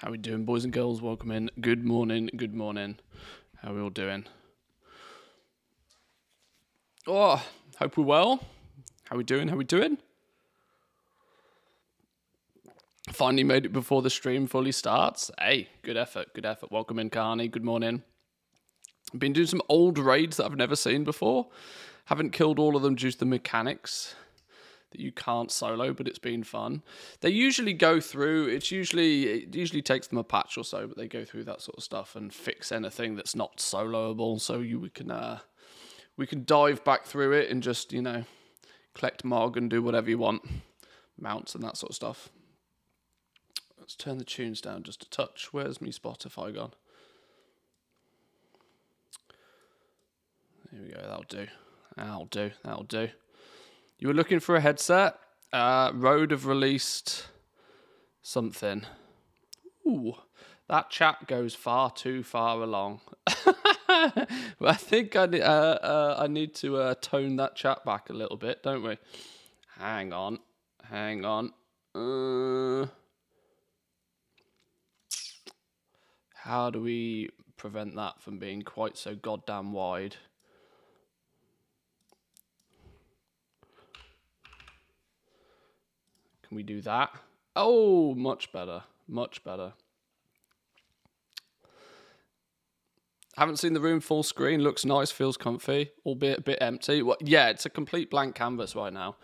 How we doing, boys and girls? Welcome in. Good morning, good morning. How we all doing? Oh, hope we're well. How we doing? How we doing? Finally made it before the stream fully starts. Hey, good effort, good effort. Welcome in, Carney. Good morning. I've been doing some old raids that I've never seen before. Haven't killed all of them due to the mechanics that you can't solo, but it's been fun. They usually go through, it usually takes them a patch or so, but they go through that sort of stuff and fix anything that's not soloable, so we can dive back through it and just, collect Mog and do whatever you want. Mounts and that sort of stuff. Let's turn the tunes down just a touch. Where's me Spotify gone? There we go, that'll do. You were looking for a headset? Rode have released something. Ooh, that chat goes far too far along. I think I need to tone that chat back a little bit, don't we? Hang on. How do we prevent that from being quite so goddamn wide? Can we do that? Oh, much better. Much better. Haven't seen the room full screen. Looks nice, feels comfy, albeit a bit empty. Well, yeah, it's a complete blank canvas right now.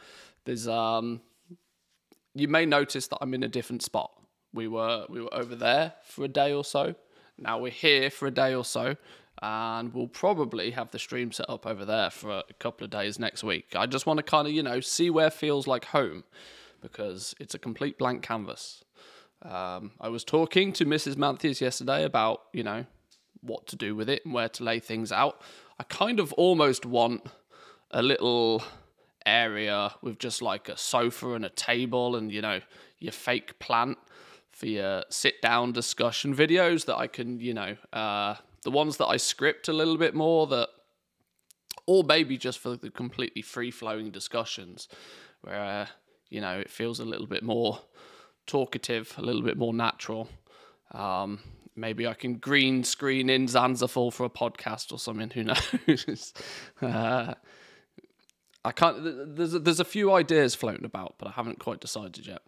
There's you may notice that I'm in a different spot. We were over there for a day or so. Now we're here for a day or so, and we'll probably have the stream set up over there for a couple of days next week. I just want to kind of, see where feels like home, because it's a complete blank canvas. I was talking to Mrs. Manthieus yesterday about, what to do with it and where to lay things out. I kind of almost want a little area with just like a sofa and a table and, your fake plant for your sit-down discussion videos that I can, the ones that I script a little bit more, that, or maybe just for the completely free-flowing discussions where, it feels a little bit more talkative, a little bit more natural. Maybe I can green screen in Zanzibar for a podcast or something. Who knows? I can't. There's a few ideas floating about, but I haven't quite decided yet.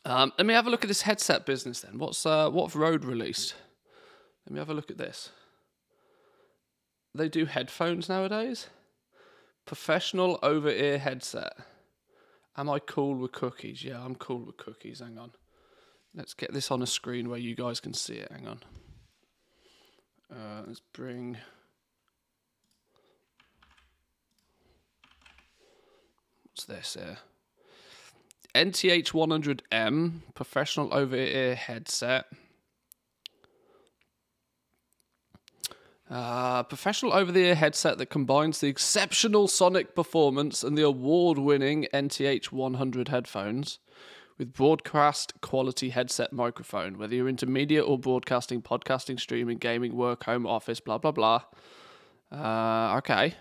Let me have a look at this headset business then. What have Rode released? Let me have a look at this. They do headphones nowadays. Professional over-ear headset. Am I cool with cookies? Yeah, I'm cool with cookies. Hang on. Let's get this on a screen where you guys can see it. Hang on. Let's bring... What's this here? NTH 100M, professional over-ear headset. Professional over-the-ear headset that combines the exceptional sonic performance and the award-winning NTH 100 headphones with broadcast quality headset microphone. Whether you're into media or broadcasting, podcasting, streaming, gaming, work, home, office, blah, blah, blah. Okay.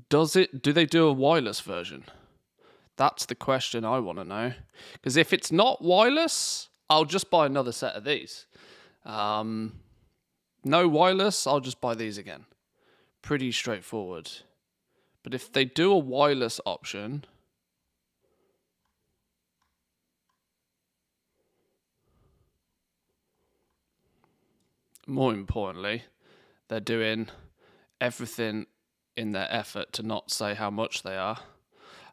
Do they do a wireless version? That's the question I want to know. Because if it's not wireless, I'll just buy another set of these. No wireless, I'll just buy these again. Pretty straightforward. But if they do a wireless option... More importantly, they're doing everything in their effort to not say how much they are.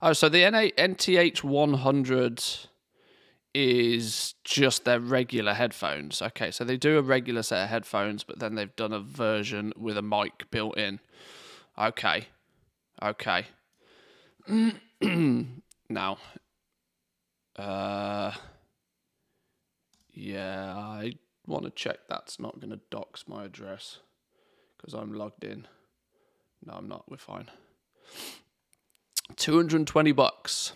Oh, so the NTH 100 is just their regular headphones. Okay, so they do a regular set of headphones, but then they've done a version with a mic built in. Okay. Now, yeah, I want to check that's not going to dox my address because I'm logged in. No, I'm not. We're fine. $220.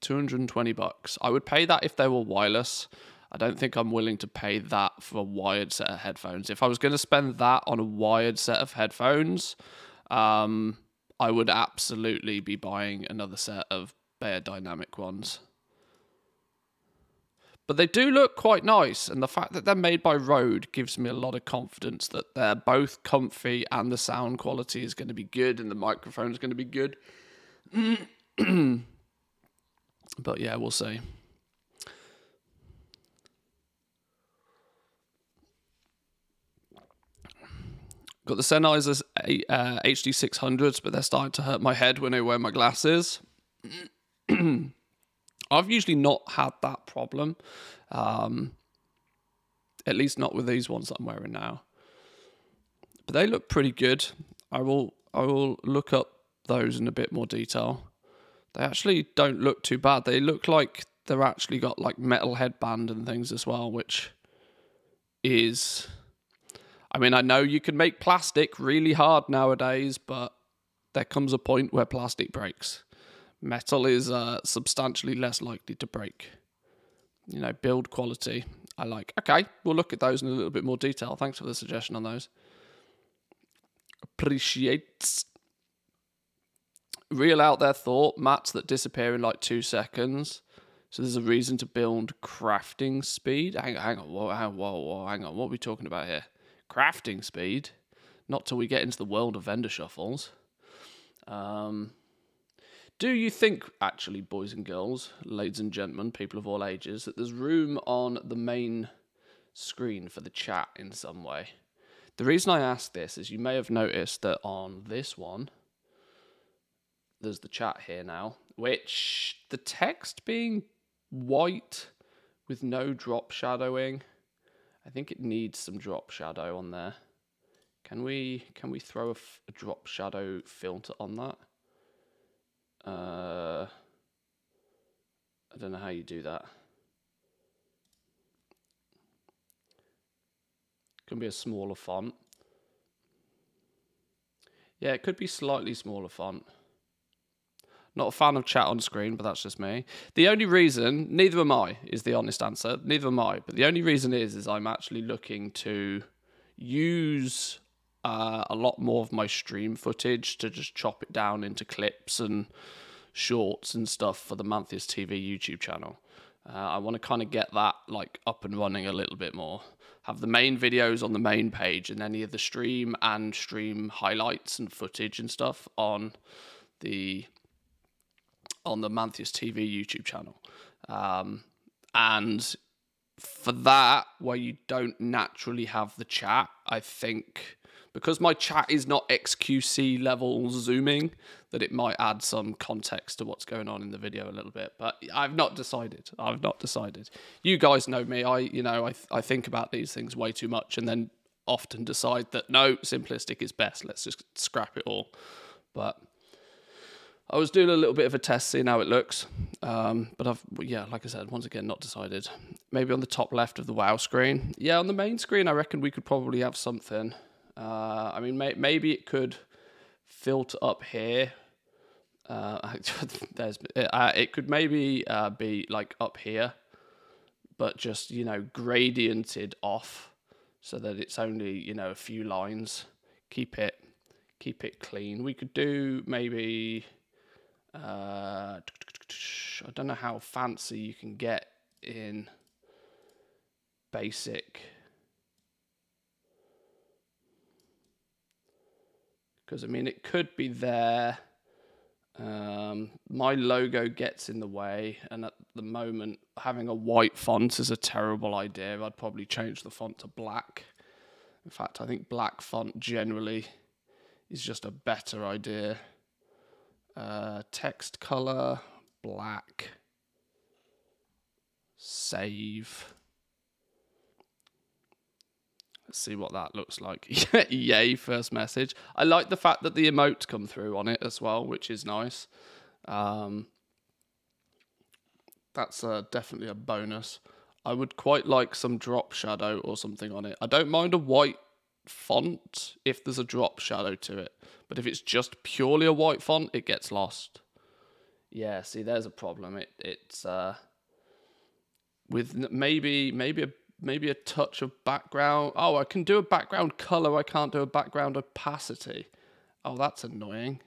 $220. I would pay that if they were wireless. I don't think I'm willing to pay that for a wired set of headphones. If I was going to spend that on a wired set of headphones, I would absolutely be buying another set of Bear Dynamic ones. But they do look quite nice, and the fact that they're made by Rode gives me a lot of confidence that they're both comfy and the sound quality is going to be good and the microphone is going to be good. But yeah, we'll see. Got the Sennheiser HD 600s, but they're starting to hurt my head when I wear my glasses. I've usually not had that problem, at least not with these ones that I'm wearing now. But they look pretty good. I will look up those in a bit more detail. They actually don't look too bad. They look like they're actually got like metal headband and things as well, which is... I mean, I know you can make plastic really hard nowadays, but there comes a point where plastic breaks. Metal is substantially less likely to break. You know, build quality. I like. Okay, we'll look at those in a little bit more detail. Thanks for the suggestion on those. Appreciates. Real out there thought, mats that disappear in like 2 seconds. So there's a reason to build crafting speed. Hang on, whoa, hang on. What are we talking about here? Crafting speed? Not till we get into the world of vendor shuffles. Do you think, actually, boys and girls, ladies and gentlemen, people of all ages, that there's room on the main screen for the chat in some way? The reason I ask this is you may have noticed that on this one, there's the chat here now, which the text being white with no drop shadowing, I think it needs some drop shadow on there. Can we throw a drop shadow filter on that? I don't know how you do that. Can be a smaller font. Yeah, it could be slightly smaller font. Not a fan of chat on screen, but that's just me. The only reason, neither am I, is the honest answer. Neither am I. But the only reason is I'm actually looking to use a lot more of my stream footage to just chop it down into clips and shorts and stuff for the Manthieus TV YouTube channel. I want to kind of get that like up and running a little bit more. Have the main videos on the main page and any of the stream and stream highlights and footage and stuff on the Manthieus TV YouTube channel. And for that, where you don't naturally have the chat, I think because my chat is not XQC level zooming, that it might add some context to what's going on in the video a little bit. But I've not decided. You guys know me. I think about these things way too much and then often decide that no, simplistic is best. Let's just scrap it all. But I was doing a little bit of a test, seeing how it looks. But like I said, once again, not decided. Maybe on the top left of the WoW screen. Yeah, on the main screen, I reckon we could probably have something. I mean, maybe it could filter up here. It could maybe be like up here, but just, gradiented off so that it's only, a few lines. Keep it clean. We could do maybe... I don't know how fancy you can get in basic, because I mean it could be there. My logo gets in the way, and at the moment having a white font is a terrible idea. I'd probably change the font to black. In fact, I think black font generally is just a better idea. Text color, black, save. Let's see what that looks like. Yay, first message. I like the fact that the emotes come through on it as well, which is nice. That's definitely a bonus. I would quite like some drop shadow or something on it. I don't mind a white font if there's a drop shadow to it, but if it's just purely a white font, it gets lost. Yeah, see, there's a problem. It's with maybe a touch of background. Oh, I can do a background color. I can't do a background opacity. Oh, that's annoying.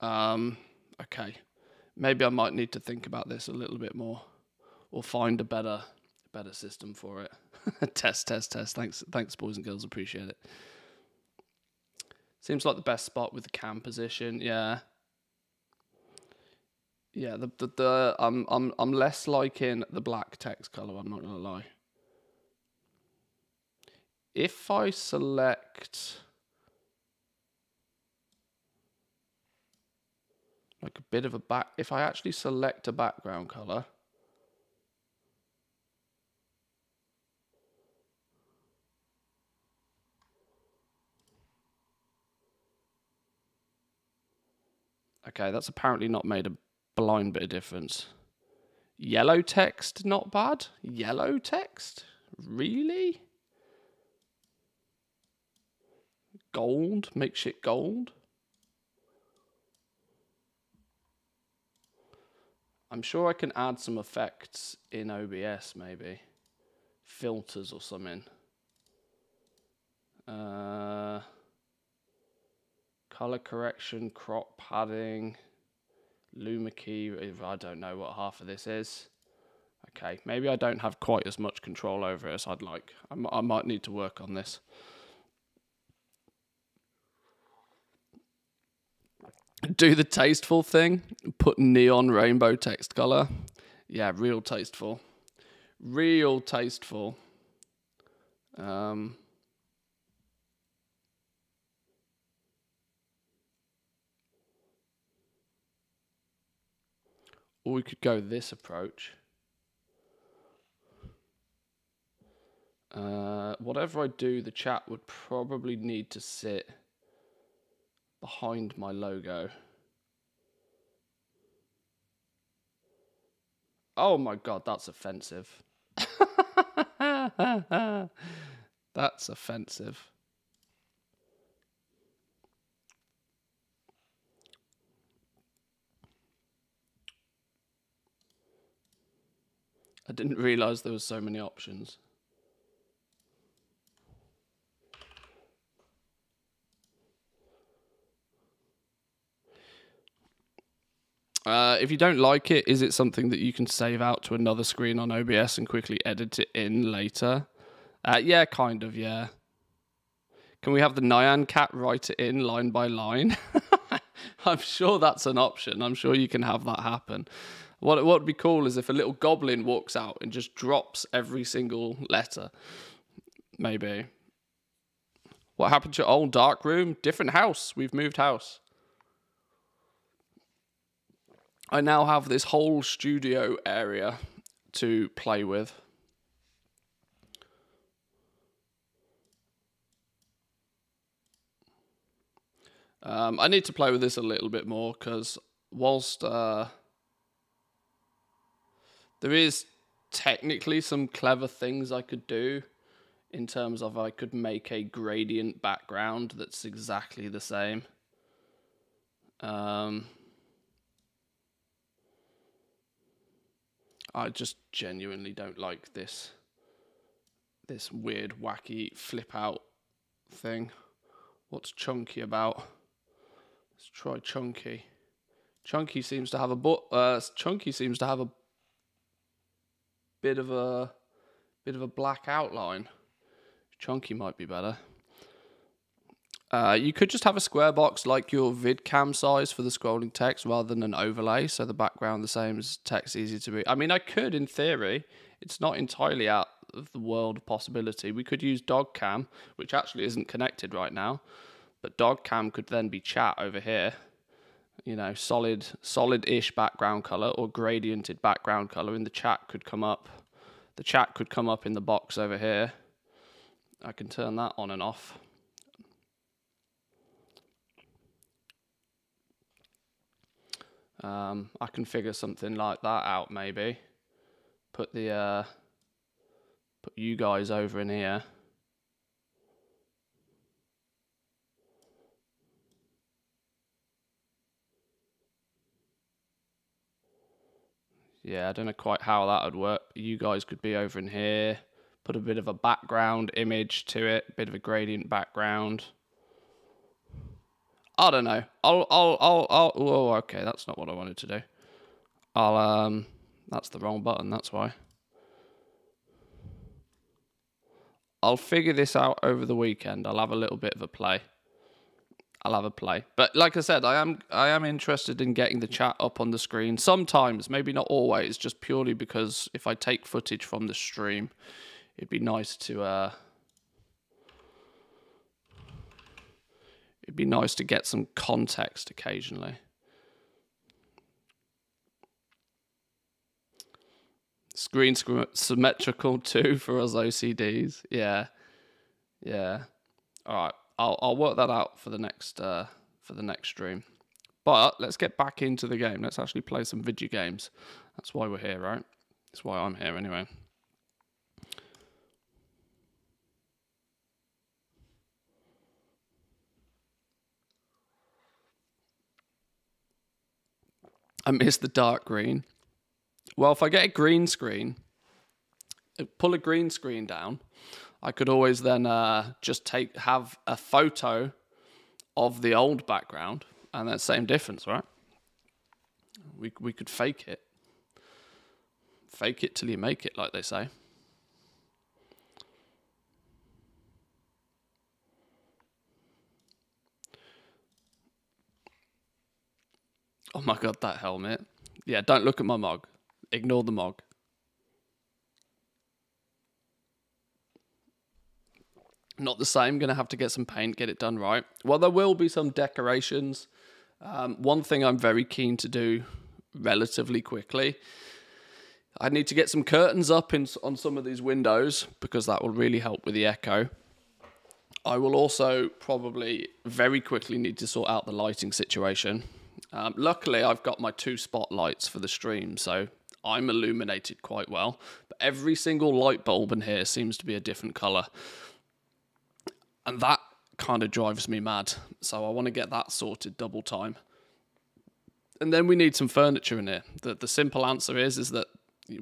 Okay. Maybe I might need to think about this a little bit more, or find a better system for it. Test. Thanks, boys and girls. Appreciate it. Seems like the best spot with the cam position. Yeah. Yeah. I'm less liking the black text color. I'm not gonna lie. If I select like a bit of a if I actually select a background color. Okay, that's apparently not made a blind bit of difference. Yellow text, not bad. Yellow text? Really? Gold? Make shit gold? I'm sure I can add some effects in OBS, maybe. Filters or something. Color correction, crop padding, Luma key. I don't know what half of this is. Okay, maybe I don't have quite as much control over it as I'd like. I might need to work on this. Do the tasteful thing. Put neon rainbow text color. Yeah, real tasteful. Real tasteful. Or we could go this approach. Whatever I do, the chat would probably need to sit behind my logo. Oh my god, that's offensive. That's offensive. I didn't realize there was so many options. If you don't like it, is it something that you can save out to another screen on OBS and quickly edit it in later? Yeah, kind of, yeah. Can we have the Nyan cat write it in line by line? I'm sure that's an option. I'm sure you can have that happen. What would be cool is if a little goblin walks out and just drops every single letter. Maybe. What happened to your old dark room? Different house. We've moved house. I now have this whole studio area to play with. I need to play with this a little bit more because whilst there is technically some clever things I could do in terms of I could make a gradient background that's exactly the same. I just genuinely don't like this weird, wacky flip out thing. What's Chunky about? Let's try Chunky. Chunky seems to have a Chunky seems to have a bit of a black outline. Chunky might be better. You could just have a square box like your vidcam size for the scrolling text rather than an overlay, so the background the same as text, easy to read. I mean, I could in theory. It's not entirely out of the world of possibility. We could use dogcam, which actually isn't connected right now, but dogcam could then be chat over here. You know, solid-ish background color or gradiented background color, and the chat could come up. The chat could come up in the box over here. I can turn that on and off. I can figure something like that out maybe. Put you guys over in here. Yeah, I don't know quite how that would work. You guys could be over in here. Put a bit of a background image to it, a bit of a gradient background. I don't know. Oh, okay, that's not what I wanted to do. That's the wrong button, that's why. I'll figure this out over the weekend. I'll have a little bit of a play. But like I said, I am interested in getting the chat up on the screen. Sometimes, maybe not always, just purely because if I take footage from the stream, it'd be nice to get some context occasionally. Screen symmetrical too for us OCDs. Yeah. All right, I'll work that out for the next stream. But let's get back into the game. Let's actually play some video games. That's why we're here, right? That's why I'm here anyway. I missed the dark green. Well, if I get a green screen, pull a green screen down, I could always then just have a photo of the old background, and that's same difference, right? We could fake it. Fake it till you make it, like they say. Oh my god, that helmet. Yeah, don't look at my mug. Ignore the mug. Not the same. Going to have to get some paint, get it done right. Well, there will be some decorations. One thing I'm very keen to do relatively quickly, I need to get some curtains up on some of these windows because that will really help with the echo. I will also probably very quickly need to sort out the lighting situation. Luckily, I've got my 2 spotlights for the stream, so I'm illuminated quite well. But every single light bulb in here seems to be a different colour. And that kind of drives me mad. So I want to get that sorted double time. And then we need some furniture in here. The simple answer is that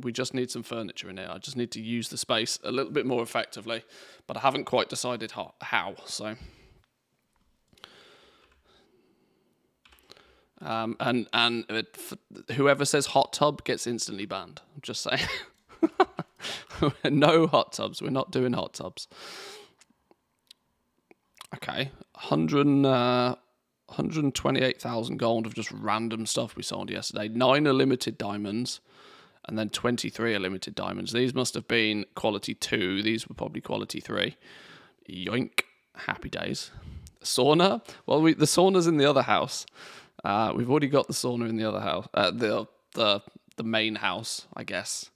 we just need some furniture in here. I just need to use the space a little bit more effectively. But I haven't quite decided how. So... whoever says hot tub gets instantly banned. I'm just saying. No hot tubs. We're not doing hot tubs. Okay. 128,000 gold of just random stuff we sold yesterday. 9 are limited diamonds. And then 23 are limited diamonds. These must have been quality 2. These were probably quality 3. Yoink. Happy days. Sauna? Well, the sauna's in the other house. We've already got the sauna in the other house, the main house, I guess.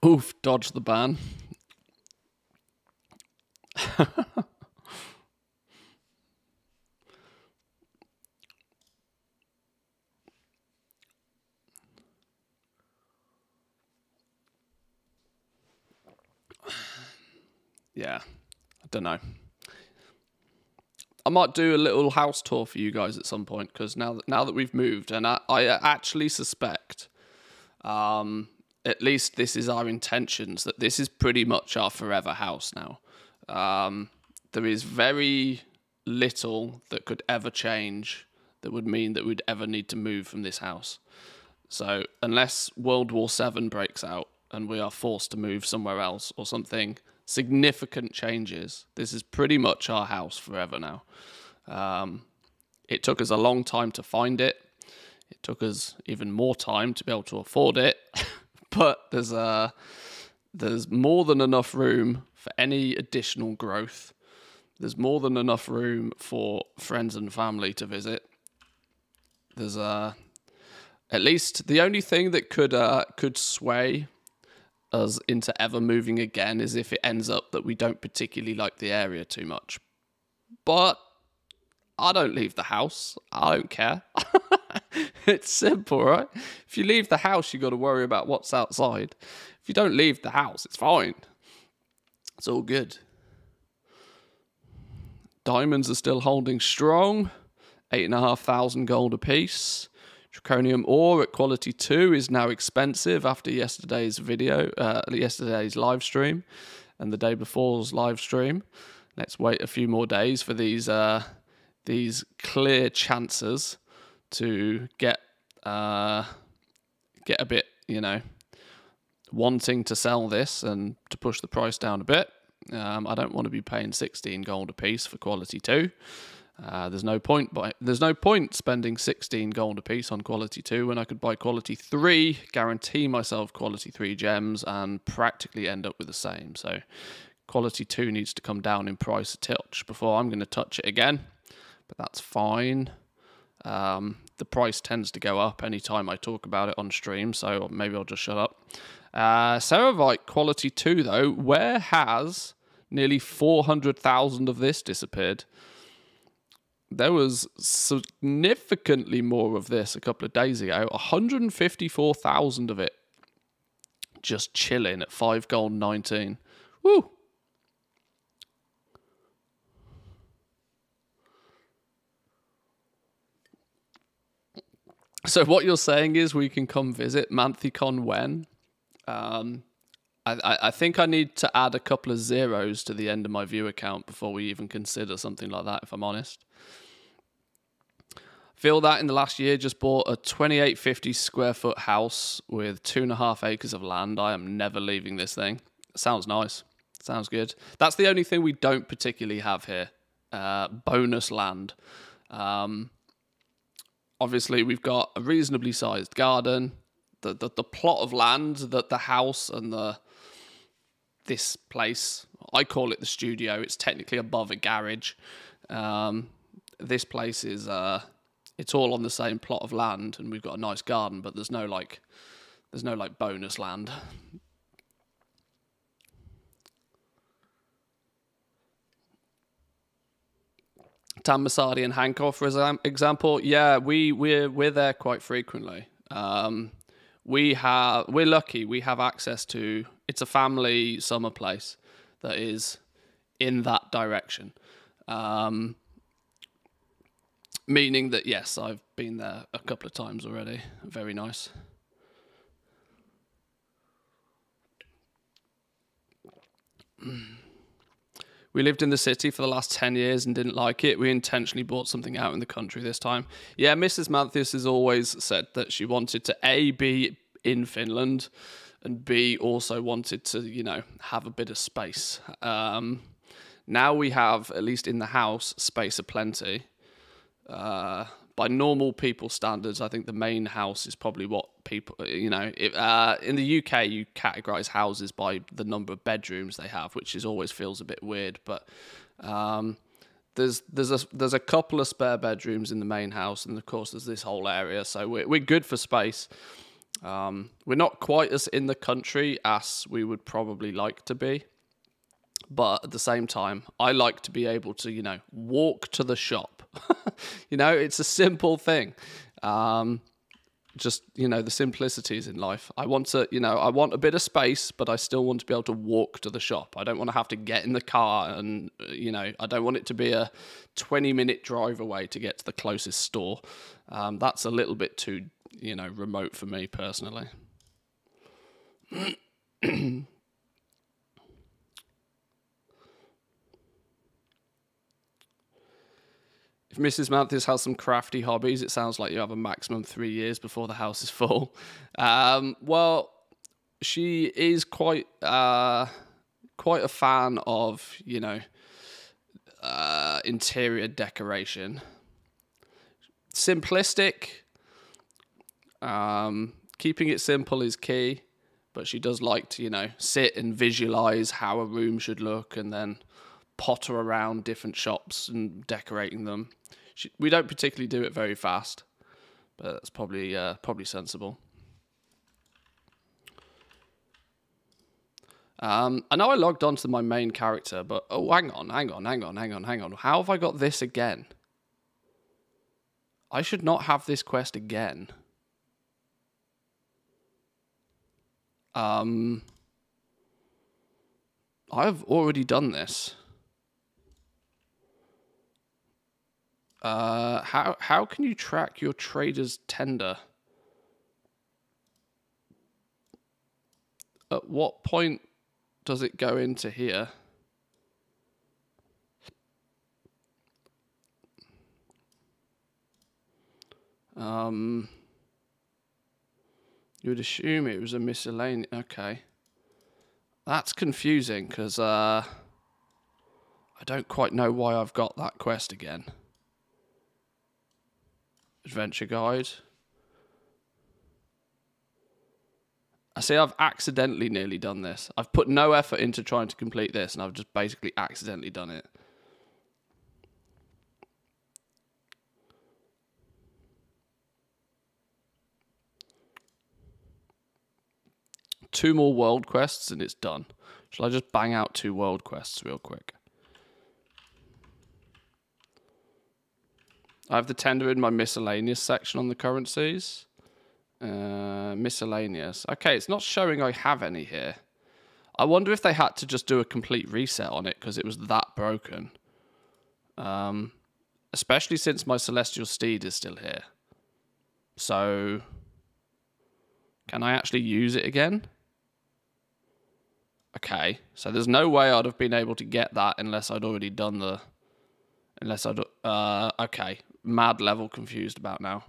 Oof, dodge the ban. Yeah, I don't know. I might do a little house tour for you guys at some point because now that we've moved, and I actually suspect, at least this is our intentions, that this is pretty much our forever house now. There is very little that could ever change that would mean that we'd ever need to move from this house. So unless World War VII breaks out and we are forced to move somewhere else or something significant changes, this is pretty much our house forever now. It took us a long time to find it. It took us even more time to be able to afford it. But there's more than enough room for any additional growth. There's more than enough room for friends and family to visit. There's at least the only thing that could sway us into ever moving again is if it ends up that we don't particularly like the area too much. But I don't leave the house. I don't care. It's simple, right? If you leave the house, you got to worry about what's outside. If you don't leave the house, it's fine. It's all good. Diamonds are still holding strong. 8,500 gold apiece. Draconium ore at quality 2 is now expensive after yesterday's video, yesterday's live stream. and the day before's live stream. Let's wait a few more days for these clear chances to get a bit, wanting to sell this and to push the price down a bit. I don't want to be paying 16 gold a piece for quality 2. There's no point spending 16 gold a piece on quality 2 when I could buy quality 3, guarantee myself quality 3 gems, and practically end up with the same. So quality 2 needs to come down in price a touch before I'm going to touch it again, but that's fine. The price tends to go up anytime I talk about it on stream, so maybe I'll just shut up. Ceravite quality 2 though, where has nearly 400,000 of this disappeared? There was significantly more of this a couple of days ago. 154,000 of it just chilling at 5 gold 19. Woo! So what you're saying is we can come visit Manthicon when? I think I need to add a couple of zeros to the end of my view account before we even consider something like that, if I'm honest. Feel that in the last year just bought a 2850 square foot house with 2.5 acres of land. I am never leaving this thing. Sounds nice. Sounds good. That's the only thing we don't particularly have here. Bonus land. Obviously, we've got a reasonably sized garden. The plot of land that the house and this place, I call it the studio. It's technically above a garage. This place is it's all on the same plot of land, and we've got a nice garden, but there's no bonus land. Tam Masadi and Hancock, for example, yeah, we're there quite frequently. We're lucky. We have access to. It's a family summer place that is in that direction, meaning that yes, I've been there a couple of times already. Very nice. We lived in the city for the last 10 years and didn't like it. We intentionally bought something out in the country this time. Yeah, Mrs. Manthieus has always said that she wanted to A, be in Finland, and B, also wanted to, have a bit of space. Now we have, at least in the house, space aplenty. By normal people standards, I think the main house is probably what people, in the UK, you categorize houses by the number of bedrooms they have, which always feels a bit weird. But there's a couple of spare bedrooms in the main house, and of course there's this whole area, so we're good for space. We're not quite as in the country as we would probably like to be. But at the same time, I like to be able to, walk to the shop. It's a simple thing. Just, the simplicities in life. I want a bit of space, but I still want to be able to walk to the shop. I don't want to have to get in the car and, I don't want it to be a 20-minute drive away to get to the closest store. That's a little bit too, remote for me personally. If Mrs. Manthieus has some crafty hobbies, it sounds like you have a maximum 3 years before the house is full. Well, she is quite a fan of, interior decoration. Simplistic. Keeping it simple is key, but she does like to, sit and visualize how a room should look and then potter around different shops and decorating them. We don't particularly do it very fast, but that's probably sensible. I know I logged onto my main character, but hang on. How have I got this again? I should not have this quest again. I've already done this. How can you track your trader's tender? At what point does it go into here? You would assume it was a miscellaneous. Okay. That's confusing because I don't quite know why I've got that quest again. Adventure guide. I see I've accidentally nearly done this. I've put no effort into trying to complete this and I've just basically accidentally done it. Two more world quests and it's done. Shall I just bang out 2 world quests real quick? I have the tender in my miscellaneous section on the currencies. Miscellaneous. Okay, it's not showing I have any here. I wonder if they had to just do a complete reset on it because it was that broken. Especially since my Celestial Steed is still here. So, can I actually use it again? Okay, so there's no way I'd have been able to get that unless I'd already done the... Unless I'd... okay, mad level confused about now.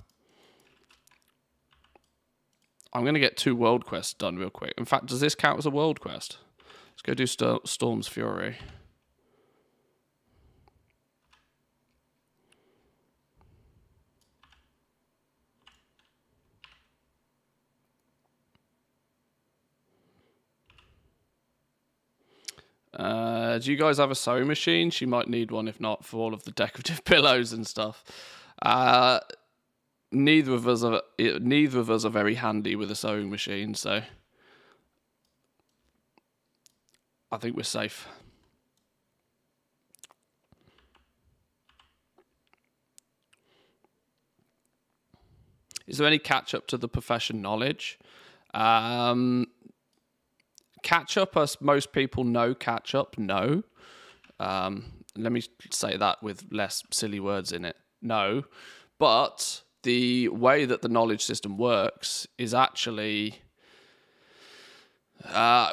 I'm going to get 2 world quests done real quick. In fact, does this count as a world quest? Let's go do Storm's Fury. Do you guys have a sewing machine? She might need one, if not, for all of the decorative pillows and stuff. Neither of us are very handy with a sewing machine, so I think we're safe. Is there any catch up to the profession knowledge? Catch up, as most people know, catch up, no. Let me say that with less silly words in it. No. But the way that the knowledge system works is actually...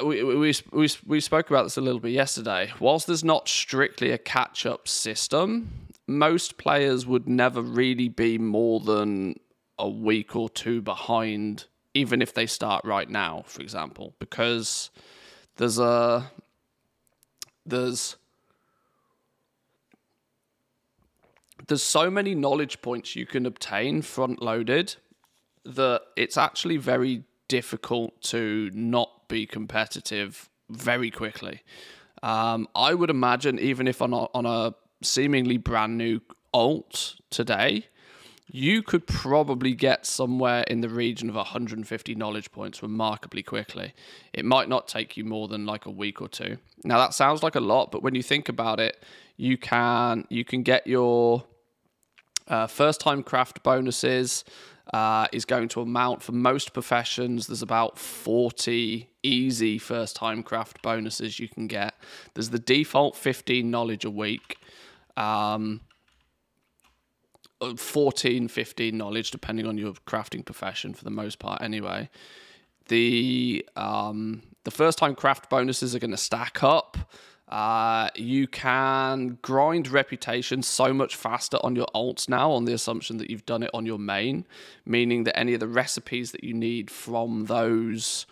we spoke about this a little bit yesterday. Whilst there's not strictly a catch-up system, most players would never really be more than a week or 2 behind, even if they start right now, for example, because there's so many knowledge points you can obtain front-loaded that it's actually very difficult to not be competitive very quickly. I would imagine even if on a seemingly brand new alt today, you could probably get somewhere in the region of 150 knowledge points remarkably quickly. It might not take you more than like a week or 2. Now that sounds like a lot, but when you think about it, you can get your first time craft bonuses is going to amount for most professions. There's about 40 easy first time craft bonuses you can get. There's the default 15 knowledge a week. 14, 15 knowledge, depending on your crafting profession for the most part anyway. The first time craft bonuses are going to stack up. You can grind reputation so much faster on your alts now on the assumption that you've done it on your main, meaning that any of the recipes that you need from those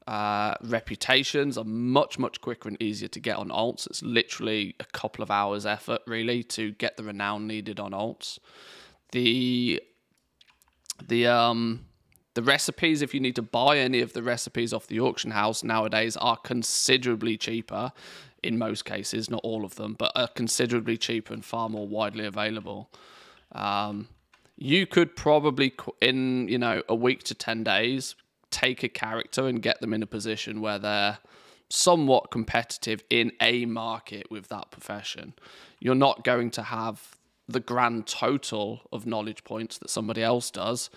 reputations are much, much quicker and easier to get on alts. It's literally a couple of hours effort, really, to get the renown needed on alts. The recipes, if you need to buy any of the recipes off the auction house nowadays, are considerably cheaper in most cases, not all of them, but are considerably cheaper and far more widely available. You could probably, in a week to 10 days, take a character and get them in a position where they're somewhat competitive in a market with that profession. You're not going to have the grand total of knowledge points that somebody else does,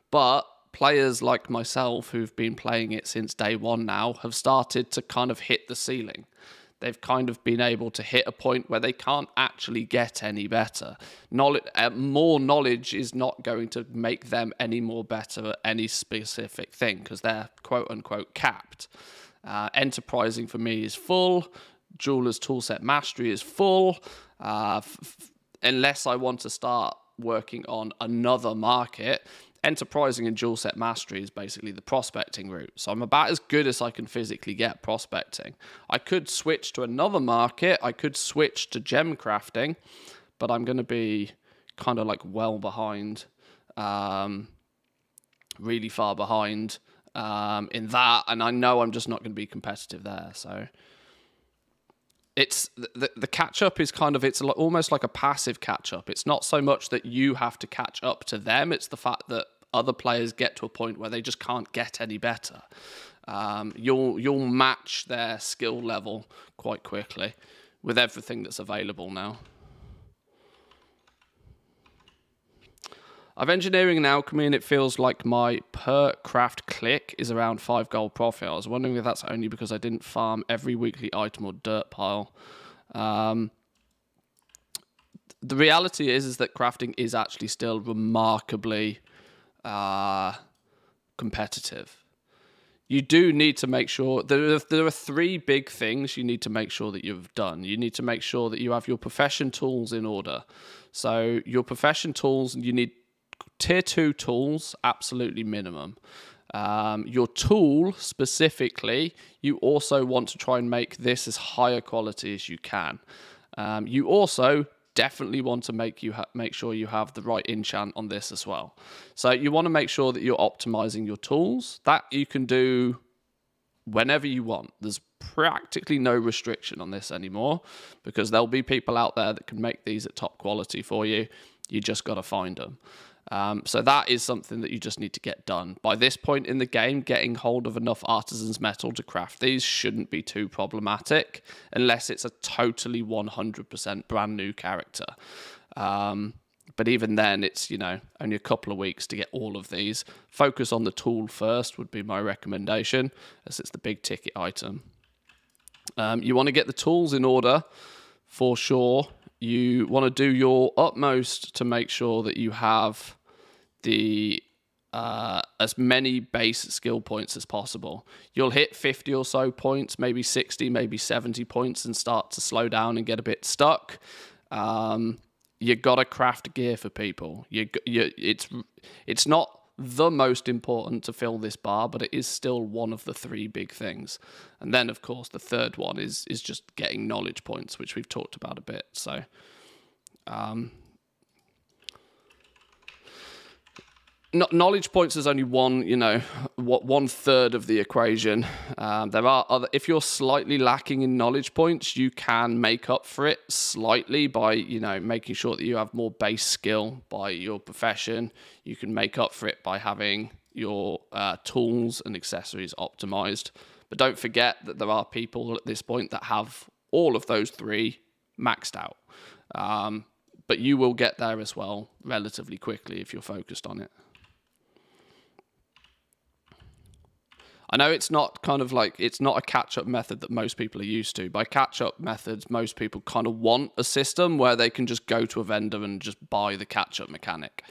but players like myself who've been playing it since day 1 now have started to kind of hit the ceiling. They've kind of been able to hit a point where they can't actually get any better. More knowledge is not going to make them any more better at any specific thing because they're quote-unquote capped. Enterprising for me is full. Jeweler's Toolset Mastery is full. Unless I want to start working on another market, Enterprising and Jewel Set Mastery is basically the prospecting route. So I'm about as good as I can physically get prospecting. I could switch to another market. I could switch to gem crafting, but I'm going to be kind of like well behind, really far behind in that. And I know I'm just not going to be competitive there. So it's the catch up is kind of, it's almost like a passive catch up. It's not so much that you have to catch up to them. It's the fact that other players get to a point where they just can't get any better. You'll match their skill level quite quickly with everything that's available now. I've engineering now come in. It feels like my per craft click is around 5 gold profit. I was wondering if that's only because I didn't farm every weekly item or dirt pile. The reality is that crafting is actually still remarkably competitive. You do need to make sure there are 3 big things you need to make sure that you've done. You need to make sure that you have your profession tools in order. So your profession tools, you need tier 2 tools, absolutely minimum. Your tool specifically, you also want to try and make this as higher quality as you can. You also definitely want to make sure you have the right enchant on this as well. So you want to make sure that you're optimizing your tools. That you can do whenever you want. There's practically no restriction on this anymore, because there'll be people out there that can make these at top quality for you. You just got to find them. So that is something that you just need to get done. By this point in the game, getting hold of enough artisan's metal to craft these shouldn't be too problematic, unless it's a totally 100% brand new character. But even then, it's, you know, only a couple of weeks to get all of these. Focus on the tool first would be my recommendation, as it's the big ticket item. You want to get the tools in order for sure. You want to do your utmost to make sure that you have the as many base skill points as possible. You'll hit 50 or so points, maybe 60, maybe 70 points, and start to slow down and get a bit stuck. You gotta craft gear for people. It's not the most important to fill this bar, but it is still one of the 3 big things. And then, of course, the third one is just getting knowledge points, which we've talked about a bit. So, knowledge points is only one, you know, 1/3 of the equation. There are other. If you're slightly lacking in knowledge points, you can make up for it slightly by, you know, making sure that you have more base skill by your profession. You can make up for it by having your tools and accessories optimized. But don't forget that there are people at this point that have all of those 3 maxed out. But you will get there as well relatively quickly if you're focused on it. I know it's not kind of like, it's not a catch-up method that most people are used to. By catch-up methods, most people kind of want a system where they can just go to a vendor and just buy the catch-up mechanic.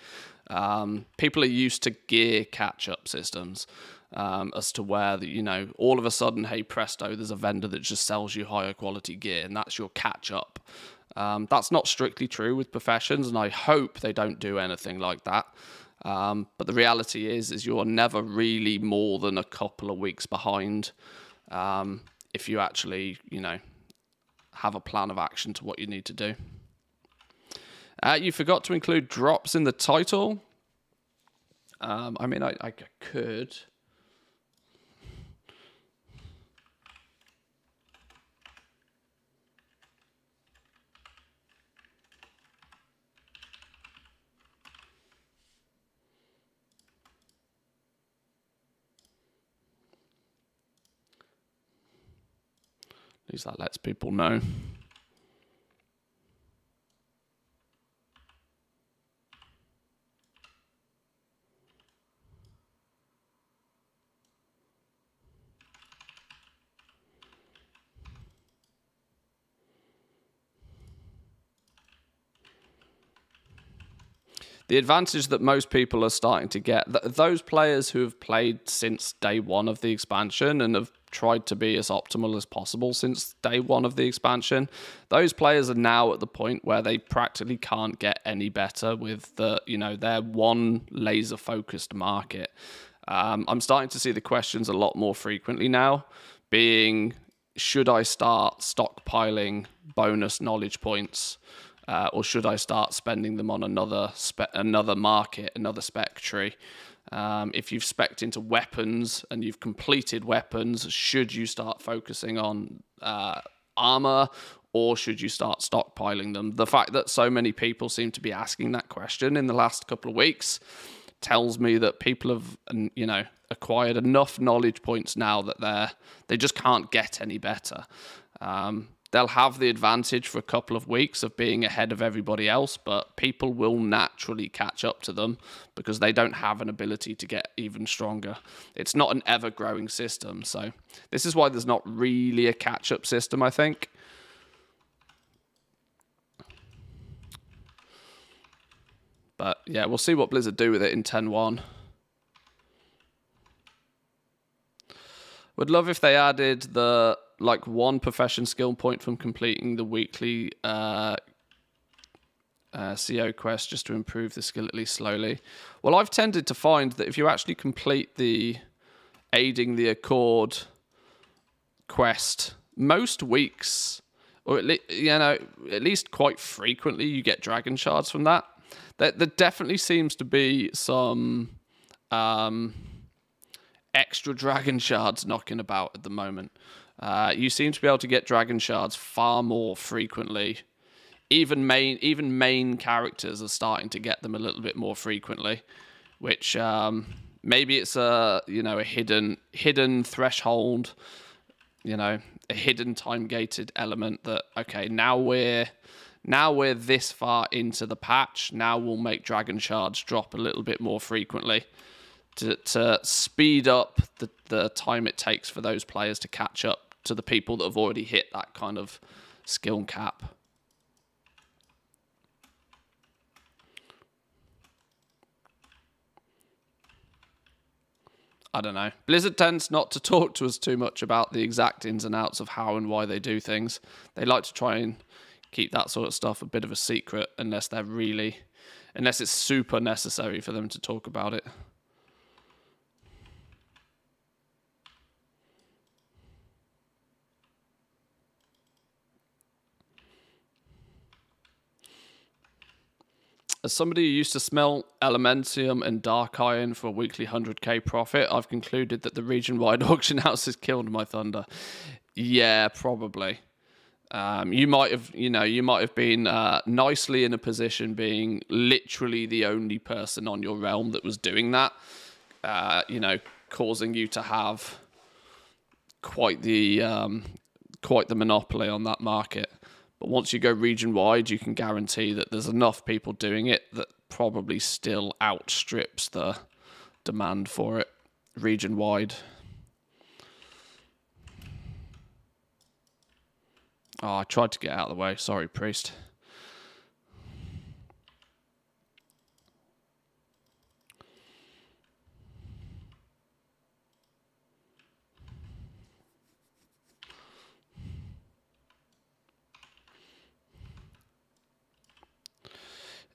People are used to gear catch-up systems, as to where, you know, all of a sudden, hey presto, there's a vendor that just sells you higher quality gear, and that's your catch-up. That's not strictly true with professions, and I hope they don't do anything like that. But the reality is you're never really more than a couple of weeks behind, if you actually, you know, have a plan of action to what you need to do. You forgot to include drops in the title. I mean, I could. At least that lets people know. the advantage that most people are starting to get, those players who have played since day one of the expansion and have tried to be as optimal as possible since day one of the expansion, those players are now at the point where they practically can't get any better with their one laser focused market. I'm starting to see the questions a lot more frequently now, being, should I start stockpiling bonus knowledge points, or should I start spending them on another market, another spec tree? If you've specced into weapons and you've completed weapons, should you start focusing on armor, or should you start stockpiling them? The fact that so many people seem to be asking that question in the last couple of weeks tells me that people have, acquired enough knowledge points now that they just can't get any better. They'll have the advantage for a couple of weeks of being ahead of everybody else, but people will naturally catch up to them because they don't have an ability to get even stronger. It's not an ever-growing system, so this is why there's not really a catch-up system, I think. But yeah, we'll see what Blizzard do with it in 10.1. Would love if they added the one profession skill point from completing the weekly CO quest just to improve the skill at least slowly. Well, I've tended to find that if you actually complete the aiding the Accord quest most weeks, or at least quite frequently, you get dragon shards from that. There definitely seems to be some extra dragon shards knocking about at the moment. You seem to be able to get dragon shards far more frequently. Even main characters are starting to get them a little bit more frequently, which maybe it's a hidden threshold, a hidden time gated element that, okay, now we're this far into the patch, now we'll make dragon shards drop a little bit more frequently to speed up the time it takes for those players to catch up to the people that have already hit that kind of skill cap. I don't know. Blizzard tends not to talk to us too much about the exact ins and outs of how and why they do things. They like to try and keep that sort of stuff a bit of a secret unless it's super necessary for them to talk about it. As somebody who used to smell Elementium and Dark Iron for a weekly 100k profit, I've concluded that the region-wide auction house has killed my thunder. Yeah, probably. You might have been nicely in a position being literally the only person on your realm that was doing that, causing you to have quite the monopoly on that market. But once you go region-wide, you can guarantee that there's enough people doing it that probably still outstrips the demand for it region-wide. Oh, I tried to get out of the way. Sorry, priest.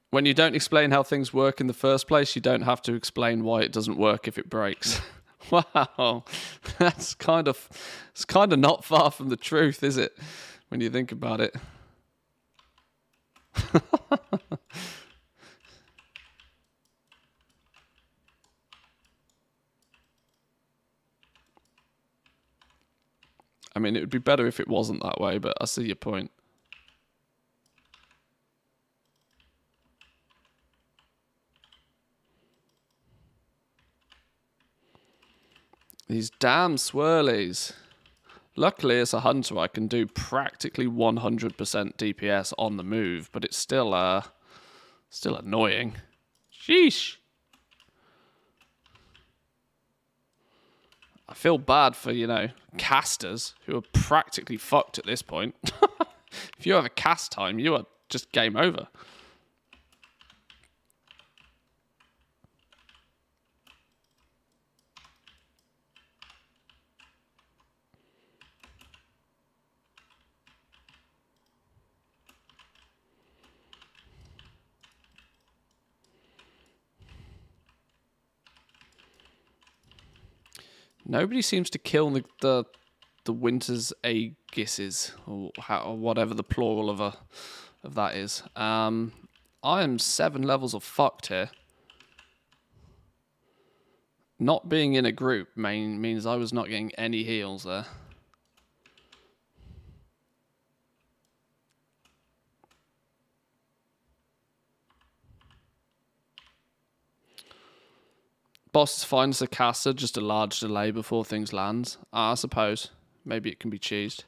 When you don't explain how things work in the first place, you don't have to explain why it doesn't work if it breaks. Wow, it's kind of not far from the truth, is it? When you think about it. I mean, it would be better if it wasn't that way, but I see your point. These damn swirlies. Luckily, as a hunter, I can do practically 100% DPS on the move, but it's still annoying. Sheesh. I feel bad for, casters who are practically fucked at this point. If you have a cast time, you are just game over. Nobody seems to kill the winter's aegises, or whatever the plural of that is. I am 7 levels of fucked here. Not being in a group means I was not getting any heals there. Boss finds the caster, just a large delay before things lands. I suppose. Maybe it can be cheesed.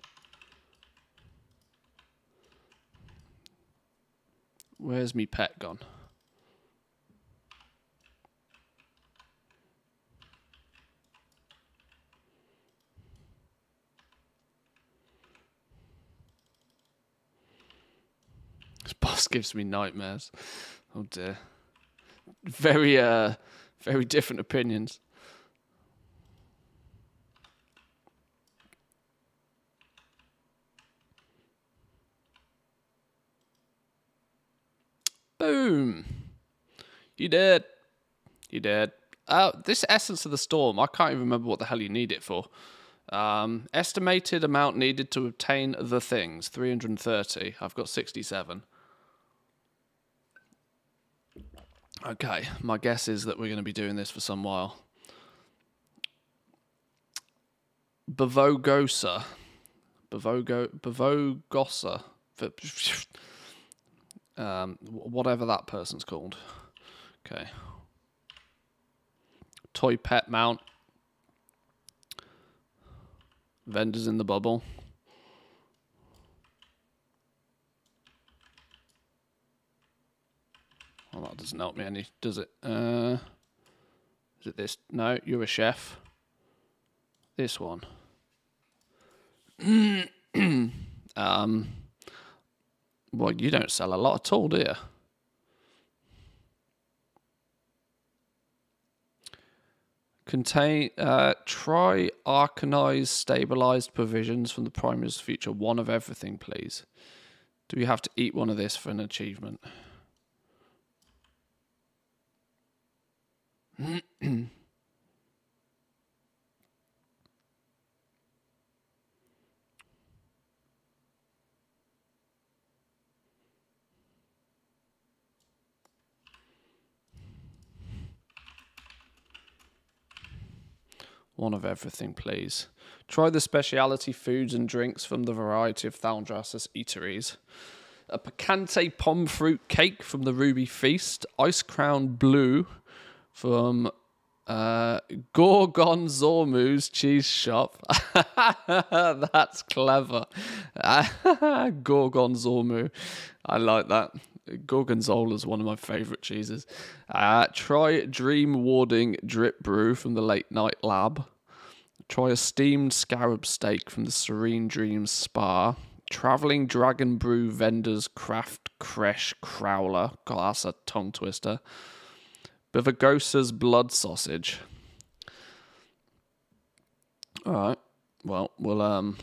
Where's me pet gone? This boss gives me nightmares. Oh dear. Very different opinions. Boom. You did. You did. This Essence of the Storm, I can't even remember what the hell you need it for. Estimated amount needed to obtain the things, 330. I've got 67. Okay, my guess is that we're going to be doing this for some while. Bavogosa. Bavogosa. Whatever that person's called. Okay. Toy pet mount. Vendors in the bubble. Well, that doesn't help me any, does it? Is it this? No, you're a chef. This one. Well, you don't sell a lot at all, do you? Try arcanize stabilized provisions from the Primus feature. One of everything, please. Do we have to eat one of this for an achievement? One of everything, please. Try the specialty foods and drinks from the variety of Thaldras's eateries. A picante pomme fruit cake from the Ruby Feast. Ice Crown Blue from Gorgonzormu's cheese shop. That's clever. Gorgonzormu. I like that. Gorgonzola is one of my favourite cheeses. Try Dream Warding Drip Brew from the Late Night Lab. Try a steamed scarab steak from the Serene Dreams Spa. Travelling Dragon Brew Vendors Craft Creche Crowler. God, that's a tongue twister. Bavagosa's Blood Sausage. All right. Well, we'll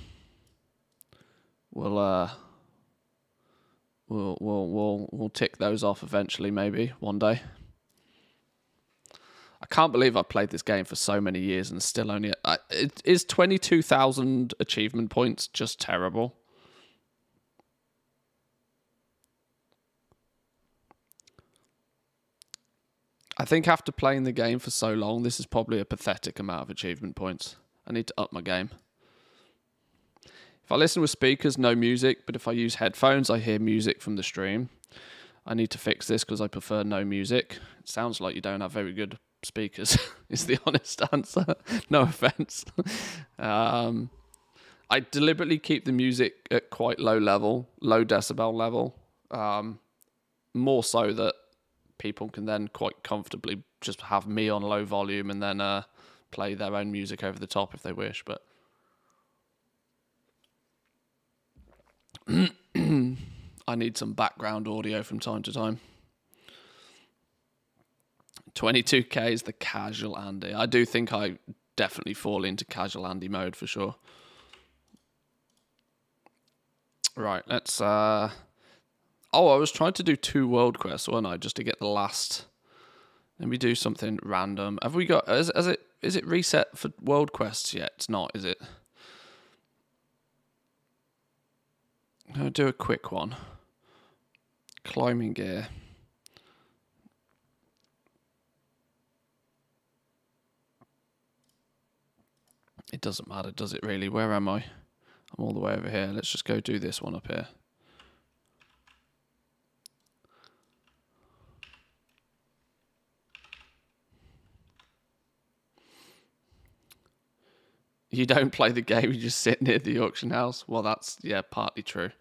tick those off eventually, maybe one day. I can't believe I've played this game for so many years and still only... Is 22,000 achievement points just terrible? I think after playing the game for so long, this is probably a pathetic amount of achievement points. I need to up my game. If I listen with speakers, no music, but if I use headphones, I hear music from the stream. I need to fix this because I prefer no music. It sounds like you don't have very good speakers, is the honest answer. No offense. I deliberately keep the music at quite low level, low decibel level, more so that people can then quite comfortably just have me on low volume and then play their own music over the top if they wish. But I need some background audio from time to time. 22k is the casual Andy. I do think I definitely fall into casual Andy mode for sure. Right, let's... Oh, I was trying to do 2 world quests, wasn't I? Just to get the last Let me do something random. Have we got... Is it reset for world quests yet? It's not, is it? I'll do a quick one. Climbing gear. It doesn't matter, does it really? Where am I? I'm all the way over here. Let's just go do this one up here. You don't play the game, you just sit near the auction house? Well, that's, yeah, partly true.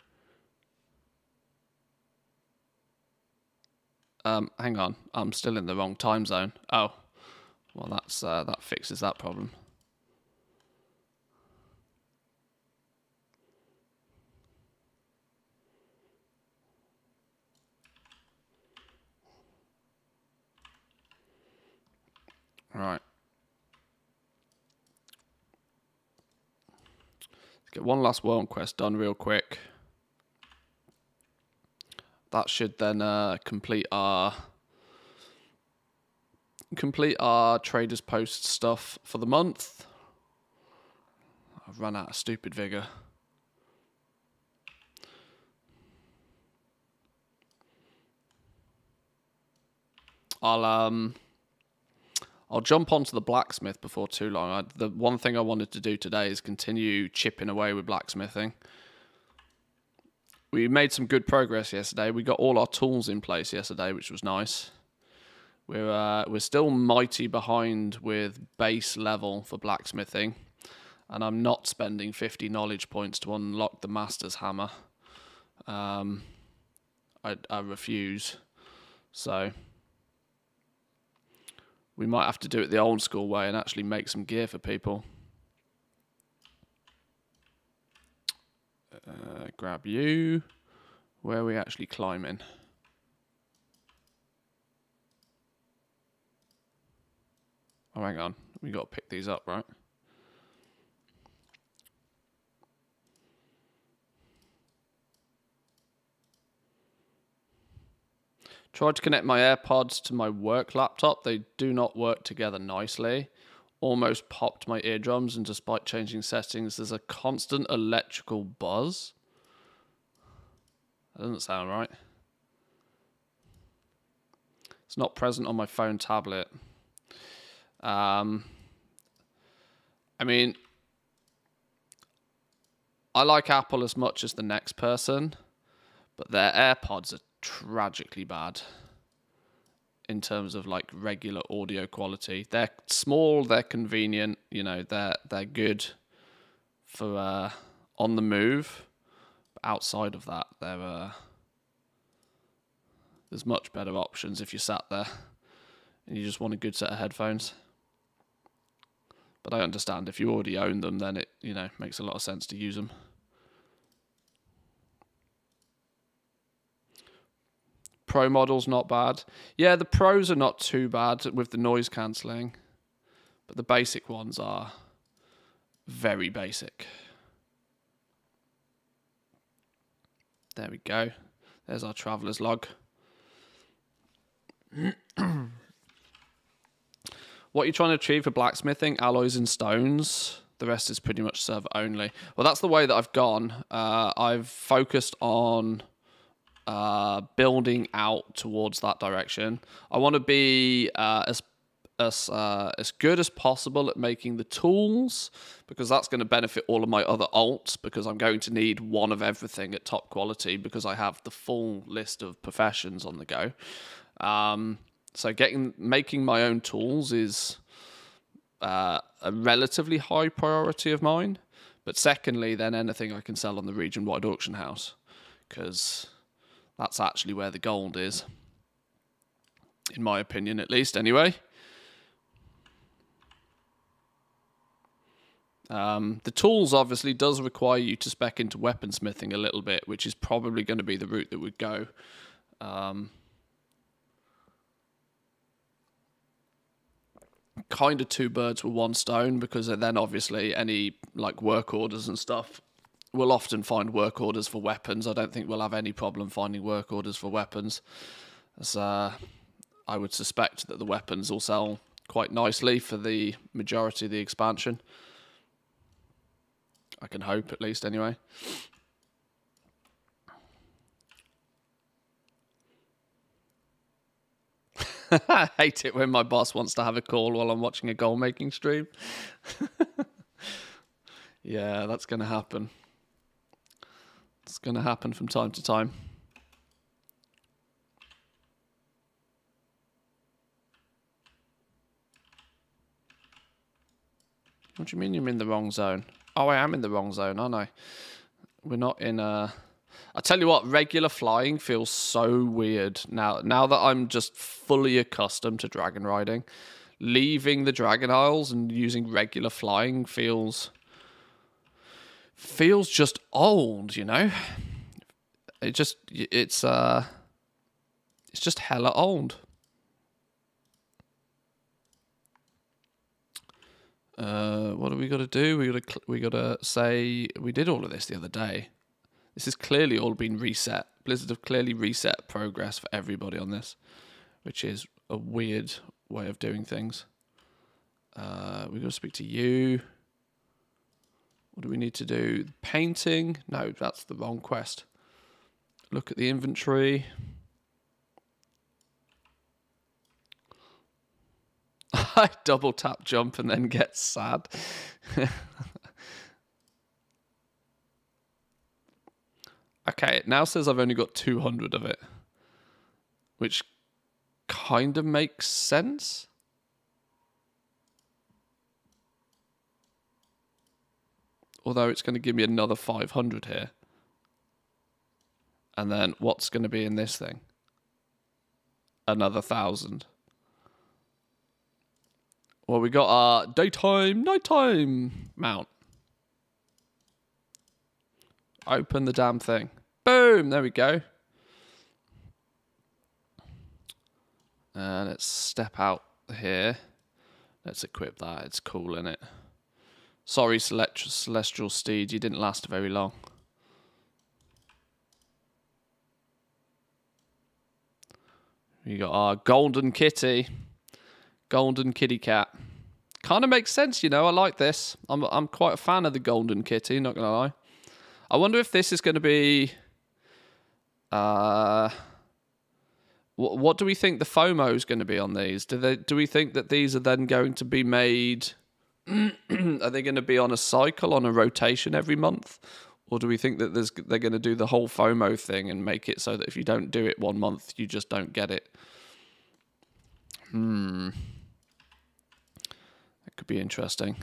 Hang on. I'm still in the wrong time zone. Oh. Well, that's that fixes that problem. Right. Let's get one last world quest done real quick. That should then complete our traders post stuff for the month. I've run out of stupid vigor. I'll jump onto the blacksmith before too long. The one thing I wanted to do today is continue chipping away with blacksmithing. We made some good progress yesterday. We got all our tools in place yesterday, which was nice. We're still mighty behind with base level for blacksmithing, and I'm not spending 50 knowledge points to unlock the master's hammer. I refuse. So we might have to do it the old school way and actually make some gear for people. Grab you. Where are we actually climbing? Oh, hang on. We got to pick these up, right? Tried to connect my AirPods to my work laptop. They do not work together nicely. Almost popped my eardrums, and despite changing settings, there's a constant electrical buzz. That doesn't sound right. It's not present on my phone tablet. I mean, I like Apple as much as the next person, but their AirPods are tragically bad in terms of like regular audio quality. They're small, they're convenient, you know, they're good for on the move. But outside of that, there's much better options if you sat there and you just want a good set of headphones. But I understand if you already own them, then it, you know, makes a lot of sense to use them. Pro model's not bad. Yeah, the pros are not too bad with the noise cancelling, but the basic ones are very basic. There we go. There's our traveller's log. What are you trying to achieve for blacksmithing? Alloys and stones. The rest is pretty much server only. Well, that's the way that I've gone. I've focused on building out towards that direction. I want to be as good as possible at making the tools, because that's going to benefit all of my other alts, because I'm going to need one of everything at top quality because I have the full list of professions on the go. So making my own tools is a relatively high priority of mine. But secondly, then anything I can sell on the region-wide auction house, because that's actually where the gold is, in my opinion, at least. Anyway, the tools obviously does require you to spec into weaponsmithing a little bit, which is probably going to be the route that would go. Kind of two birds with one stone, because then obviously any like work orders and stuff, we'll often find work orders for weapons. I don't think we'll have any problem finding work orders for weapons. As I would suspect that the weapons will sell quite nicely for the majority of the expansion. I can hope, at least, anyway. I hate it when my boss wants to have a call while I'm watching a goal-making stream. Yeah, that's going to happen. It's going to happen from time to time. What do you mean you're in the wrong zone? Oh, I am in the wrong zone, aren't I? We're not in a... I tell you what, regular flying feels so weird now. Now that I'm just fully accustomed to dragon riding, leaving the Dragon Isles and using regular flying feels just old, you know? It's just hella old. What do we got to do? We got to say we did all of this the other day. This has clearly all been reset. Blizzard have clearly reset progress for everybody on this, which is a weird way of doing things. We got to speak to you. What do we need to do? Painting? No, that's the wrong quest. Look at the inventory. I double tap jump and then get sad. Okay, it now says I've only got 200 of it, which kind of makes sense. Although it's going to give me another 500 here. And then what's going to be in this thing? Another 1,000. Well, we got our daytime, nighttime mount. Open the damn thing. Boom! There we go. And let's step out here. Let's equip that. It's cool, isn't it? Sorry, Celestial Steed. You didn't last very long. We got our golden kitty. Golden kitty cat. Kind of makes sense, you know. I like this. I'm quite a fan of the golden kitty, not going to lie. I wonder if this is going to be... what do we think the FOMO is going to be on these? Do we think that these are then going to be made... Are they going to be on a cycle, on a rotation every month? Or do we think that they're going to do the whole FOMO thing and make it so that if you don't do it one month, you just don't get it? That could be interesting.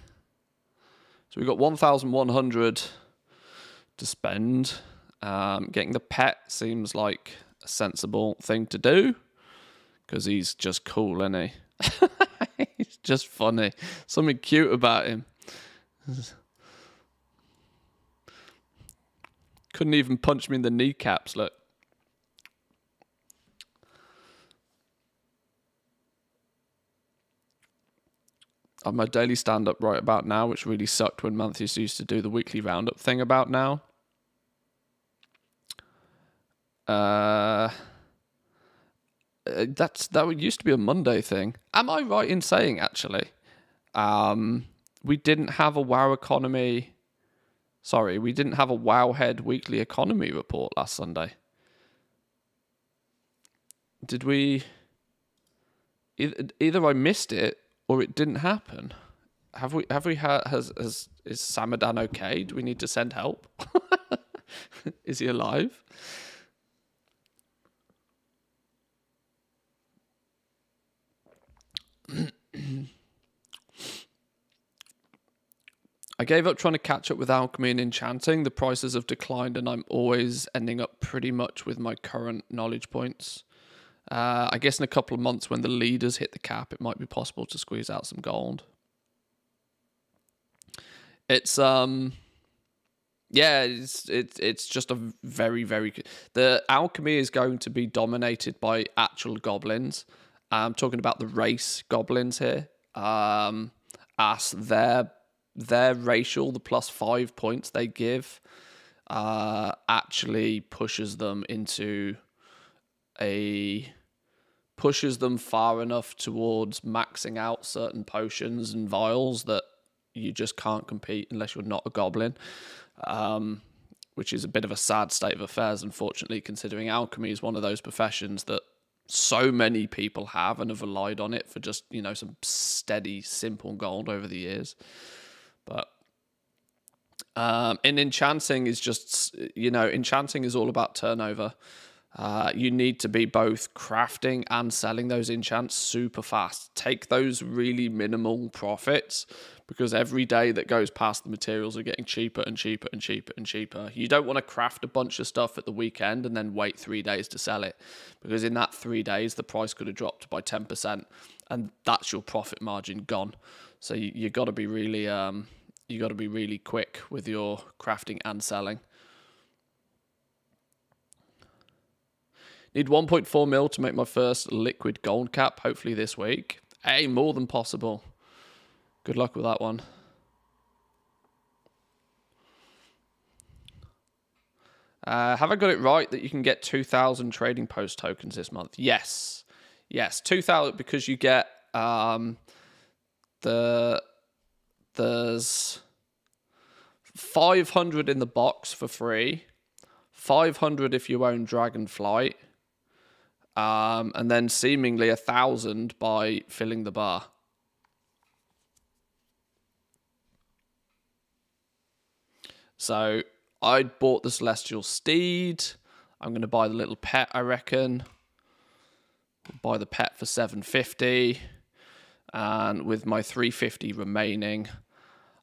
So we've got 1,100 to spend. Getting the pet seems like a sensible thing to do because he's just cool, isn't he? He's just funny. Something cute about him. Couldn't even punch me in the kneecaps, look. On my daily stand-up right about now, which really sucked when Manthieus used to do the weekly roundup thing about now. That used to be a Monday thing. Am I right in saying, actually, we didn't have a WoW economy... Sorry, we didn't have a Wowhead weekly economy report last Sunday. Did we... Either I missed it or it didn't happen. Have we had... Is Samadan okay? Do we need to send help? Is he alive? I gave up trying to catch up with alchemy and enchanting. The prices have declined and I'm always ending up pretty much with my current knowledge points. I guess in a couple of months when the leaders hit the cap, it might be possible to squeeze out some gold. It's yeah, it's just a very, very... The alchemy is going to be dominated by actual goblins. I'm talking about the race goblins here. As their racial, the +5 points they give, actually pushes them into a pushes them far enough towards maxing out certain potions and vials that you just can't compete unless you're not a goblin, which is a bit of a sad state of affairs, unfortunately, considering alchemy is one of those professions that so many people have and have relied on it for just, you know, some steady, simple gold over the years. But and enchanting is just, you know, enchanting is all about turnover. You need to be both crafting and selling those enchants super fast. Take those really minimal profits, because every day that goes past, the materials are getting cheaper and cheaper and cheaper and cheaper. You don't want to craft a bunch of stuff at the weekend and then wait 3 days to sell it, because in that 3 days, the price could have dropped by 10%, and that's your profit margin gone. So you got to be really, you got to be really quick with your crafting and selling. Need 1.4 mil to make my first liquid gold cap, hopefully this week. Hey, more than possible. Good luck with that one. Have I got it right that you can get 2,000 trading post tokens this month? Yes. Yes, 2,000, because you get there's 500 in the box for free, 500 if you own Dragonflight, and then seemingly 1,000 by filling the bar. So I bought the Celestial Steed. I'm going to buy the little pet, I reckon. Buy the pet for 750. And with my 350 remaining,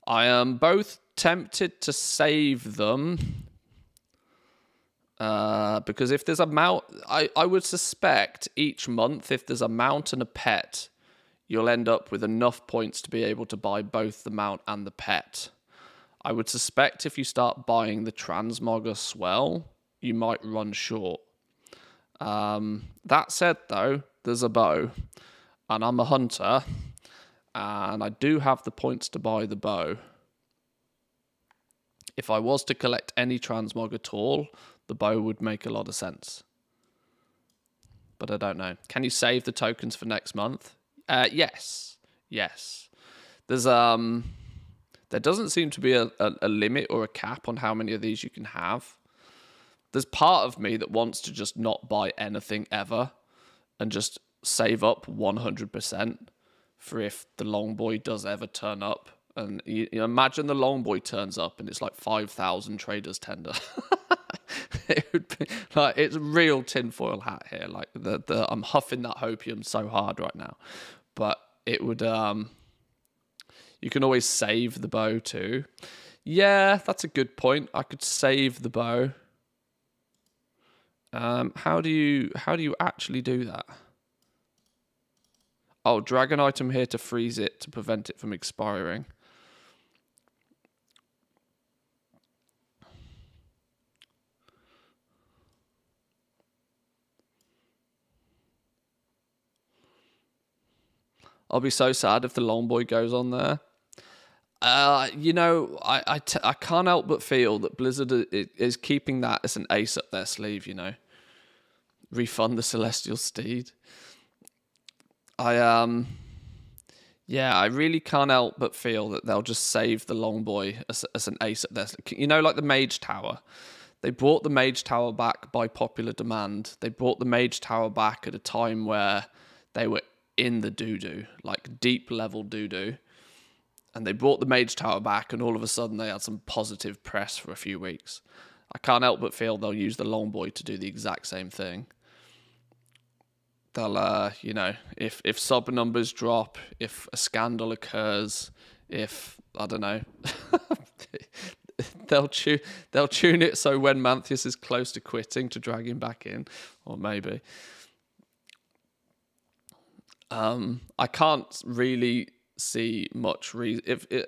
I am both tempted to save them. Because if there's a mount, I would suspect each month, if there's a mount and a pet, you'll end up with enough points to be able to buy both the mount and the pet. I would suspect if you start buying the Transmogger Swell, you might run short. That said, though, there's a bow, and I'm a hunter, and I do have the points to buy the bow. If I was to collect any Transmog at all, the bow would make a lot of sense. But I don't know. Can you save the tokens for next month? Yes. Yes. There's there doesn't seem to be a limit or a cap on how many of these you can have. There's part of me that wants to just not buy anything ever and just save up 100% for if the long boy does ever turn up. And you imagine the long boy turns up and it's like 5,000 traders tender. It would be like, it's a real tinfoil hat here. Like I'm huffing that hopium so hard right now, but it would. You can always save the bow too. Yeah, that's a good point. I could save the bow. How do you actually do that? Oh, drag an item here to freeze it to prevent it from expiring. I'll be so sad if the long boy goes on there. You know, I can't help but feel that Blizzard is keeping that as an ace up their sleeve, you know. Refund the Celestial Steed. Yeah, I really can't help but feel that they'll just save the long boy as an ace up their sleeve. You know, like the Mage Tower. They brought the Mage Tower back by popular demand. They brought the Mage Tower back at a time where they were in the doo-doo, like deep level doo-doo. And they brought the Mage Tower back, and all of a sudden they had some positive press for a few weeks. I can't help but feel they'll use the long boy to do the exact same thing. They'll, you know, if sub numbers drop, if a scandal occurs, if, I don't know, they'll tune it so when Manthieus is close to quitting to drag him back in, or maybe. I can't really see much reason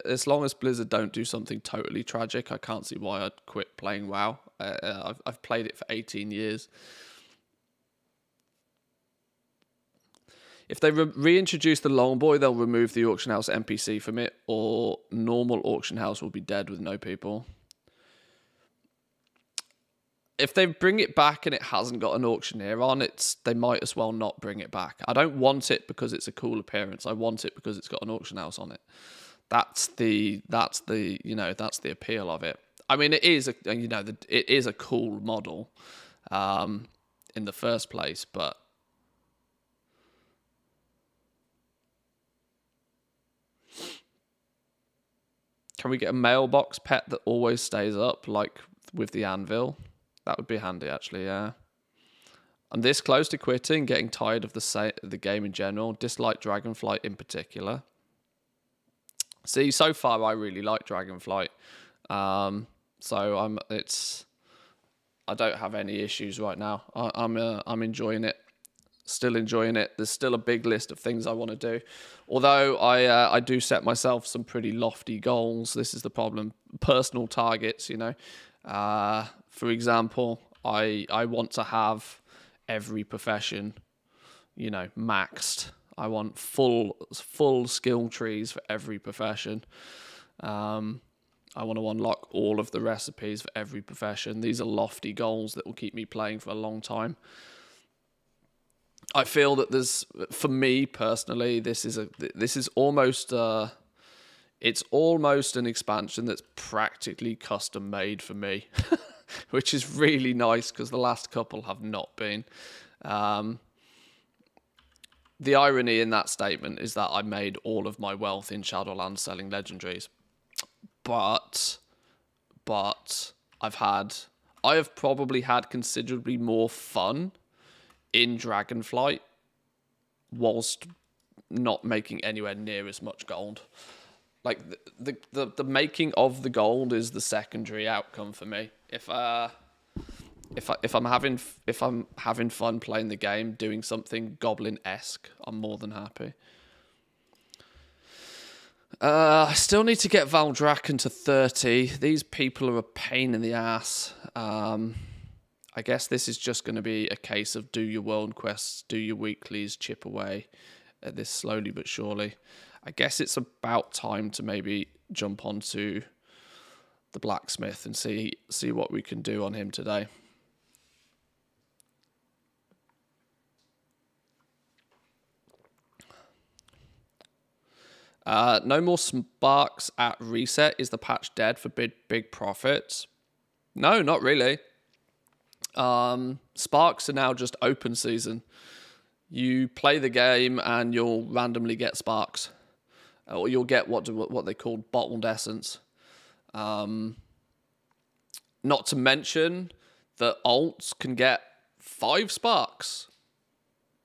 as long as Blizzard don't do something totally tragic. I can't see why I'd quit playing WoW. I've played it for 18 years. If they reintroduce the long boy, they'll remove the auction house NPC from it, or normal auction house will be dead with no people. if they bring it back and it hasn't got an auctioneer on, they might as well not bring it back. I don't want it because it's a cool appearance. I want it because it's got an auction house on it. That's the appeal of it. I mean, it is it is a cool model, in the first place, but can we get a mailbox pet that always stays up, like with the anvil? That would be handy, actually, yeah. I'm this close to quitting, getting tired of the game in general, dislike Dragonflight in particular. See, so far I really like Dragonflight. So I don't have any issues right now. I'm enjoying it. Still enjoying it. There's still a big list of things I want to do. Although I do set myself some pretty lofty goals. This is the problem. Personal targets, you know. For example, I want to have every profession, you know, maxed. I want full skill trees for every profession. I want to unlock all of the recipes for every profession. These are lofty goals that will keep me playing for a long time. I feel that for me personally, this is almost it's almost an expansion that's practically custom made for me, which is really nice because the last couple have not been. The irony in that statement is that I made all of my wealth in Shadowlands selling legendaries, but I have probably had considerably more fun in Dragonflight whilst not making anywhere near as much gold. Like the making of the gold is the secondary outcome for me. If I'm having fun playing the game, doing something goblin-esque, I'm more than happy. I still need to get Valdrakken to 30. These people are a pain in the ass. I guess this is just going to be a case of do your world quests, do your weeklies, chip away at this slowly but surely. I guess it's about time to maybe jump onto the blacksmith and see what we can do on him today. No more sparks at reset. Is the patch dead for big profits? No, not really. Sparks are now just open season. You play the game and you'll randomly get sparks, or you'll get what they call bottled essence. Not to mention that alts can get 5 sparks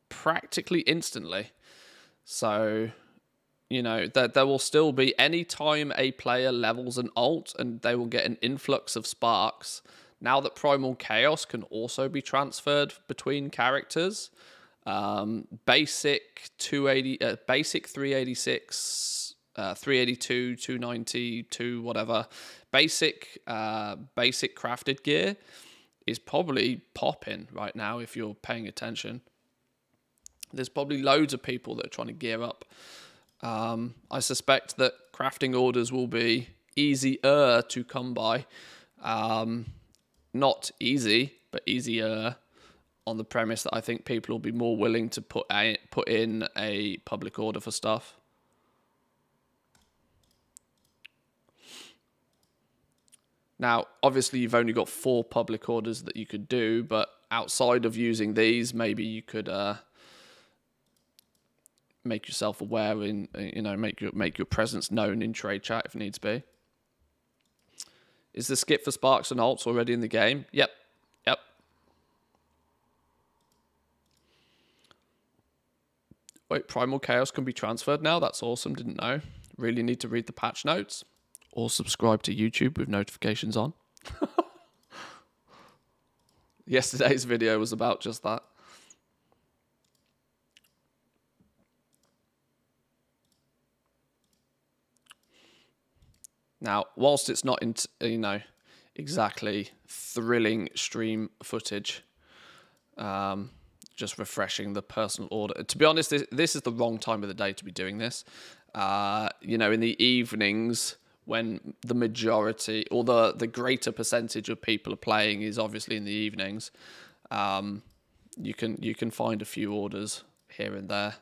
practically instantly. So, you know, there will still be, any time a player levels an alt and they will get an influx of sparks. Now that Primal Chaos can also be transferred between characters, basic 280, basic 386, 382, 290, whatever, basic crafted gear is probably popping right now if you're paying attention. There's probably loads of people that are trying to gear up. I suspect that crafting orders will be easier to come by. Not easy, but easier, on the premise that I think people will be more willing to put in a public order for stuff. Now, obviously, you've only got 4 public orders that you could do, but outside of using these, maybe you could make yourself aware and, you know, make your presence known in trade chat if needs be. Is the skip for sparks and alts already in the game? Yep. Wait, Primal Chaos can be transferred now? That's awesome, didn't know. Really need to read the patch notes. Or subscribe to YouTube with notifications on. Yesterday's video was about just that. Now, whilst it's not, exactly thrilling stream footage, just refreshing the personal order. To be honest, this is the wrong time of the day to be doing this. In the evenings when the majority or the greater percentage of people are playing is obviously in the evenings. You can find a few orders here and there.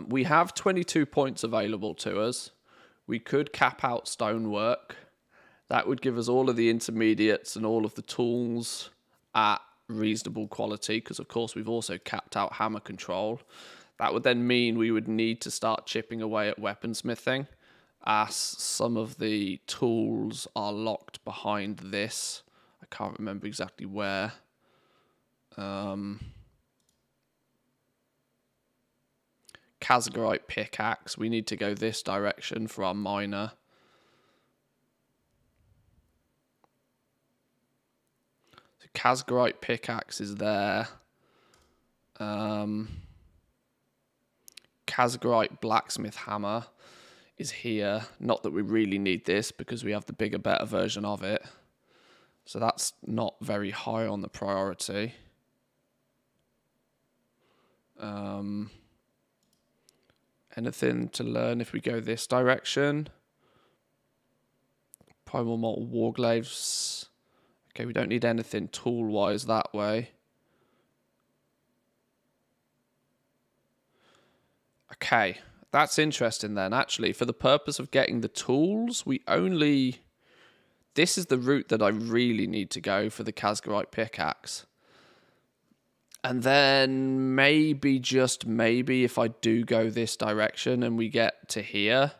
We have 22 points available to us. We could cap out stonework. That would give us all of the intermediates and all of the tools at reasonable quality, because of course we've also capped out hammer control. That would then mean we would need to start chipping away at weaponsmithing, as some of the tools are locked behind this. I can't remember exactly where. Kazgarite pickaxe. We need to go this direction for our miner. So Kazgarite pickaxe is there. Kazgarite blacksmith hammer is here. Not that we really need this because we have the bigger, better version of it. So that's not very high on the priority. Anything to learn if we go this direction? Primal Mortal Warglaves. Okay, we don't need anything tool-wise that way. Okay, that's interesting then. Actually, for the purpose of getting the tools, we only... This is the route that I really need to go for the Kazgarite pickaxe. And then maybe, just maybe, if I do go this direction and we get to here,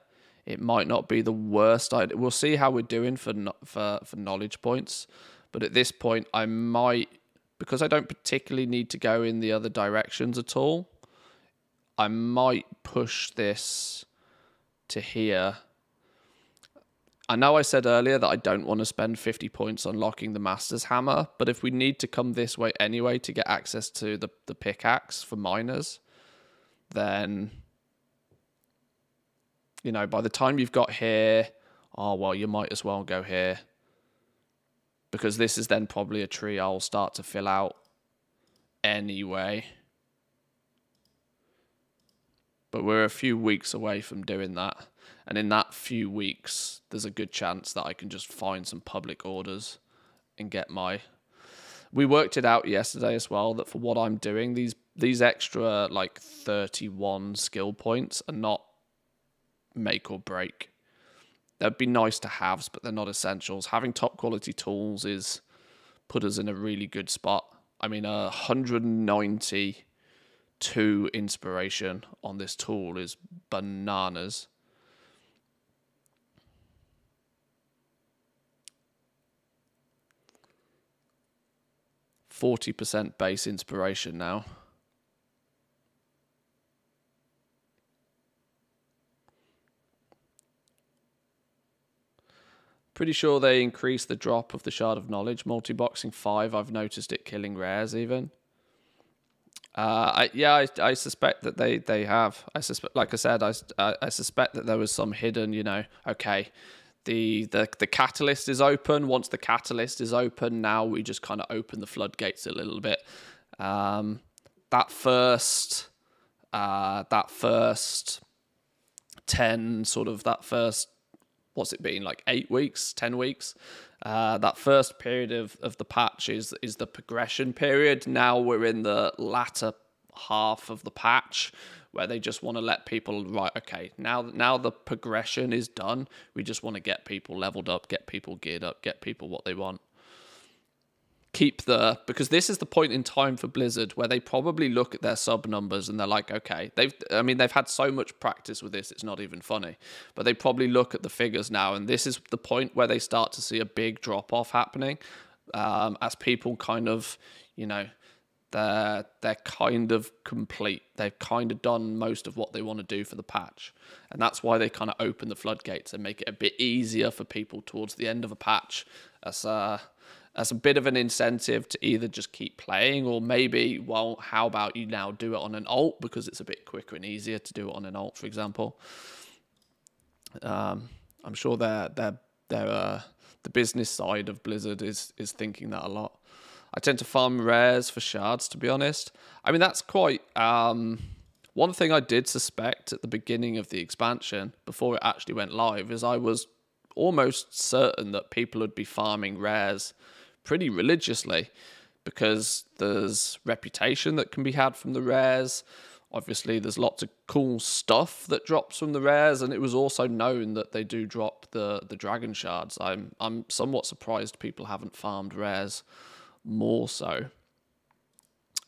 it might not be the worst idea. We'll see how we're doing for knowledge points. But at this point, I might, because I don't particularly need to go in the other directions at all, I might push this to here. I know I said earlier that I don't want to spend 50 points unlocking the Master's Hammer, but if we need to come this way anyway to get access to the pickaxe for miners, then, you know, by the time you've got here, oh, well, you might as well go here. Because this is then probably a tree I'll start to fill out anyway. But we're a few weeks away from doing that. And in that few weeks, there's a good chance that I can just find some public orders and get my... We worked it out yesterday as well, that for what I'm doing, these extra, like, 31 skill points are not make or break. They'd be nice to have, but they're not essentials. Having top quality tools is put us in a really good spot. I mean, 192 inspiration on this tool is bananas. %40 base inspiration now. Pretty sure they increased the drop of the Shard of Knowledge. Multi-boxing 5, I've noticed it killing rares even. I suspect that they have. I suspect, like I said, I suspect that there was some hidden, you know, okay, the catalyst is open. Once the catalyst is open, now we just kind of open the floodgates a little bit. That first 10, sort of that first, what's it been, like 8 weeks, 10 weeks? That first period of the patch is the progression period. Now we're in the latter half of the patch where they just want to let people, right, okay, now the progression is done. We just want to get people leveled up, get people geared up, get people what they want. Because this is the point in time for Blizzard where they probably look at their sub numbers and they're like, okay, they've had so much practice with this, it's not even funny. But they probably look at the figures now, and this is the point where they start to see a big drop off happening, as people kind of, you know, they're kind of complete. They've kind of done most of what they want to do for the patch. And that's why they kind of open the floodgates and make it a bit easier for people towards the end of a patch as a bit of an incentive to either just keep playing, or maybe, well, how about you now do it on an alt because it's a bit quicker and easier to do it on an alt, for example. I'm sure the business side of Blizzard is thinking that a lot. I tend to farm rares for shards, to be honest. I mean, that's quite... one thing I did suspect at the beginning of the expansion, before it actually went live, is I was almost certain that people would be farming rares pretty religiously, because there's reputation that can be had from the rares. Obviously, there's lots of cool stuff that drops from the rares, and it was also known that they do drop the dragon shards. I'm somewhat surprised people haven't farmed rares more so.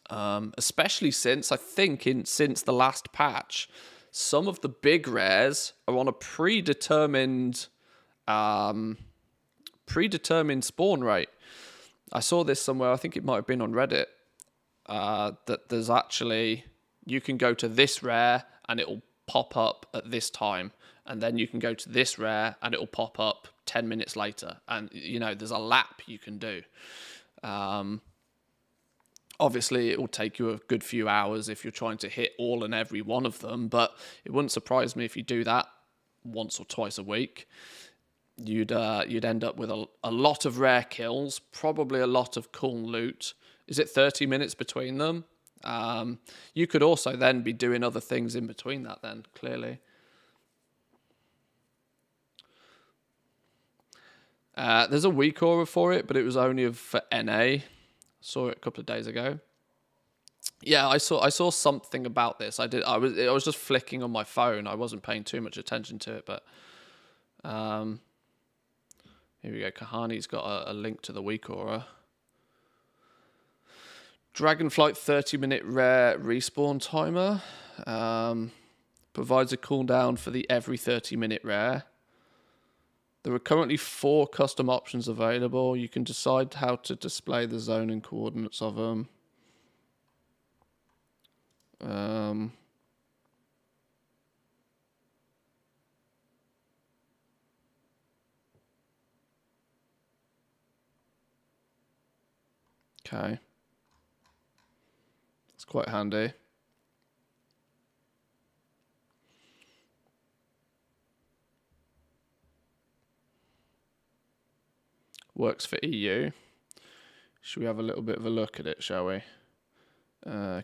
Especially since, I think, since the last patch, some of the big rares are on a predetermined spawn rate. I saw this somewhere, I think it might have been on Reddit, that there's actually, you can go to this rare and it'll pop up at this time, and then you can go to this rare and it'll pop up 10 minutes later, and you know, there's a lap you can do. Obviously, it will take you a good few hours if you're trying to hit all and every one of them, but it wouldn't surprise me if you do that once or twice a week. You'd end up with a lot of rare kills, probably a lot of cool loot. Is it 30 minutes between them? You could also then be doing other things in between that then, clearly. There's a week aura for it, but it was only for NA. Saw it a couple of days ago. Yeah, I saw something about this. I was just flicking on my phone. I wasn't paying too much attention to it, but here we go. Kahani's got a link to the week aura. Dragonflight 30-minute rare respawn timer. Provides a cooldown for the every 30-minute rare. There are currently 4 custom options available. You can decide how to display the zone and coordinates of them. Okay. It's quite handy. Works for EU. Should we have a little bit of a look at it, shall we?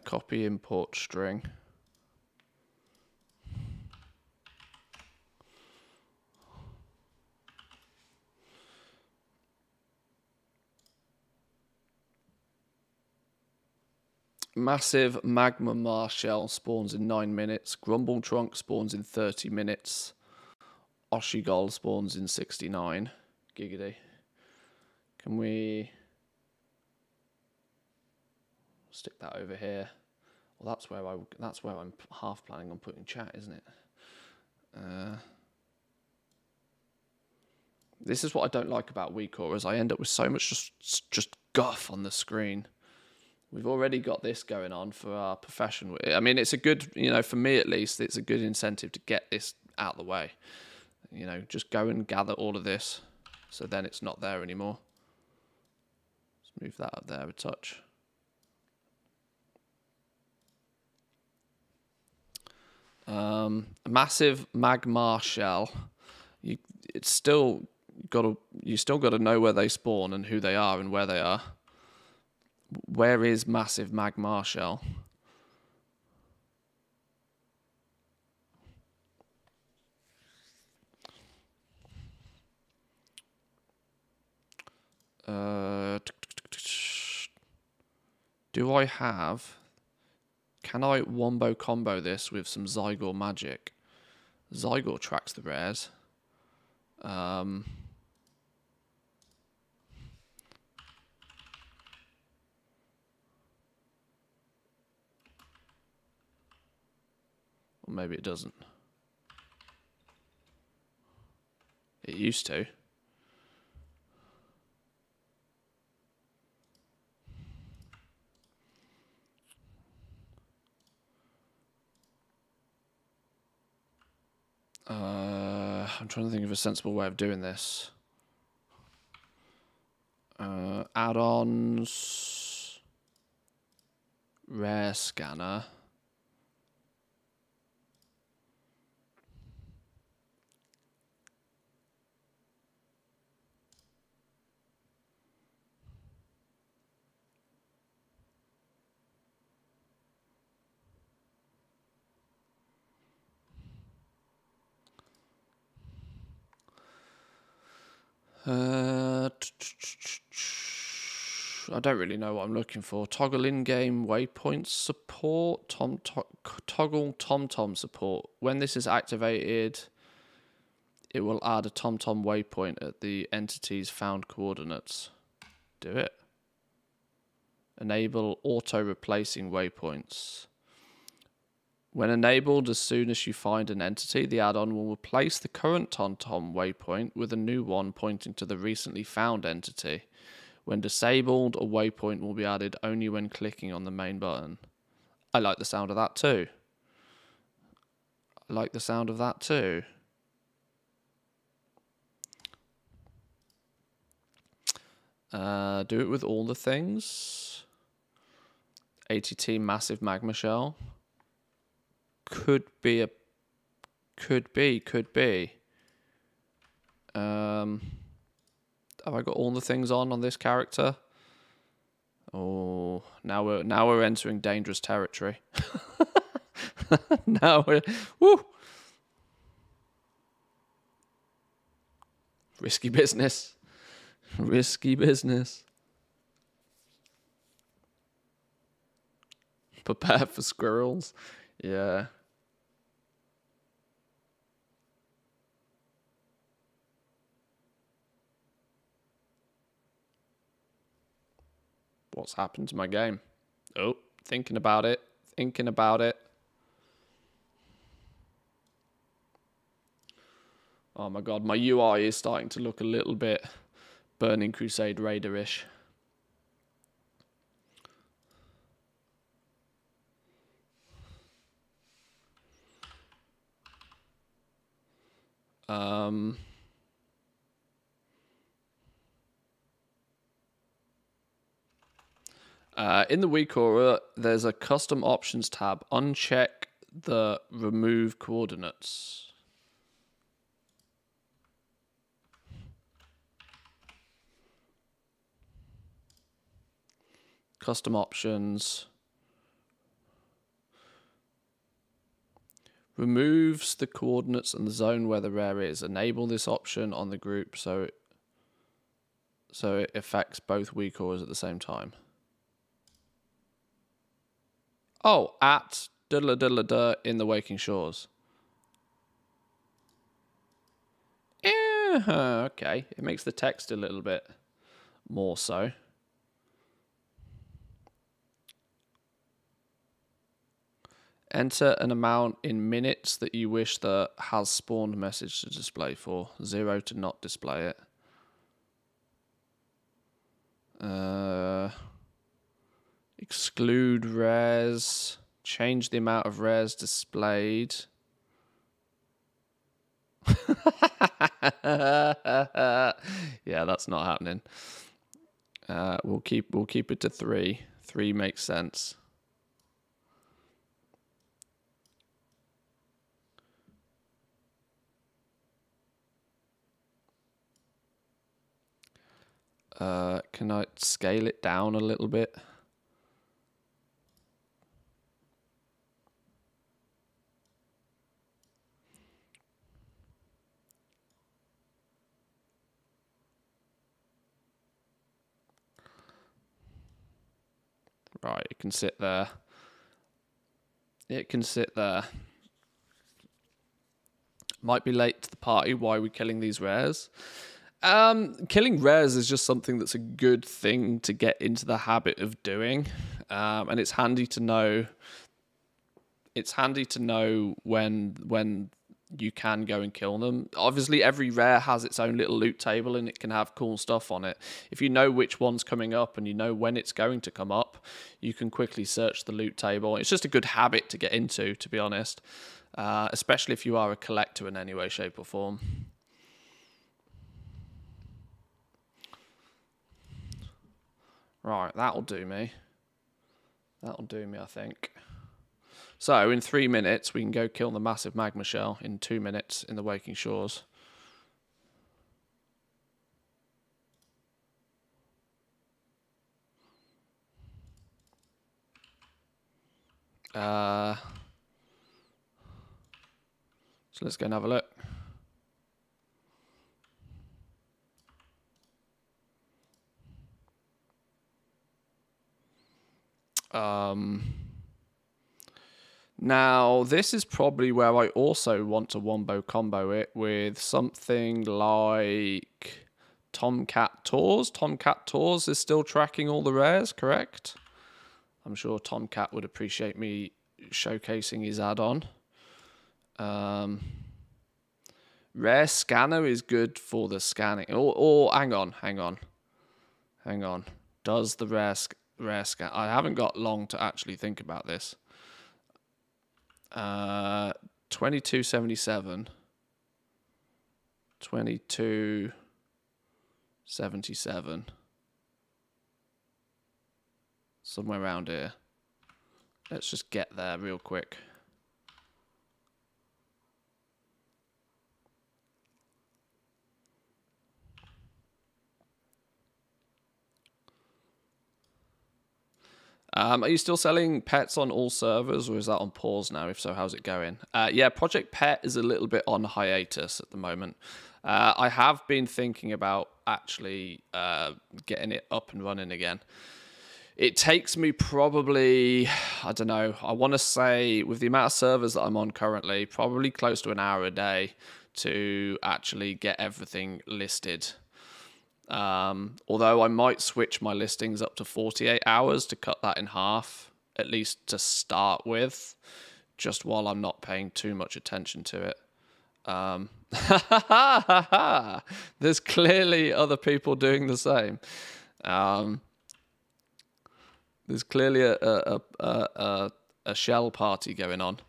Copy import string. Massive magma Mars shell spawns in 9 minutes. Grumble trunk spawns in 30 minutes. Oshigol spawns in 69. Giggity. Can we stick that over here? Well, that's where I'm half planning on putting chat, isn't it? This is what I don't like about WeCore, is I end up with so much just guff on the screen. We've already got this going on for our profession. I mean, it's a good, you know, for me at least, it's a good incentive to get this out of the way. You know, just go and gather all of this, so then it's not there anymore. Let's move that up there a touch. A massive magma shell. You still got to know where they spawn and who they are and where they are. Where is massive magma shell? Do I have... Can I wombo combo this with some Zygor magic? Zygor tracks the rares. Or maybe it doesn't. It used to. I'm trying to think of a sensible way of doing this. Add-ons, rare scanner. I don't really know what I'm looking for. Toggle in-game waypoint support. Toggle TomTom support. When this is activated, it will add a TomTom waypoint at the entity's found coordinates. Do it. Enable auto-replacing waypoints. When enabled, as soon as you find an entity, the add-on will replace the current TomTom waypoint with a new one pointing to the recently found entity. When disabled, a waypoint will be added only when clicking on the main button. I like the sound of that too. I like the sound of that too. Do it with all the things. ATT massive magma shell. Could be. Have I got all the things on this character? Oh, now we're entering dangerous territory. Now we're woo. Risky business. Risky business. Prepare for squirrels. Yeah. What's happened to my game? Oh, thinking about it. Thinking about it. Oh my god, my UI is starting to look a little bit Burning Crusade Raider-ish. In the WeakAura, there's a custom options tab. Uncheck the remove coordinates. Custom options. Removes the coordinates and the zone where the rare is. Enable this option on the group so it affects both WeakAuras at the same time. Oh, at diddle diddle duh in the Waking Shores. Yeah, okay. It makes the text a little bit more so. Enter an amount in minutes that you wish the has spawned message to display for. 0 to not display it. Exclude rares. Change the amount of rares displayed. Yeah, that's not happening. We'll keep it to 3. 3 makes sense. Can I scale it down a little bit? Right, it can sit there. It can sit there. Might be late to the party. Why are we killing these rares? Killing rares is just something that's a good thing to get into the habit of doing. And it's handy to know. It's handy to know when you can go and kill them. Obviously, every rare has its own little loot table and it can have cool stuff on it. If you know which one's coming up and you know when it's going to come up, you can quickly search the loot table. It's just a good habit to get into, to be honest. Especially if you are a collector in any way, shape or form. Right, that'll do me. That'll do me, I think. So, in 3 minutes, we can go kill the massive magma shell. In 2 minutes, in the Waking Shores. So, let's go and have a look. Now, this is probably where I also want to wombo combo it with something like Tomcat Tours. Tomcat Tours is still tracking all the rares, correct? I'm sure Tomcat would appreciate me showcasing his add-on. Rare Scanner is good for the scanning. Or hang on. Does the rare scan? I haven't got long to actually think about this. 2277. 2277. Somewhere around here. Let's just get there real quick. Are you still selling pets on all servers, or is that on pause now? If so, how's it going? Yeah, Project Pet is a little bit on hiatus at the moment. I have been thinking about actually getting it up and running again. It takes me probably, I don't know, I want to say with the amount of servers that I'm on currently, probably close to an hour a day to actually get everything listed. Although I might switch my listings up to 48 hours to cut that in half, at least to start with, just while I'm not paying too much attention to it. There's clearly other people doing the same. There's clearly a shell party going on.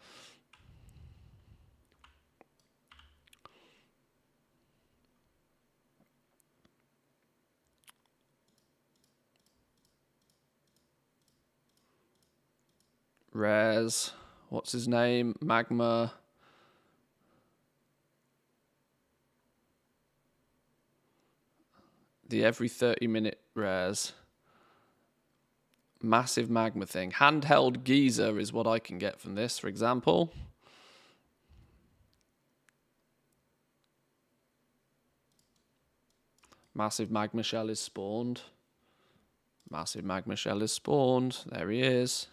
Rares. What's his name? Magma. The every 30-minute rares. Massive magma thing. Handheld geyser is what I can get from this, for example. Massive magma shell is spawned. Massive magma shell is spawned. There he is.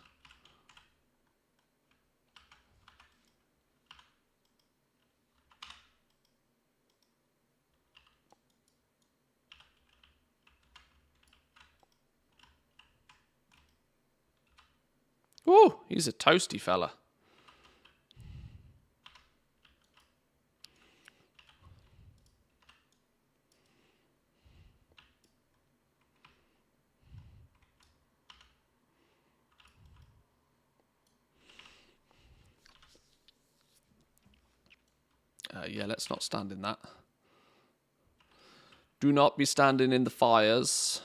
Ooh, he's a toasty fella. Yeah, let's not stand in that. Do not be standing in the fires.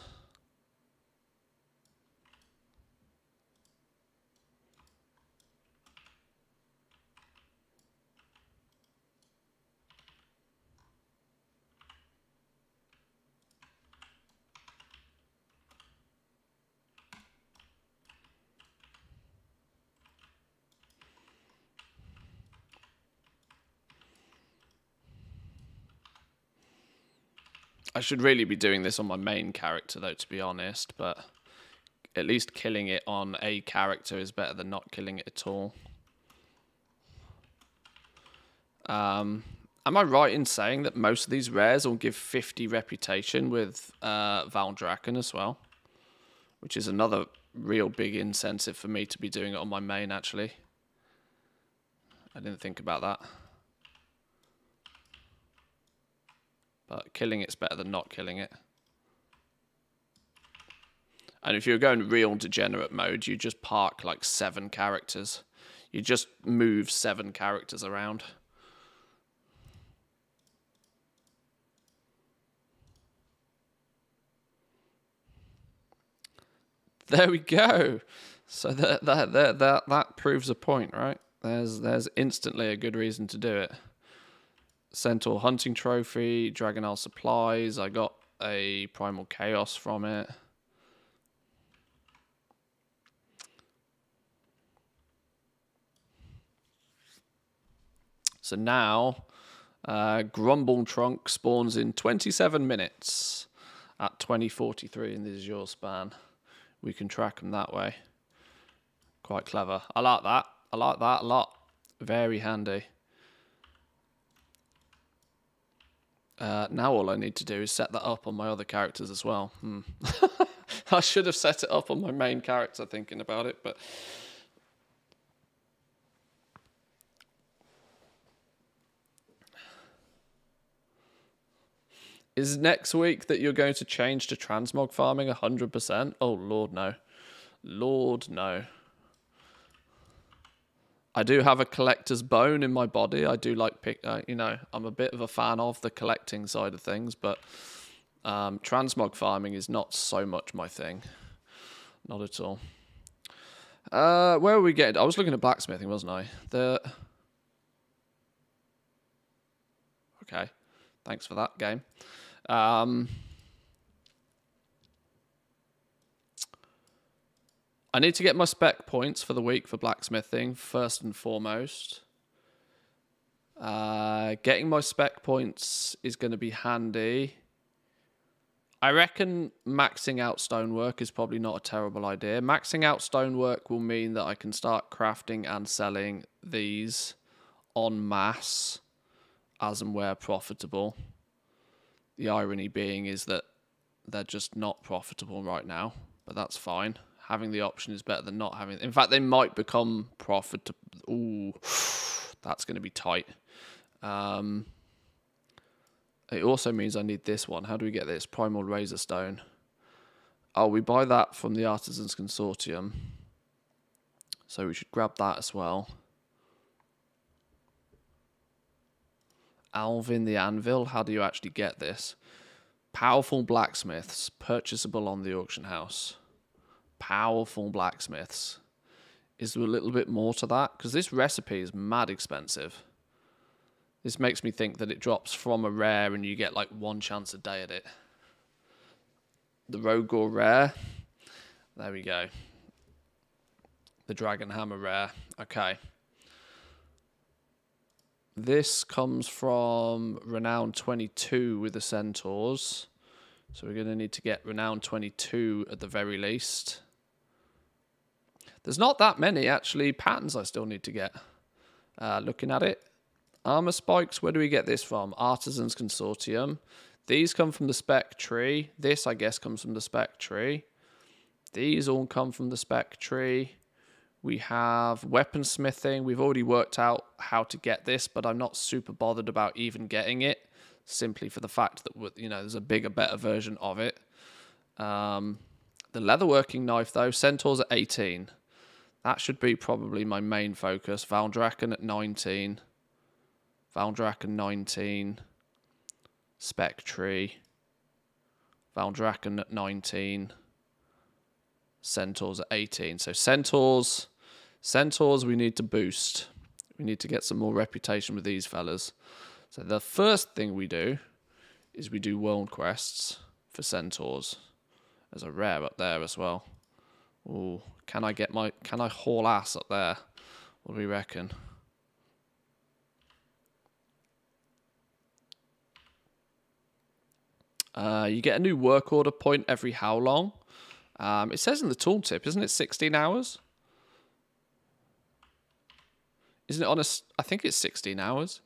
I should really be doing this on my main character, though, to be honest, but at least killing it on a character is better than not killing it at all. Am I right in saying that most of these rares will give 50 reputation with Valdraken as well? Which is another real big incentive for me to be doing it on my main, actually. I didn't think about that. But killing it's better than not killing it. And if you're going real degenerate mode, you just park like 7 characters. You just move 7 characters around. There we go. So that proves a point, right? There's instantly a good reason to do it. Centaur Hunting Trophy, Dragonel Supplies. I got a Primal Chaos from it. So now, Grumble Trunk spawns in 27 minutes at 20:43 in the Azure span. We can track them that way. quite clever. I like that. I like that a lot. Very handy. Now all I need to do is set that up on my other characters as well. I should have set it up on my main character thinking about it, but... Is next week that you're going to change to transmog farming 100%? Oh, Lord, no. Lord, no. I do have a collector's bone in my body. I do like you know, I'm a bit of a fan of the collecting side of things, but transmog farming is not so much my thing. Not at all. Where are we getting? I was looking at blacksmithing, wasn't I? Okay. Thanks for that, game. I need to get my spec points for the week for blacksmithing, first and foremost. Getting my spec points is going to be handy. I reckon maxing out stonework is probably not a terrible idea. Maxing out stonework will mean that I can start crafting and selling these en masse as and where profitable. The irony being is that they're just not profitable right now, but that's fine. Having the option is better than not having. In fact, they might become profitable. Ooh, that's going to be tight. It also means I need this one. How do we get this? Primal Razor Stone. Oh, we buy that from the Artisans Consortium. So we should grab that as well. Alvin the Anvil. How do you actually get this? Powerful blacksmiths. Purchasable on the auction house. Powerful blacksmiths. Is there a little bit more to that? Because this recipe is mad expensive. This makes me think that it drops from a rare and you get like 1 chance a day at it. The Rogor rare. There we go. The Dragon Hammer rare. Okay. This comes from Renown 22 with the Centaurs. So we're going to need to get Renown 22 at the very least. There's not that many, actually, patterns I still need to get. Looking at it. Armor spikes, where do we get this from? Artisans Consortium. These come from the spec tree. This, I guess, comes from the spec tree. These all come from the spec tree. We have weaponsmithing. We've already worked out how to get this, but I'm not super bothered about even getting it, simply for the fact that, you know, there's a bigger, better version of it. The leatherworking knife, though, Centaurs at 18. That should be probably my main focus. Valdraken at 19. Valdraken 19. Spectre. Valdraken at 19. Centaurs at 18. So Centaurs we need to boost. We need to get some more reputation with these fellas. So the first thing we do is we do world quests for Centaurs. There's a rare up there as well. Ooh, can I haul ass up there? What do we reckon? You get a new work order point every how long? It says in the tooltip, isn't it 16 hours? Isn't it on a... I think it's 16 hours.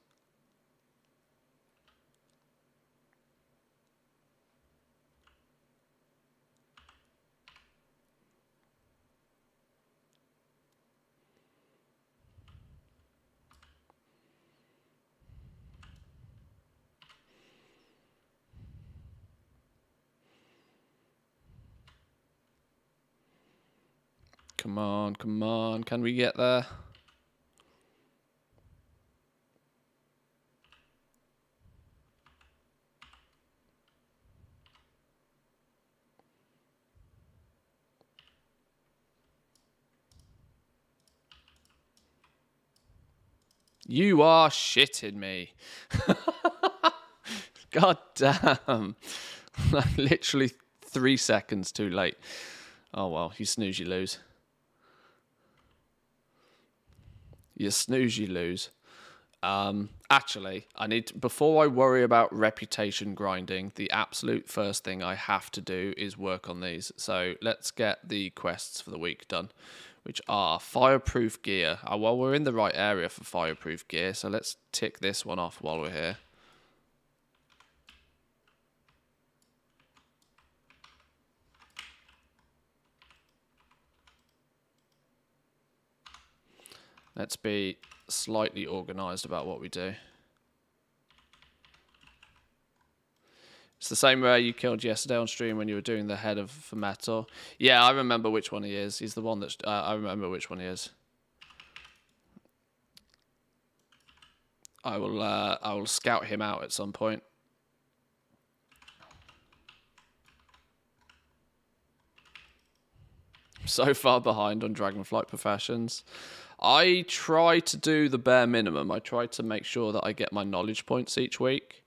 Come on, come on. Can we get there? You are shitting me. God damn. Literally 3 seconds too late. Oh, well, you snooze, you lose. You snooze, you lose. Actually, before I worry about reputation grinding, the absolute first thing I have to do is work on these. So let's get the quests for the week done, which are fireproof gear. Well, we're in the right area for fireproof gear, so let's tick this one off while we're here. Let's be slightly organized about what we do. It's the same way you killed yesterday on stream when you were doing the head for Metal. Yeah, I remember which one he is. He's the one that's... I remember which one he is. I will scout him out at some point. I'm so far behind on Dragonflight professions. I try to do the bare minimum. I try to make sure that I get my knowledge points each week.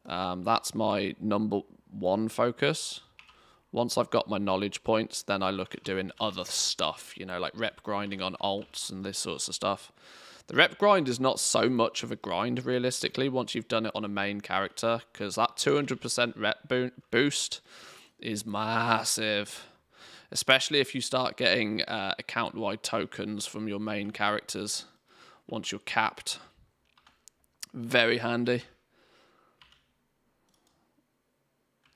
That's my #1 focus. Once I've got my knowledge points, then I look at doing other stuff, you know, like rep grinding on alts and this sorts of stuff. The rep grind is not so much of a grind, realistically, once you've done it on a main character, because that 200% rep boost is massive. Especially if you start getting account-wide tokens from your main characters once you're capped. Very handy.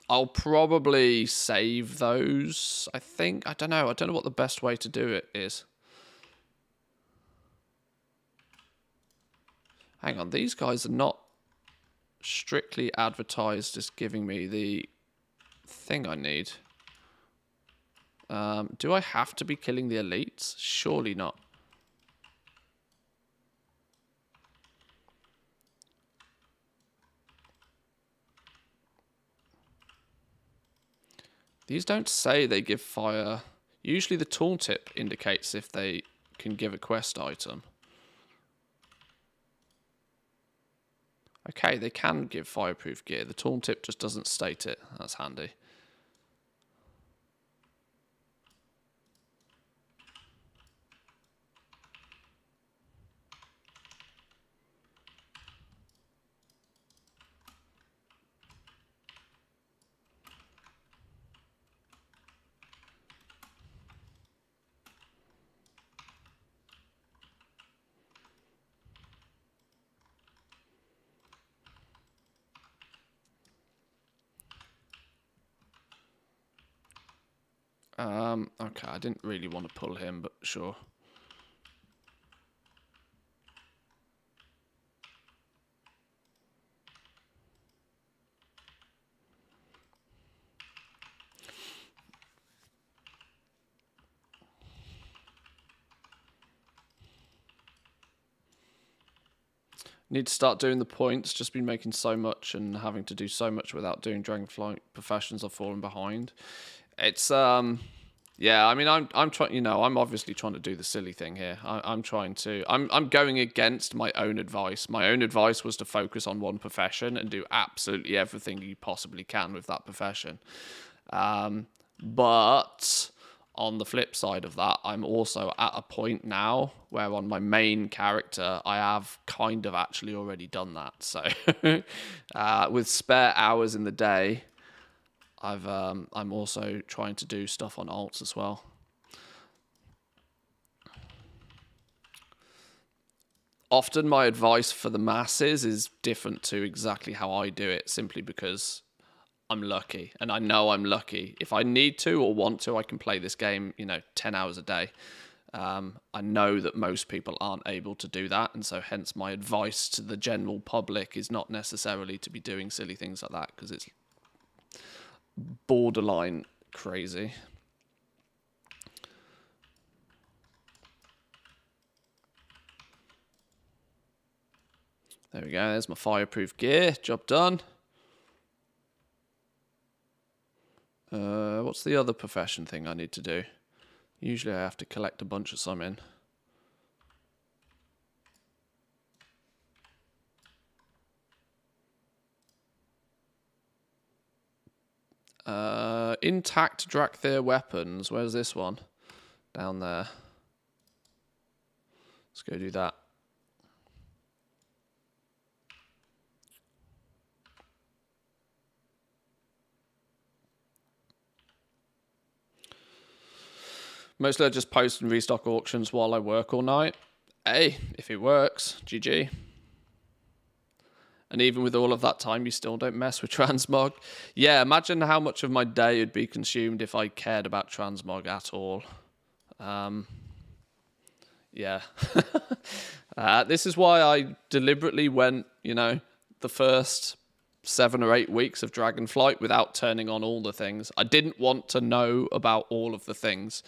I'll probably save those, I think. I don't know what the best way to do it is. Hang on, these guys are not strictly advertised as giving me the thing I need. Do I have to be killing the elites? Surely not. These don't say they give fire. Usually the tooltip indicates if they can give a quest item. Okay, they can give fireproof gear. The tooltip just doesn't state it. That's handy. Okay, I didn't really want to pull him, but sure. Need to start doing the points. Just been making so much and having to do so much without doing Dragonflight professions. I've fallen behind. It's yeah. I mean, I'm trying. You know, I'm obviously trying to do the silly thing here. I'm trying to. I'm going against my own advice. My own advice was to focus on one profession and do absolutely everything you possibly can with that profession. But on the flip side of that, I'm also at a point now where on my main character, I have kind of actually already done that. So with spare hours in the day, I'm also trying to do stuff on alts as well. Often my advice for the masses is different to exactly how I do it, simply because I'm lucky, and I know I'm lucky. If I need to or want to, I can play this game, 10 hours a day. I know that most people aren't able to do that, and so hence my advice to the general public is not necessarily to be doing silly things like that, because it's borderline crazy. There we go, there's my fireproof gear, job done. What's the other profession thing I need to do? Usually I have to collect a bunch of some in. Intact Drakthir weapons. Where's this one? Down there. Let's go do that. Mostly I just post and restock auctions while I work all night. Hey, if it works, GG. And even with all of that time, you still don't mess with transmog. Yeah, imagine how much of my day would be consumed if I cared about transmog at all. Yeah. This is why I deliberately went, the first 7 or 8 weeks of Dragonflight without turning on all the things. I didn't want to know about all of the things.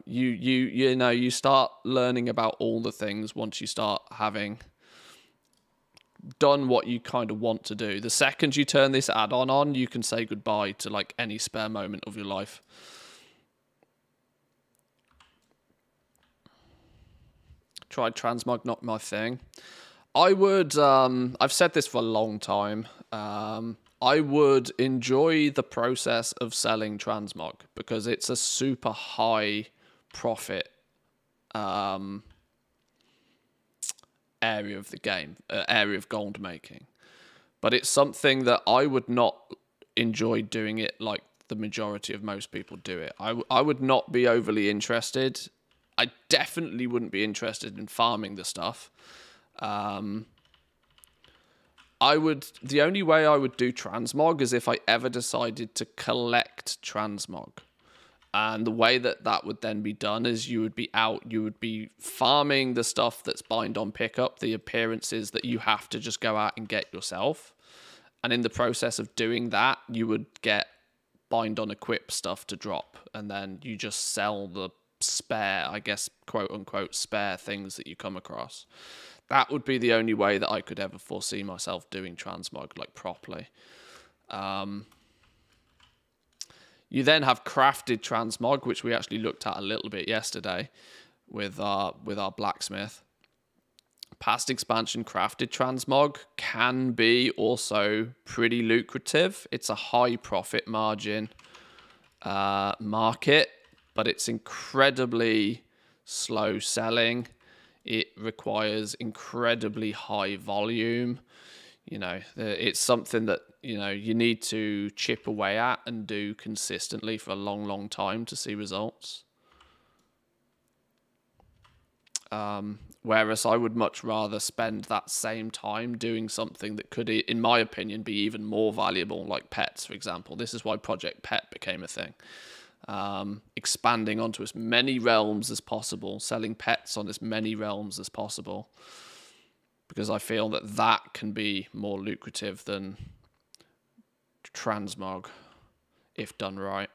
You start learning about all the things once you start having done what you kind of want to do. The second you turn this add-on on, you can say goodbye to like any spare moment of your life. Tried transmog, not my thing. I would, I've said this for a long time, I would enjoy the process of selling transmog because it's a super high profit area of the game, area of gold making. But it's something that I would not enjoy doing it like the majority of most people do it. I would not be overly interested. I definitely wouldn't be interested in farming the stuff. The only way I would do transmog is if I ever decided to collect transmog. And the way that would then be done is you would be farming the stuff that's bind on pickup, the appearances that you have to just go out and get yourself. And in the process of doing that, you would get bind on equip stuff to drop. And then you just sell the spare, I guess, quote unquote, spare things that you come across. That would be the only way that I could ever foresee myself doing transmog like properly. You then have crafted transmog, which we actually looked at a little bit yesterday with our blacksmith. Past expansion crafted transmog can be also pretty lucrative. It's a high profit margin market, but it's incredibly slow selling. It requires incredibly high volume. It's something that, you need to chip away at and do consistently for a long, long time to see results. Whereas I would much rather spend that same time doing something that could, in my opinion, be even more valuable, like pets, for example. This is why Project Pet became a thing. Expanding onto as many realms as possible, selling pets on as many realms as possible. Because I feel that can be more lucrative than transmog, if done right.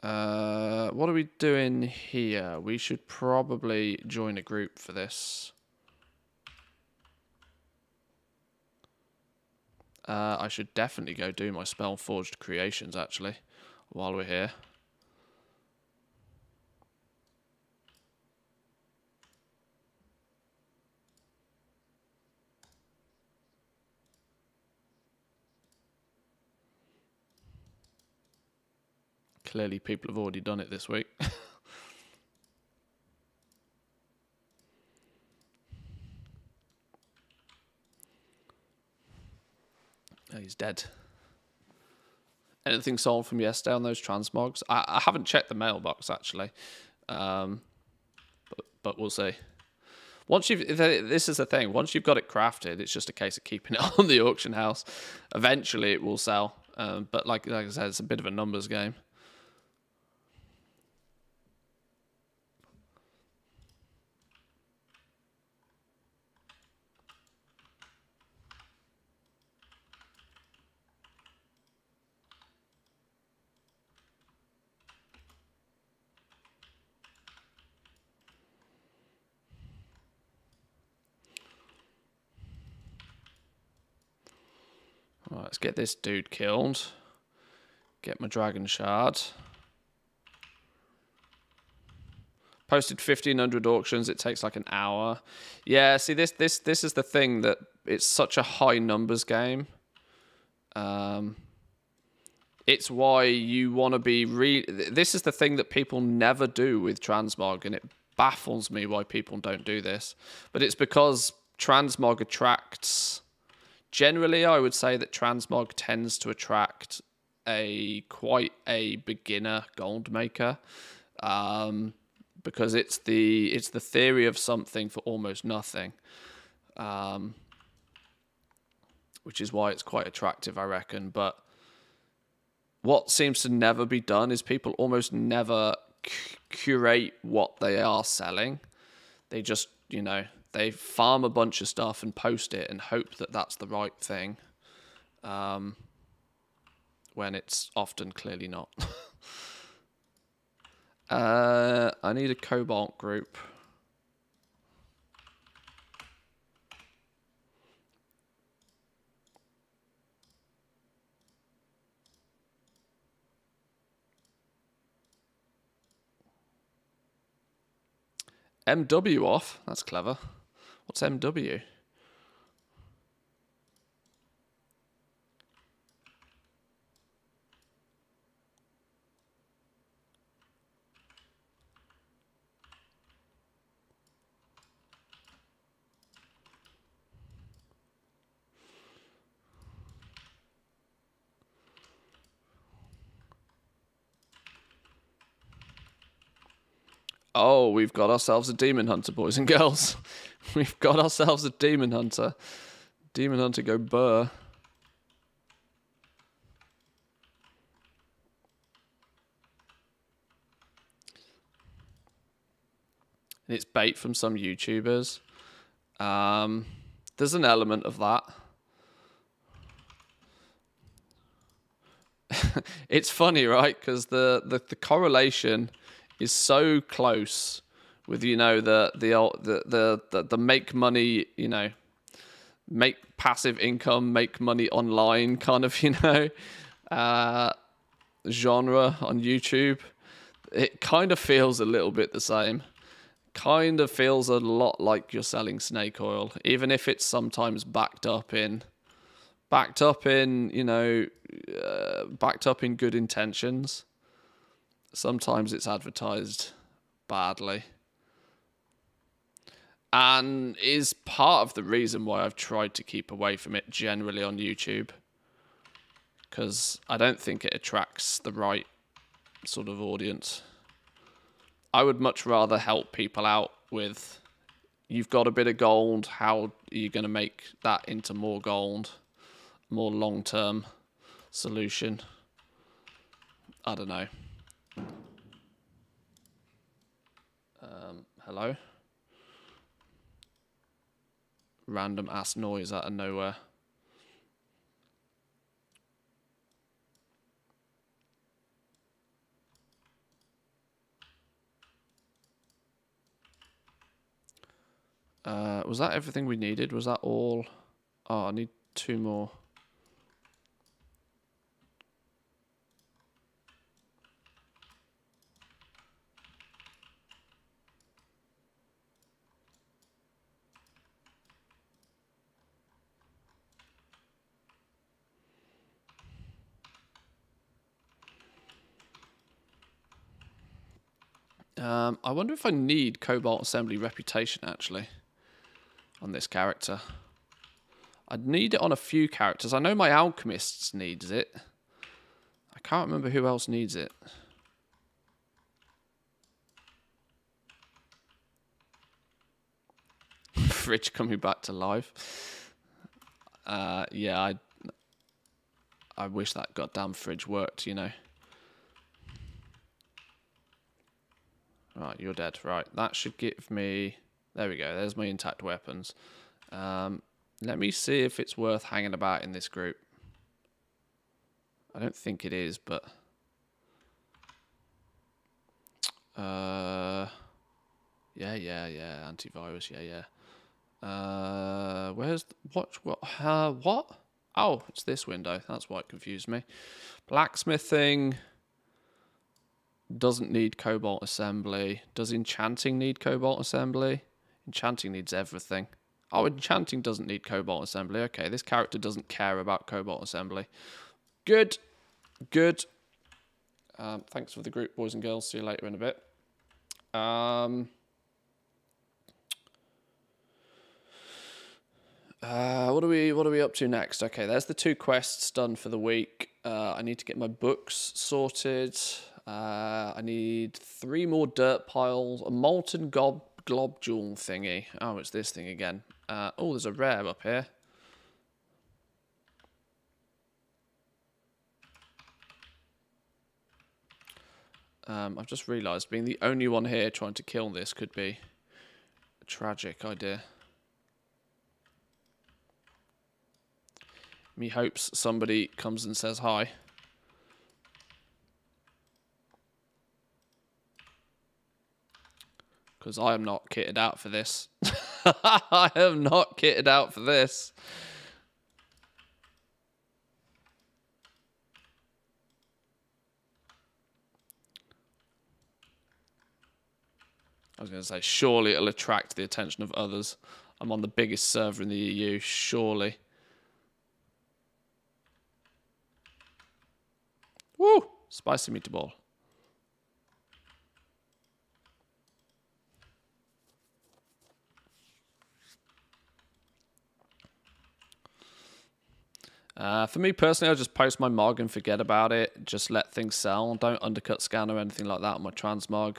What are we doing here? We should probably join a group for this. I should definitely go do my Spellforged creations, actually, while we're here. Clearly, people have already done it this week. Oh, he's dead. Anything sold from yesterday on those transmogs? I haven't checked the mailbox, actually. But we'll see. This is the thing. Once you've got it crafted, it's just a case of keeping it on the auction house. Eventually, it will sell. But like I said, it's a bit of a numbers game. Right, let's get this dude killed. Get my dragon shard. Posted 1,500 auctions. It takes like an hour. Yeah, see, this is the thing, that it's such a high numbers game. It's why you want to be this is the thing that people never do with transmog, and it baffles me why people don't do this. But it's because transmog attracts... Generally, I would say that transmog tends to attract quite a beginner gold maker, because it's the theory of something for almost nothing, which is why it's quite attractive, I reckon. But what seems to never be done is people almost never curate what they are selling. They just, they farm a bunch of stuff and post it and hope that that's the right thing, when it's often clearly not. I need a cobalt group. MW off? That's clever. What's MW? Oh, we've got ourselves a demon hunter, boys and girls. We've got ourselves a demon hunter. Demon hunter go burr. And it's bait from some YouTubers. There's an element of that. It's funny, right? Because the correlation is so close with the make money, make passive income, make money online kind of genre on YouTube. It kind of feels a little bit the same. Kind of feels a lot like you're selling snake oil, even if it's sometimes backed up in good intentions. Sometimes it's advertised badly, and is part of the reason why I've tried to keep away from it generally on YouTube, because I don't think it attracts the right sort of audience. I would much rather help people out with, you've got a bit of gold, how are you going to make that into more gold, more long-term solution. I don't know. Hello? Random ass noise out of nowhere. Was that everything we needed? Was that all? Oh, I need 2 more. I wonder if I need Cobalt Assembly Reputation, actually, on this character. I'd need it on a few characters. I know my Alchemists needs it. I can't remember who else needs it. Fridge coming back to life. Yeah, I wish that goddamn fridge worked, Right, you're dead. Right, that should give me... There we go, there's my intact weapons. Let me see if it's worth hanging about in this group. I don't think it is, but... Yeah, antivirus, yeah. Where's... What? Oh, it's this window. That's why it confused me. Blacksmithing... Doesn't need cobalt assembly. Does enchanting need cobalt assembly? Enchanting needs everything. Oh, enchanting doesn't need cobalt assembly. Okay, this character doesn't care about cobalt assembly. Good. Good. Thanks for the group, boys and girls. See you later in a bit. What are we up to next? Okay, there's the 2 quests done for the week. I need to get my books sorted. I need 3 more dirt piles, a molten globule thingy. Oh, it's this thing again. Oh, there's a rare up here. I've just realised being the only one here trying to kill this could be a tragic idea. Me hopes somebody comes and says hi. Because I am not kitted out for this. I am not kitted out for this. I was going to say, surely it'll attract the attention of others. I'm on the biggest server in the EU, surely. Woo! Spicy meatball. For me personally, I'll just post my mog and forget about it. Just let things sell. Don't undercut scan or anything like that on my transmog.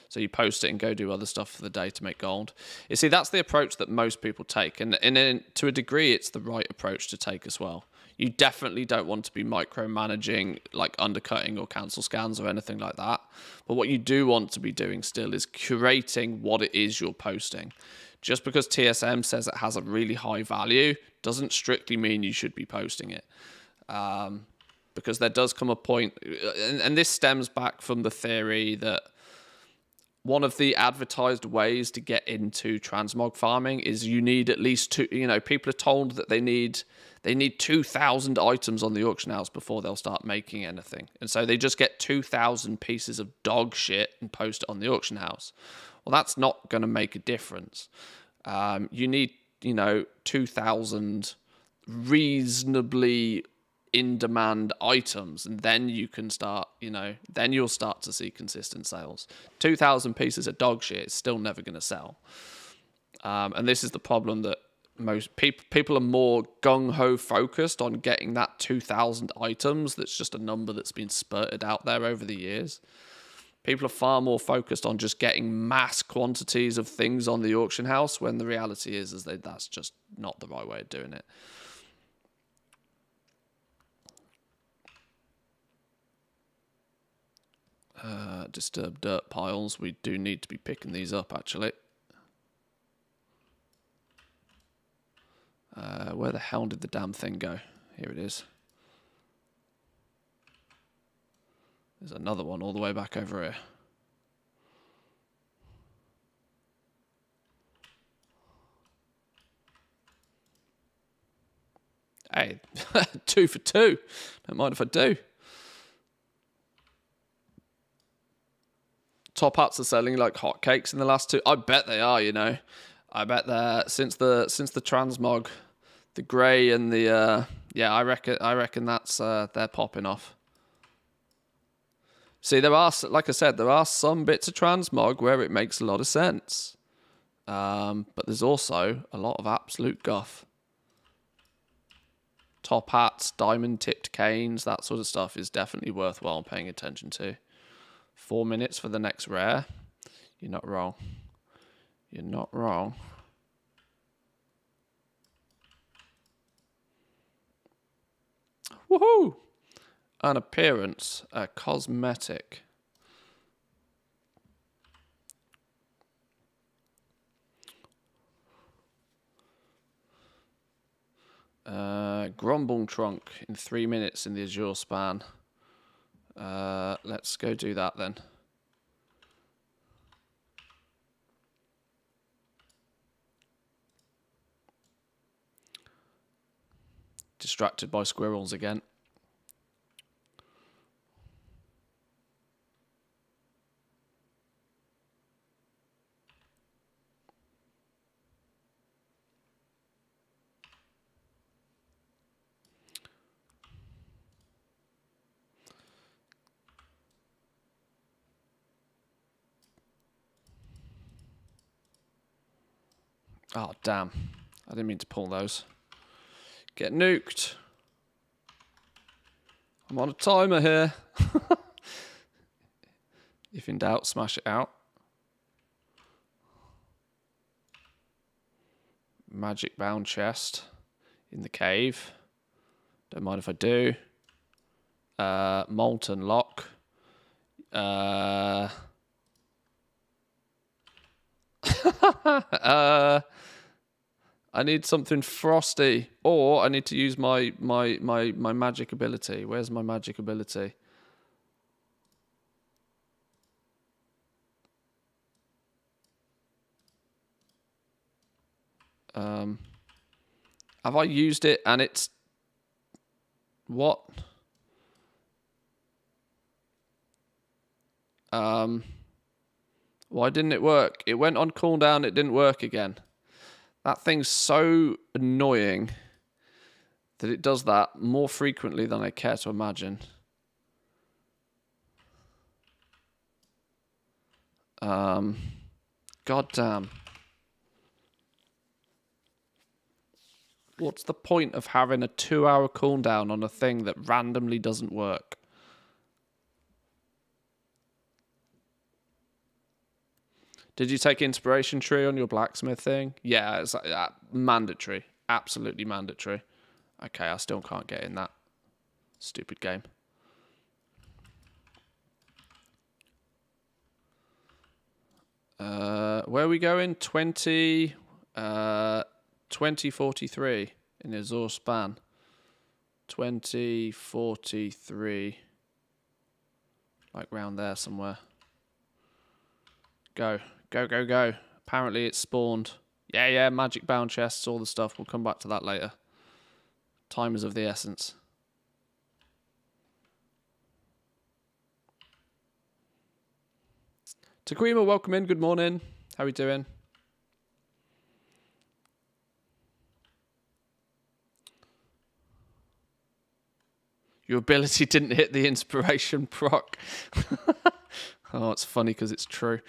So you post it and go do other stuff for the day to make gold. You see, that's the approach that most people take. And to a degree, it's the right approach to take as well. You definitely don't want to be micromanaging, like undercutting or cancel scans or anything like that. But what you do want to be doing still is curating what it is you're posting. Just because TSM says it has a really high value doesn't strictly mean you should be posting it. Because there does come a point, and this stems back from the theory that one of the advertised ways to get into transmog farming is you need at least 2, people are told that they need 2,000 items on the auction house before they'll start making anything. And so they just get 2,000 pieces of dog shit and post it on the auction house. Well, that's not going to make a difference. You need, 2,000 reasonably in-demand items, and then you can start, then you'll start to see consistent sales. 2,000 pieces of dog shit is still never going to sell. And this is the problem, that most people are more gung-ho focused on getting that 2,000 items. That's just a number that's been spurted out there over the years. People are far more focused on just getting mass quantities of things on the auction house, when the reality is that's just not the right way of doing it. Disturbed dirt piles. We do need to be picking these up, actually. Where the hell did the damn thing go? Here it is. There's another one all the way back over here. Hey, 2 for 2. Don't mind if I do. Top hats are selling like hotcakes in the last 2. I bet they are, I bet they're since the transmog, the grey and the I reckon that's they're popping off. See, there are, like I said, there are some bits of transmog where it makes a lot of sense. But there's also a lot of absolute guff. Top hats, diamond tipped canes, that sort of stuff is definitely worthwhile paying attention to. 4 minutes for the next rare. You're not wrong. You're not wrong. Woohoo! An appearance, a cosmetic. Grumble trunk in 3 minutes in the Azure span. Let's go do that then. Distracted by squirrels again. Oh, damn. I didn't mean to pull those. Get nuked. I'm on a timer here. If in doubt, smash it out. Magic bound chest in the cave. Don't mind if I do. Molten lock. I need something frosty, or I need to use my magic ability. Where's my magic ability? Have I used it and it's what? Why didn't it work? It went on cooldown, it didn't work again. That thing's so annoying that it does that more frequently than I care to imagine. God damn. What's the point of having a 2-hour cooldown on a thing that randomly doesn't work? Did you take inspiration tree on your blacksmith thing? Yeah, it's mandatory. Absolutely mandatory. Okay, I still can't get in that stupid game. Where are we going? 2043 in Azure span. 2043. Like round there somewhere. Go. Go, go, go. Apparently it's spawned. Yeah, magic bound chests, all the stuff. We'll come back to that later. Time is of the essence. Taquima, welcome in. Good morning. How are we doing? Your ability didn't hit the inspiration proc. Oh, it's funny because it's true.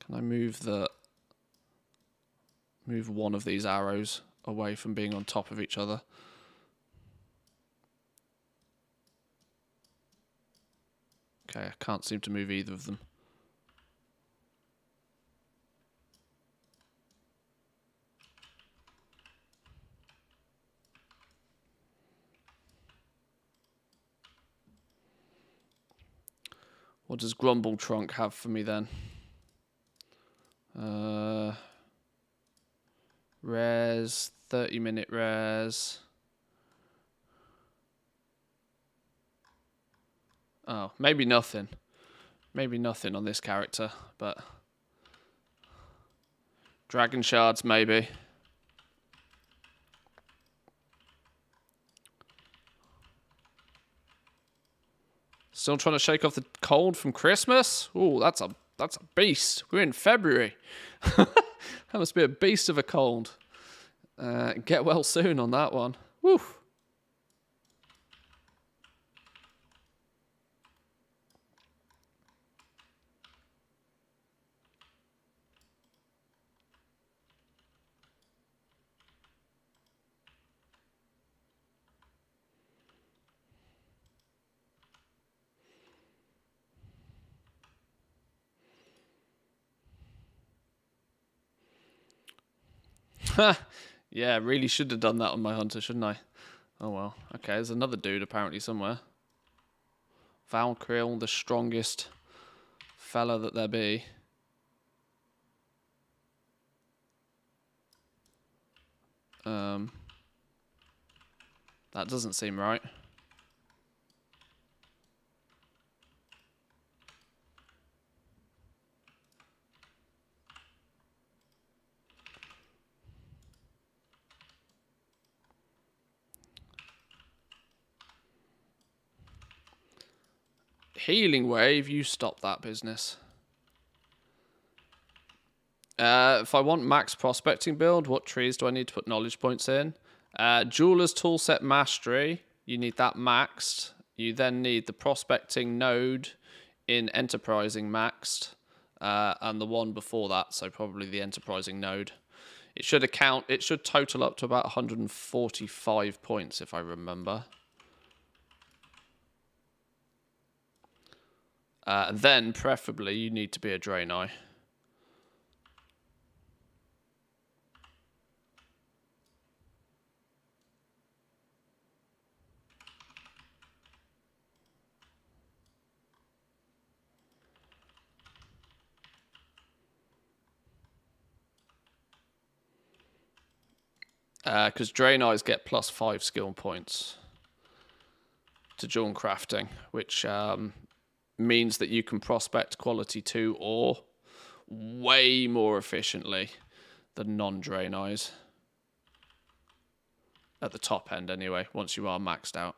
Can I move one of these arrows away from being on top of each other? Okay, I can't seem to move either of them. What does Grumble Trunk have for me then? Rares, 30-minute rares. Oh, maybe nothing. Maybe nothing on this character, but Dragon Shards maybe. Still trying to shake off the cold from Christmas? Ooh, that's a beast. We're in February. That must be a beast of a cold. Get well soon on that one. Woo. Yeah, really should have done that on my hunter, shouldn't I? Oh well. Okay, there's another dude apparently somewhere. Valkyrie, the strongest fella that there be. That doesn't seem right. Healing Wave, you stop that business. If I want max prospecting build, what trees do I need to put knowledge points in? Jeweler's Toolset Mastery, you need that maxed. You then need the prospecting node in Enterprising maxed. and the one before that, so probably the enterprising node. It should total up to about 145 points, if I remember. And then, preferably, you need to be a Draenei. Because Draenei's get +5 skill points to Jawn crafting, which means that you can prospect quality 2 ore way more efficiently than non-Draenei's. At the top end, anyway, once you are maxed out.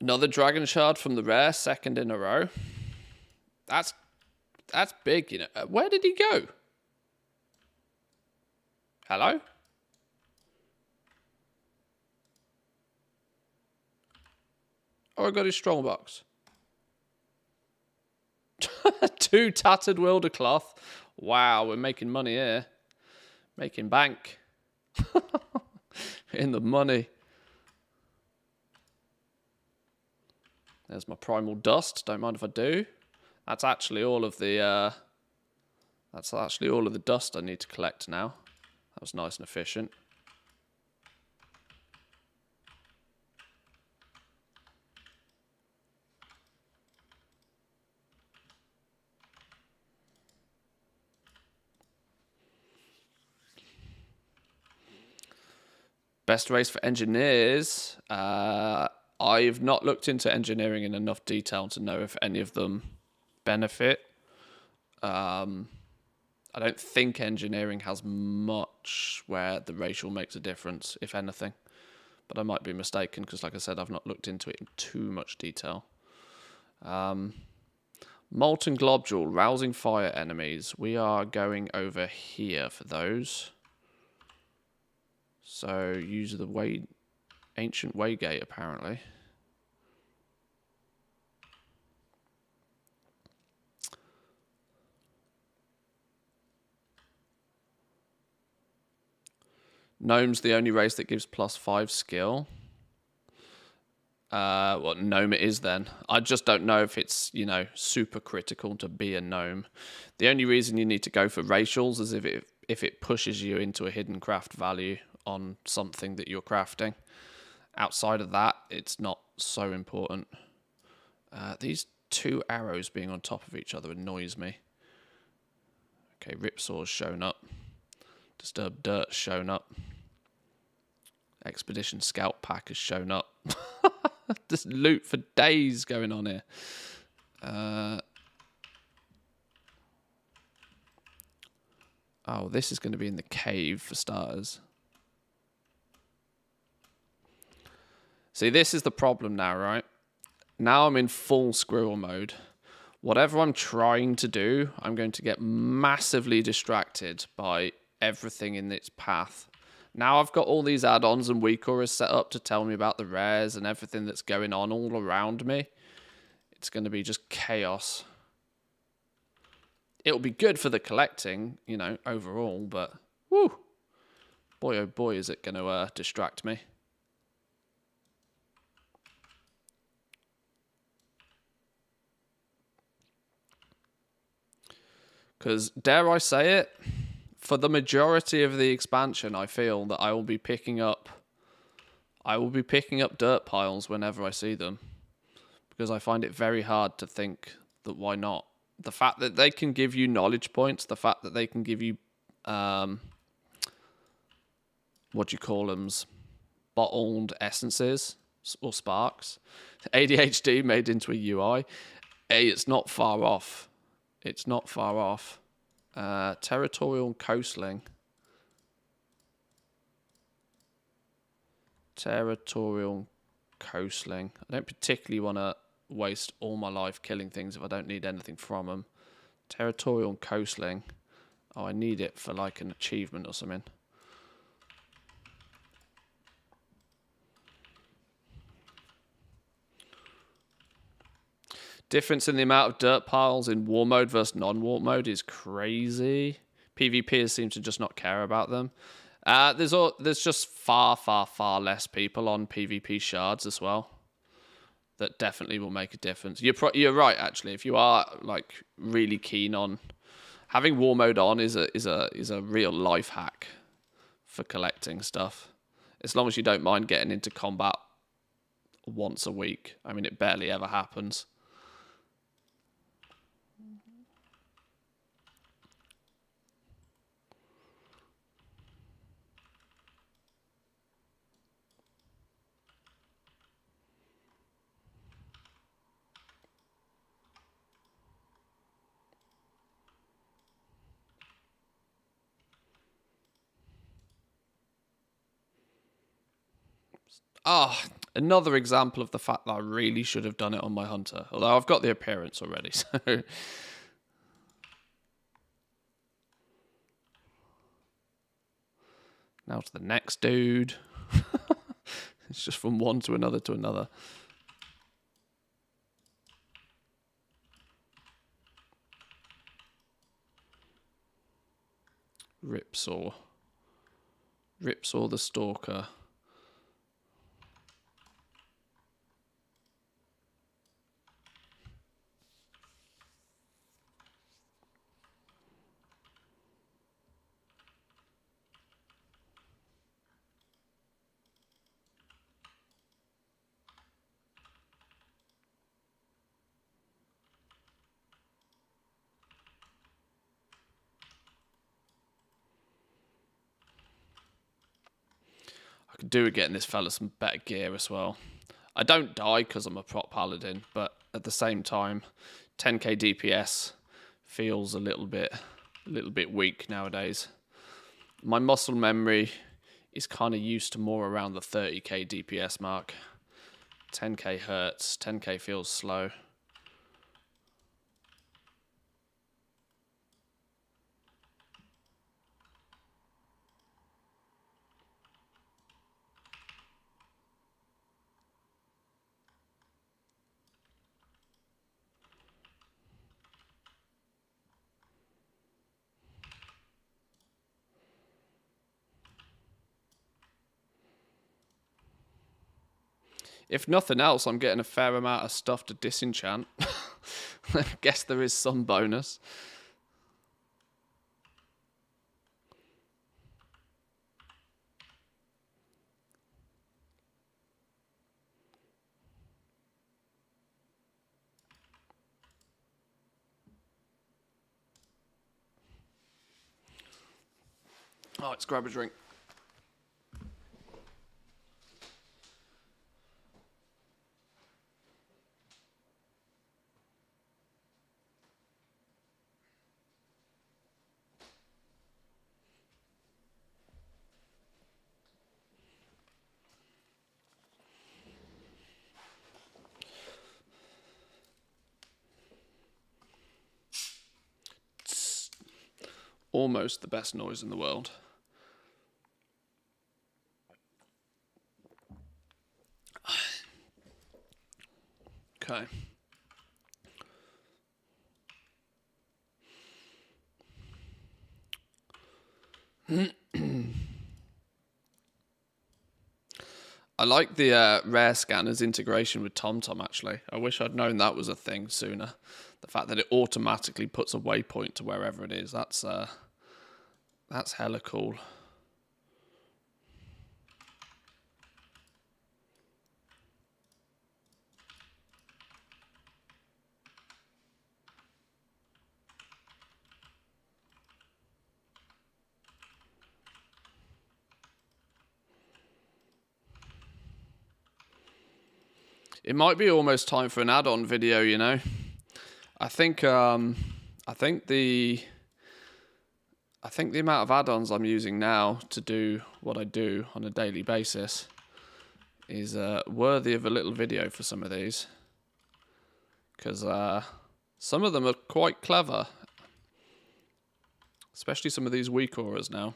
Another Dragon Shard from the rare, second in a row. That's big, you know. Where did he go? Hello? Oh, I got his strongbox. 2 tattered wilder cloth. Wow, we're making money here. Making bank. In the money. There's my primal dust. Don't mind if I do. That's actually all of the dust I need to collect now. That was nice and efficient. Best race for engineers. I've not looked into engineering in enough detail to know if any of them benefit. I don't think engineering has much where the racial makes a difference, if anything. But I might be mistaken because, like I said, I've not looked into it in too much detail. Molten Globule, rousing fire enemies. We are going over here for those. So use the ancient waygate, apparently. Gnome's the only race that gives +5 skill. What gnome it is then. I just don't know if it's, you know, super critical to be a gnome. The only reason you need to go for racials is if it pushes you into a hidden craft value on something that you're crafting. Outside of that, it's not so important. These 2 arrows being on top of each other annoys me. Okay, Ripsaw's shown up. Disturbed Dirt's shown up. Expedition Scout Pack has shown up. Just loot for days going on here. Oh, this is going to be in the cave for starters. See, this is the problem now, right? Now I'm in full squirrel mode. Whatever I'm trying to do, I'm going to get massively distracted by everything in its path. Now I've got all these add-ons and weak auras set up to tell me about the rares and everything that's going on all around me. It's going to be just chaos. It'll be good for the collecting, you know, overall, but whoo, boy oh boy is it going to distract me. Because, dare I say it, for the majority of the expansion, I feel that I will be picking up dirt piles whenever I see them. Because I find it very hard to think that why not. The fact that they can give you knowledge points, the fact that they can give you, what do you call them, bottled essences or sparks. ADHD made into a UI. Hey, it's not far off. It's not far off. Territorial coastling. Territorial coastling. I don't particularly want to waste all my life killing things if I don't need anything from them. Territorial and coastling. Oh, I need it for like an achievement or something. Difference in the amount of dirt piles in war mode versus non-war mode is crazy. PvPers seem to just not care about them. There's just far less people on PvP shards as well. That definitely will make a difference. You're right, actually. If you are like really keen on having war mode on, is a real life hack for collecting stuff. As long as you don't mind getting into combat once a week. I mean, it barely ever happens. Ah, another example of the fact that I really should have done it on my hunter. Although I've got the appearance already, so... Now to the next dude. It's just from one to another to another. Ripsaw. Ripsaw the Stalker. I could do with getting this fella some better gear as well. I don't die because I'm a prop paladin, but at the same time, 10k DPS feels a little bit weak nowadays. My muscle memory is kind of used to more around the 30k DPS mark. 10k hurts, 10k feels slow. If nothing else, I'm getting a fair amount of stuff to disenchant. I guess there is some bonus. Oh, let's grab a drink. Almost the best noise in the world. Okay. I like the rare scanner's integration with TomTom, actually. I wish I'd known that was a thing sooner. The fact that it automatically puts a waypoint to wherever it is, that's hella cool. It might be almost time for an add-on video, you know. I think the amount of add-ons I'm using now to do what I do on a daily basis is worthy of a little video for some of these. because some of them are quite clever, especially some of these weak auras now.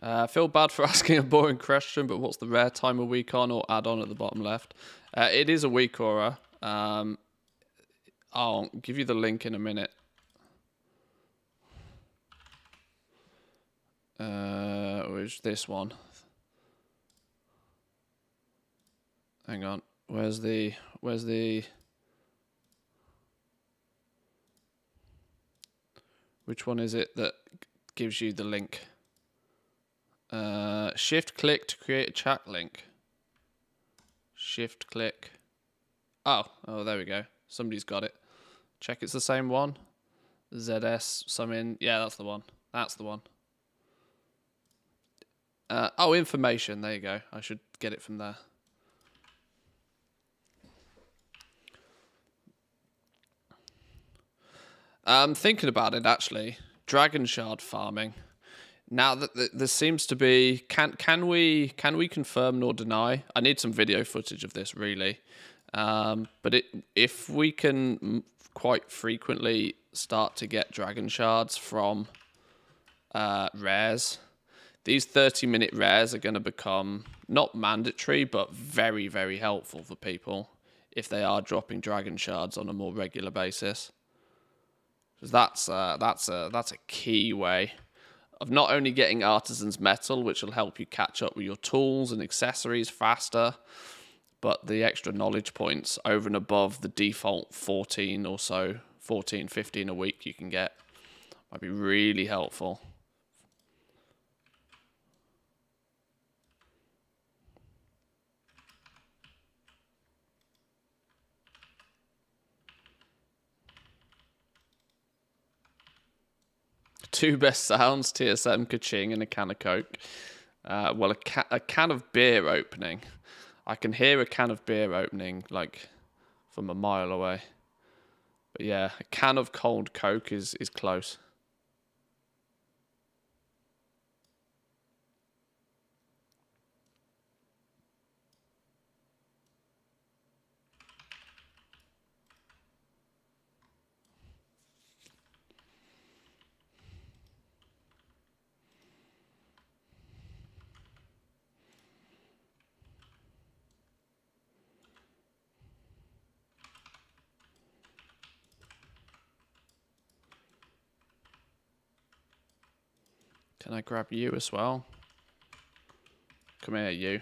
I feel bad for asking a boring question, but what's the rare time a week on or add-on at the bottom left? It is a weak aura. I'll give you the link in a minute. Which this one? Hang on. Where's the? Which one is it that gives you the link? Shift click to create a chat link. Shift click. Oh, there we go. Somebody's got it. Check it's the same one. ZS summon. Yeah, that's the one. That's the one. Oh, information. There you go. I should get it from there. I'm thinking about it actually. Dragon shard farming. Now that there seems to be, can we confirm nor deny? I need some video footage of this really, but if we can quite frequently start to get dragon shards from rares, these 30-minute rares are going to become not mandatory but very, very helpful for people if they are dropping dragon shards on a more regular basis. Because that's a key way of not only getting Artisan's Metal, which will help you catch up with your tools and accessories faster, but the extra knowledge points over and above the default 14 or so, 14, 15 a week you can get, might be really helpful. Two best sounds, TSM, Kaching, and a can of Coke. Well, a can of beer opening. I can hear a can of beer opening, like, from a mile away. But yeah, a can of cold Coke is close. Can I grab you as well? Come here, you.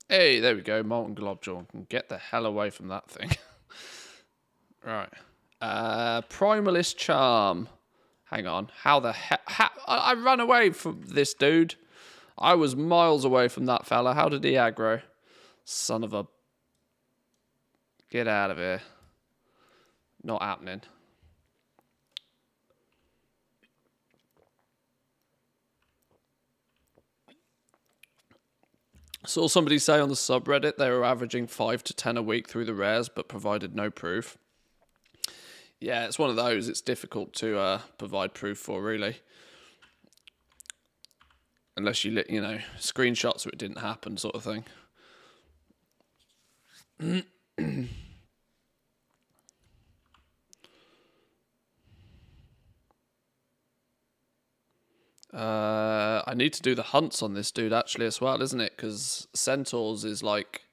Hey, there we go. Molten Globjaw. Can get the hell away from that thing. Right. Primalist Charm. Hang on. How the heck? I ran away from this dude. I was miles away from that fella. How did he aggro? Son of a... Get out of here. Not happening. Saw somebody say on the subreddit they were averaging 5 to 10 a week through the rares, but provided no proof. Yeah, it's one of those. It's difficult to provide proof for, really. Unless you know, screenshots so it didn't happen sort of thing. I need to do the hunts on this dude actually as well, isn't it? Because Centaurs is like...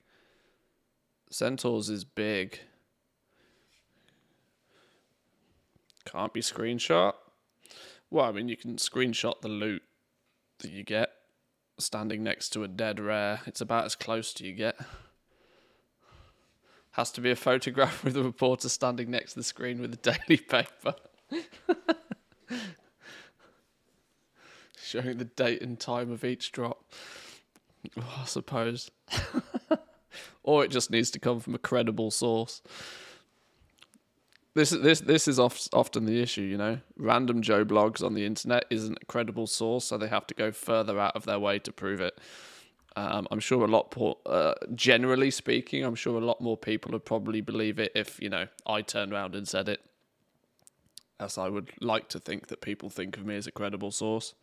Centaurs is big. Can't be screenshot. Well, I mean, you can screenshot the loot that you get standing next to a dead rare. It's about as close to you get. Has to be a photograph with a reporter standing next to the screen with a daily paper. Showing the date and time of each drop. I suppose. Or it just needs to come from a credible source. This is often the issue, you know. Random Joe blogs on the internet isn't a credible source, so they have to go further out of their way to prove it. I'm sure a lot more, generally speaking, I'm sure a lot more people would probably believe it if, you know, I turned around and said it. As I would like to think that people think of me as a credible source.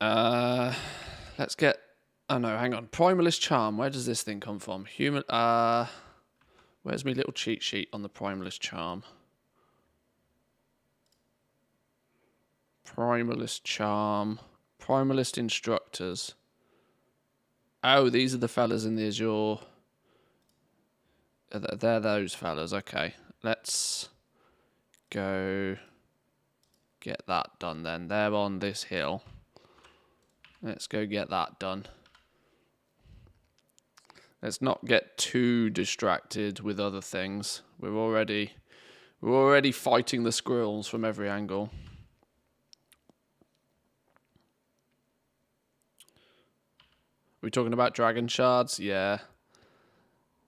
Let's get... Oh no, hang on. Primalist Charm. Where does this thing come from? Human... Where's my little cheat sheet on the Primalist Charm? Primalist Charm. Primalist Instructors. Oh, these are the fellas in the Azure. They're those fellas. Okay. Let's go get that done then. They're on this hill. Let's go get that done. Let's not get too distracted with other things. We're already fighting the squirrels from every angle. Are we talking about dragon shards? Yeah.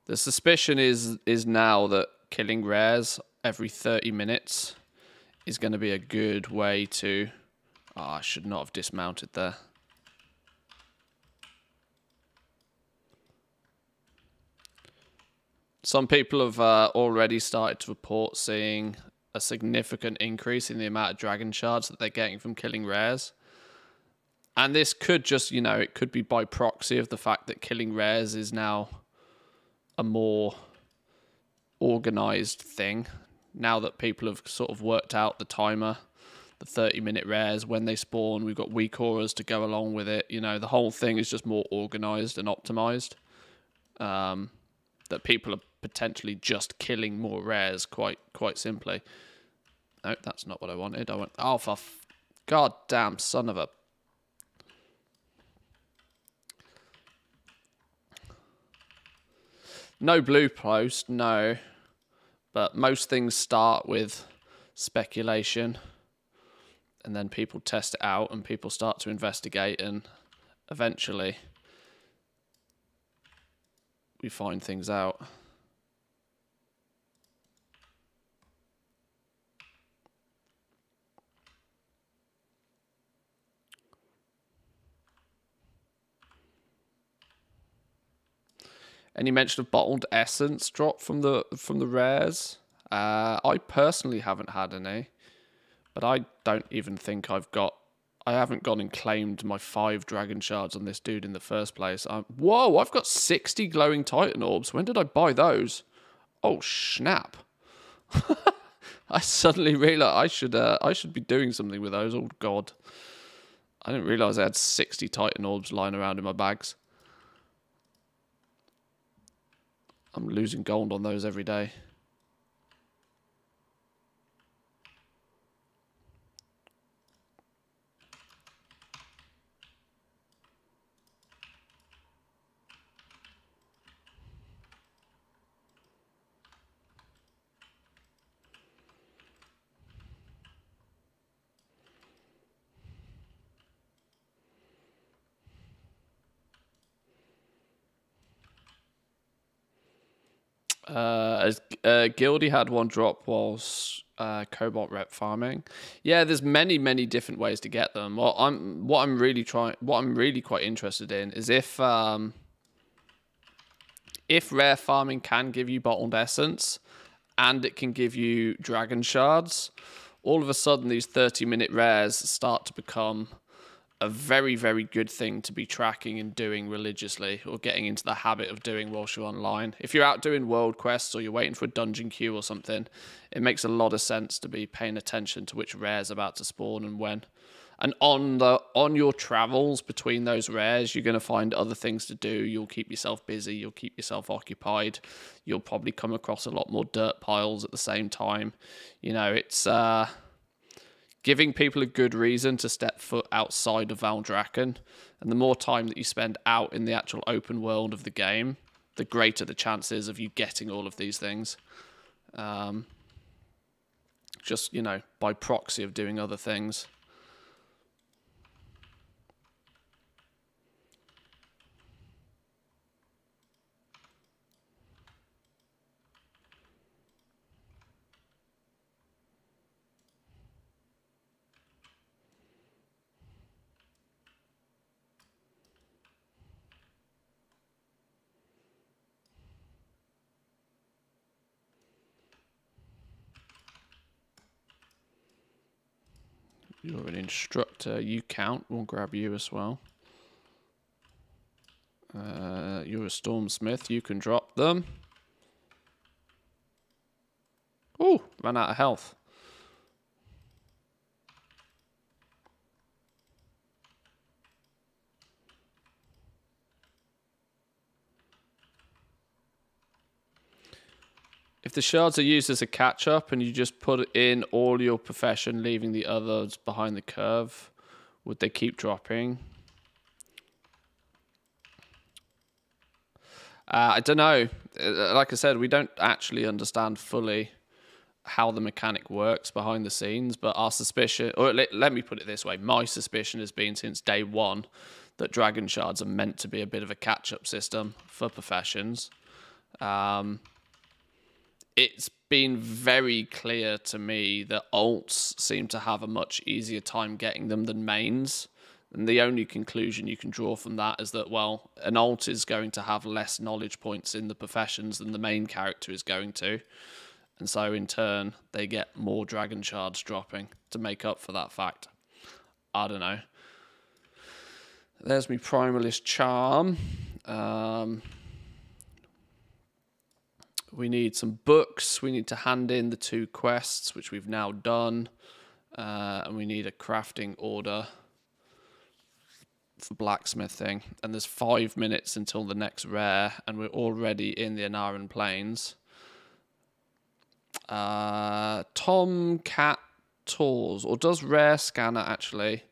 The suspicion is now that killing rares every 30 minutes is going to be a good way to... Oh, I should not have dismounted there. Some people have already started to report seeing a significant increase in the amount of dragon shards that they're getting from killing rares. And this could just, you know, it could be by proxy of the fact that killing rares is now a more organized thing. Now that people have sort of worked out the timer, the 30-minute rares, when they spawn, we've got weak auras to go along with it. You know, the whole thing is just more organized and optimized. That people are potentially just killing more rares quite simply. No, that's not what I wanted. I want... Oh, for... God damn son of a... No blue post, no. But most things start with speculation. And then people test it out and people start to investigate, and eventually we find things out. Any mention of bottled essence drop from the rares? I personally haven't had any, but I don't even think I haven't gone and claimed my 5 dragon shards on this dude in the first place. Whoa, I've got 60 glowing titan orbs. When did I buy those? Oh snap! I suddenly realised I should be doing something with those. Oh god, I didn't realise I had 60 titan orbs lying around in my bags. I'm losing gold on those every day. Gildy had one drop whilst Cobalt rep farming. Yeah, there's many different ways to get them. What I'm really quite interested in is if rare farming can give you bottled essence and it can give you dragon shards, all of a sudden these 30-minute rares start to become a very good thing to be tracking and doing religiously, or getting into the habit of doing whilst you're online. If you're out doing world quests or you're waiting for a dungeon queue or something, it makes a lot of sense to be paying attention to which rare's about to spawn and when. And on your travels between those rares, you're going to find other things to do. You'll keep yourself busy. You'll keep yourself occupied. You'll probably come across a lot more dirt piles at the same time. You know, it's giving people a good reason to step foot outside of Valdrakken. And the more time that you spend out in the actual open world of the game, the greater the chances of you getting all of these things. Just, you know, by proxy of doing other things. You're an instructor. You count. We'll grab you as well. You're a stormsmith. You can drop them. Oh, ran out of health. If the shards are used as a catch-up and you just put in all your profession, leaving the others behind the curve, would they keep dropping? I don't know. Like I said, we don't actually understand fully how the mechanic works behind the scenes, but our suspicion, or let me put it this way, my suspicion has been since day one that dragon shards are meant to be a bit of a catch-up system for professions. It's been very clear to me that alts seem to have a much easier time getting them than mains. And the only conclusion you can draw from that is that, well, an alt is going to have less knowledge points in the professions than the main character is going to. And so, in turn, they get more dragon shards dropping to make up for that fact. I don't know. There's me Primalist Charm. We need some books. We need to hand in the 2 quests, which we've now done. And we need a crafting order for blacksmithing. And there's 5 minutes until the next rare, and we're already in the Anaran Plains. Tomcat Tours, or does rare scanner actually?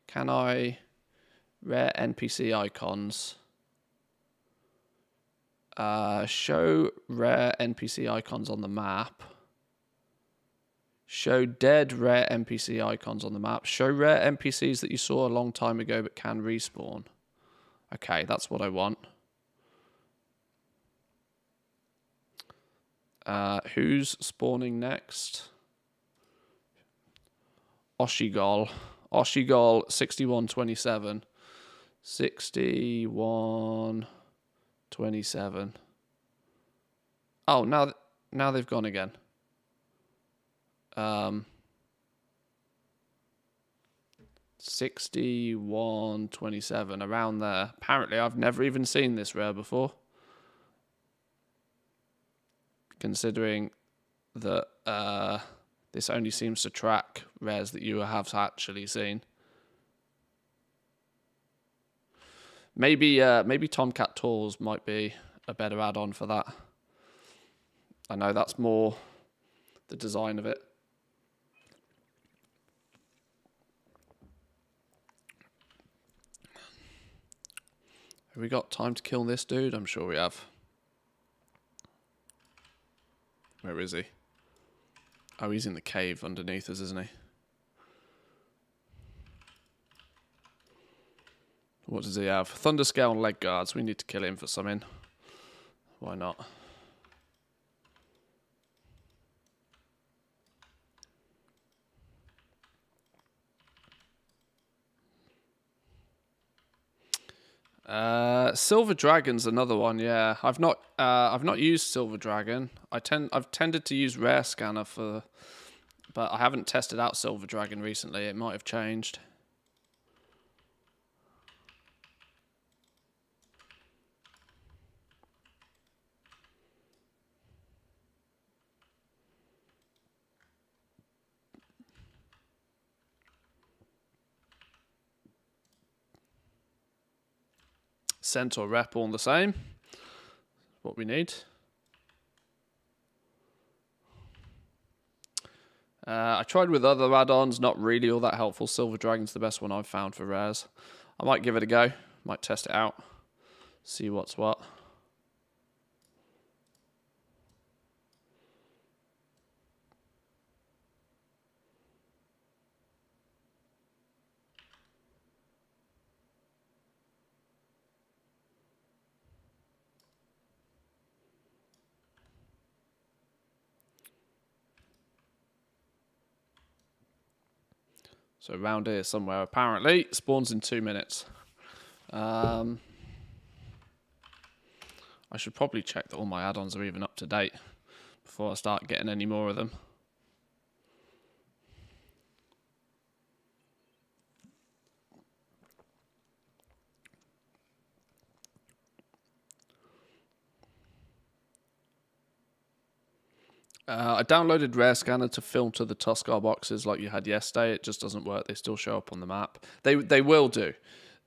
Can I rare NPC icons? Show rare NPC icons on the map. Show dead rare NPC icons on the map. Show rare NPCs that you saw a long time ago but can respawn. Okay, that's what I want. Who's spawning next? Oshigol. Oshigol 6127. 6127. Oh, now they've gone again. 6127, around there. Apparently, I've never even seen this rare before. Considering that this only seems to track rares that you have actually seen. Maybe Tomcat Tours might be a better add-on for that. I know that's more the design of it. Have we got time to kill this dude? I'm sure we have. Where is he? Oh, he's in the cave underneath us, isn't he? What does he have? Thunderscale and leg guards. We need to kill him for something. Why not? Silver Dragon's another one. Yeah, I've not used Silver Dragon. I've tended to use Rare Scanner but I haven't tested out Silver Dragon recently. It might have changed. Centaur rep all the same. What we need. I tried with other add-ons, not really all that helpful. Silver Dragon's the best one I've found for rares. I might give it a go. Might test it out. See what's what. So around here somewhere, apparently. Spawns in 2 minutes. I should probably check that all my add-ons are even up to date before I start getting any more of them. I downloaded Rare Scanner to filter the Tuskar boxes like you had yesterday. It just doesn't work. They still show up on the map. They will do.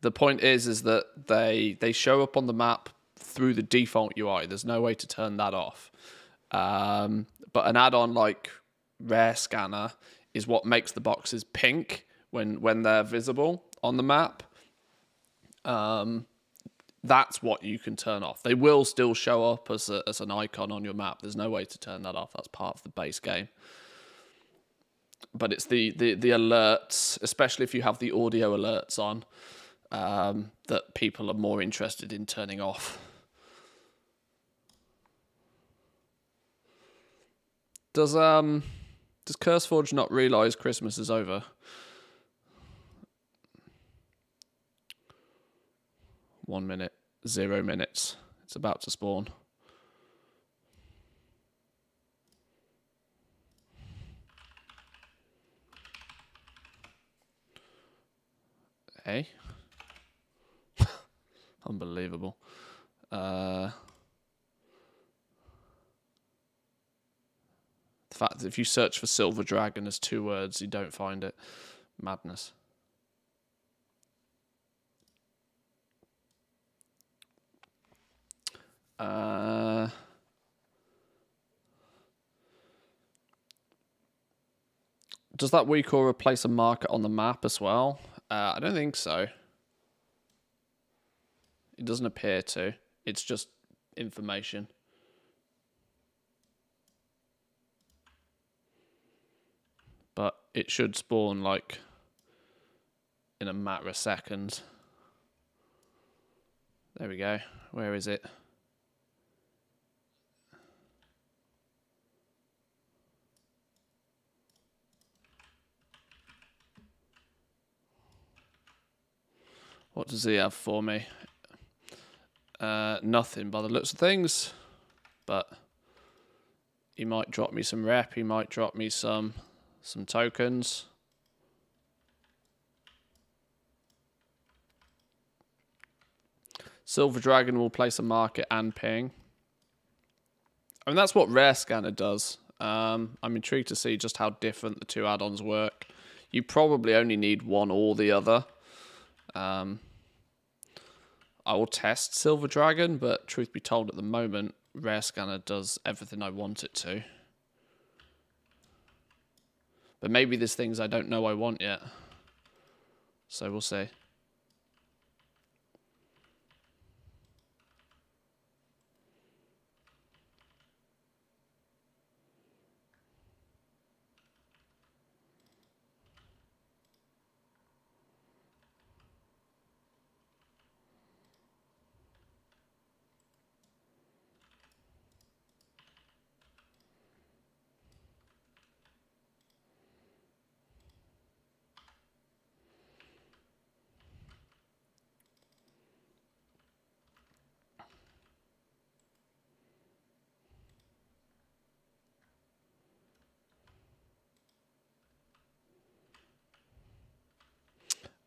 The point is that they show up on the map through the default UI. There's no way to turn that off. But an add-on like Rare Scanner is what makes the boxes pink when they're visible on the map. That's what you can turn off. They will still show up as an icon on your map. There's no way to turn that off. That's part of the base game. But it's the alerts, especially if you have the audio alerts on, that people are more interested in turning off. Does CurseForge not realize Christmas is over? 1 minute, 0 minutes. It's about to spawn. Hey. Unbelievable. The fact that if you search for Silver Dragon as 2 words, you don't find it. Madness. Does that WeCore replace a marker on the map as well? I don't think so. It doesn't appear to. It's just information. But it should spawn like in a matter of seconds. There we go. Where is it? What does he have for me? Nothing by the looks of things. But he might drop me some rep. He might drop me some tokens. Silver Dragon will place a market and ping. I mean, that's what Rare Scanner does. I'm intrigued to see just how different the 2 add-ons work. You probably only need one or the other. I will test Silver Dragon, but truth be told, at the moment, Rare Scanner does everything I want it to. But maybe there's things I don't know I want yet. So we'll see.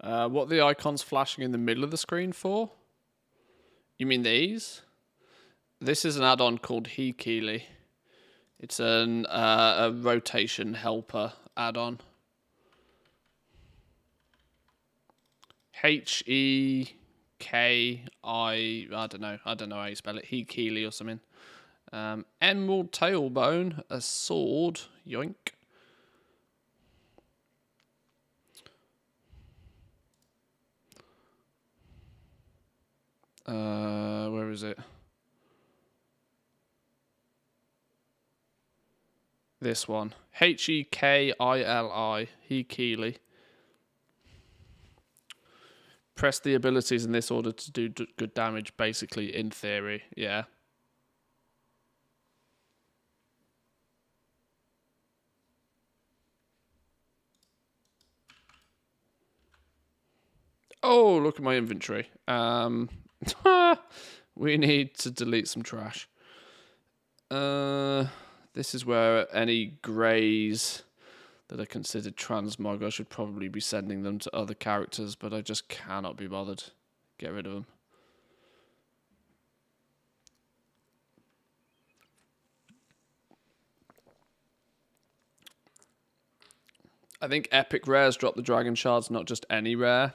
What are the icons flashing in the middle of the screen for? You mean these? This is an add-on called Hekeely. It's a rotation helper add-on. Heki, I don't know how you spell it. Hekeely or something. Emerald tailbone, a sword, yoink. Where is it? This one. Hekeili. Hekeely. Press the abilities in this order to do good damage, basically, in theory. Yeah. Oh, look at my inventory. We need to delete some trash. This is where any greys that are considered transmog, I should probably be sending them to other characters, but I just cannot be bothered. Get rid of them. I think epic rares drop the dragon shards, not just any rare.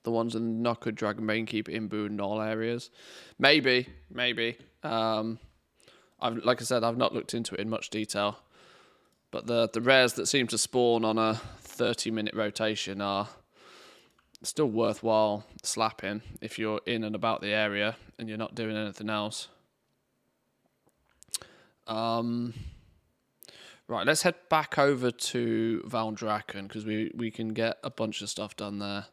The ones in Knockout, Dragon Bane Keeper, Imbu, and all areas. Maybe. Like I said, I've not looked into it in much detail. But the rares that seem to spawn on a 30-minute rotation are still worthwhile slapping if you're in and about the area and you're not doing anything else. Right, let's head back over to Valdrakken because we can get a bunch of stuff done there.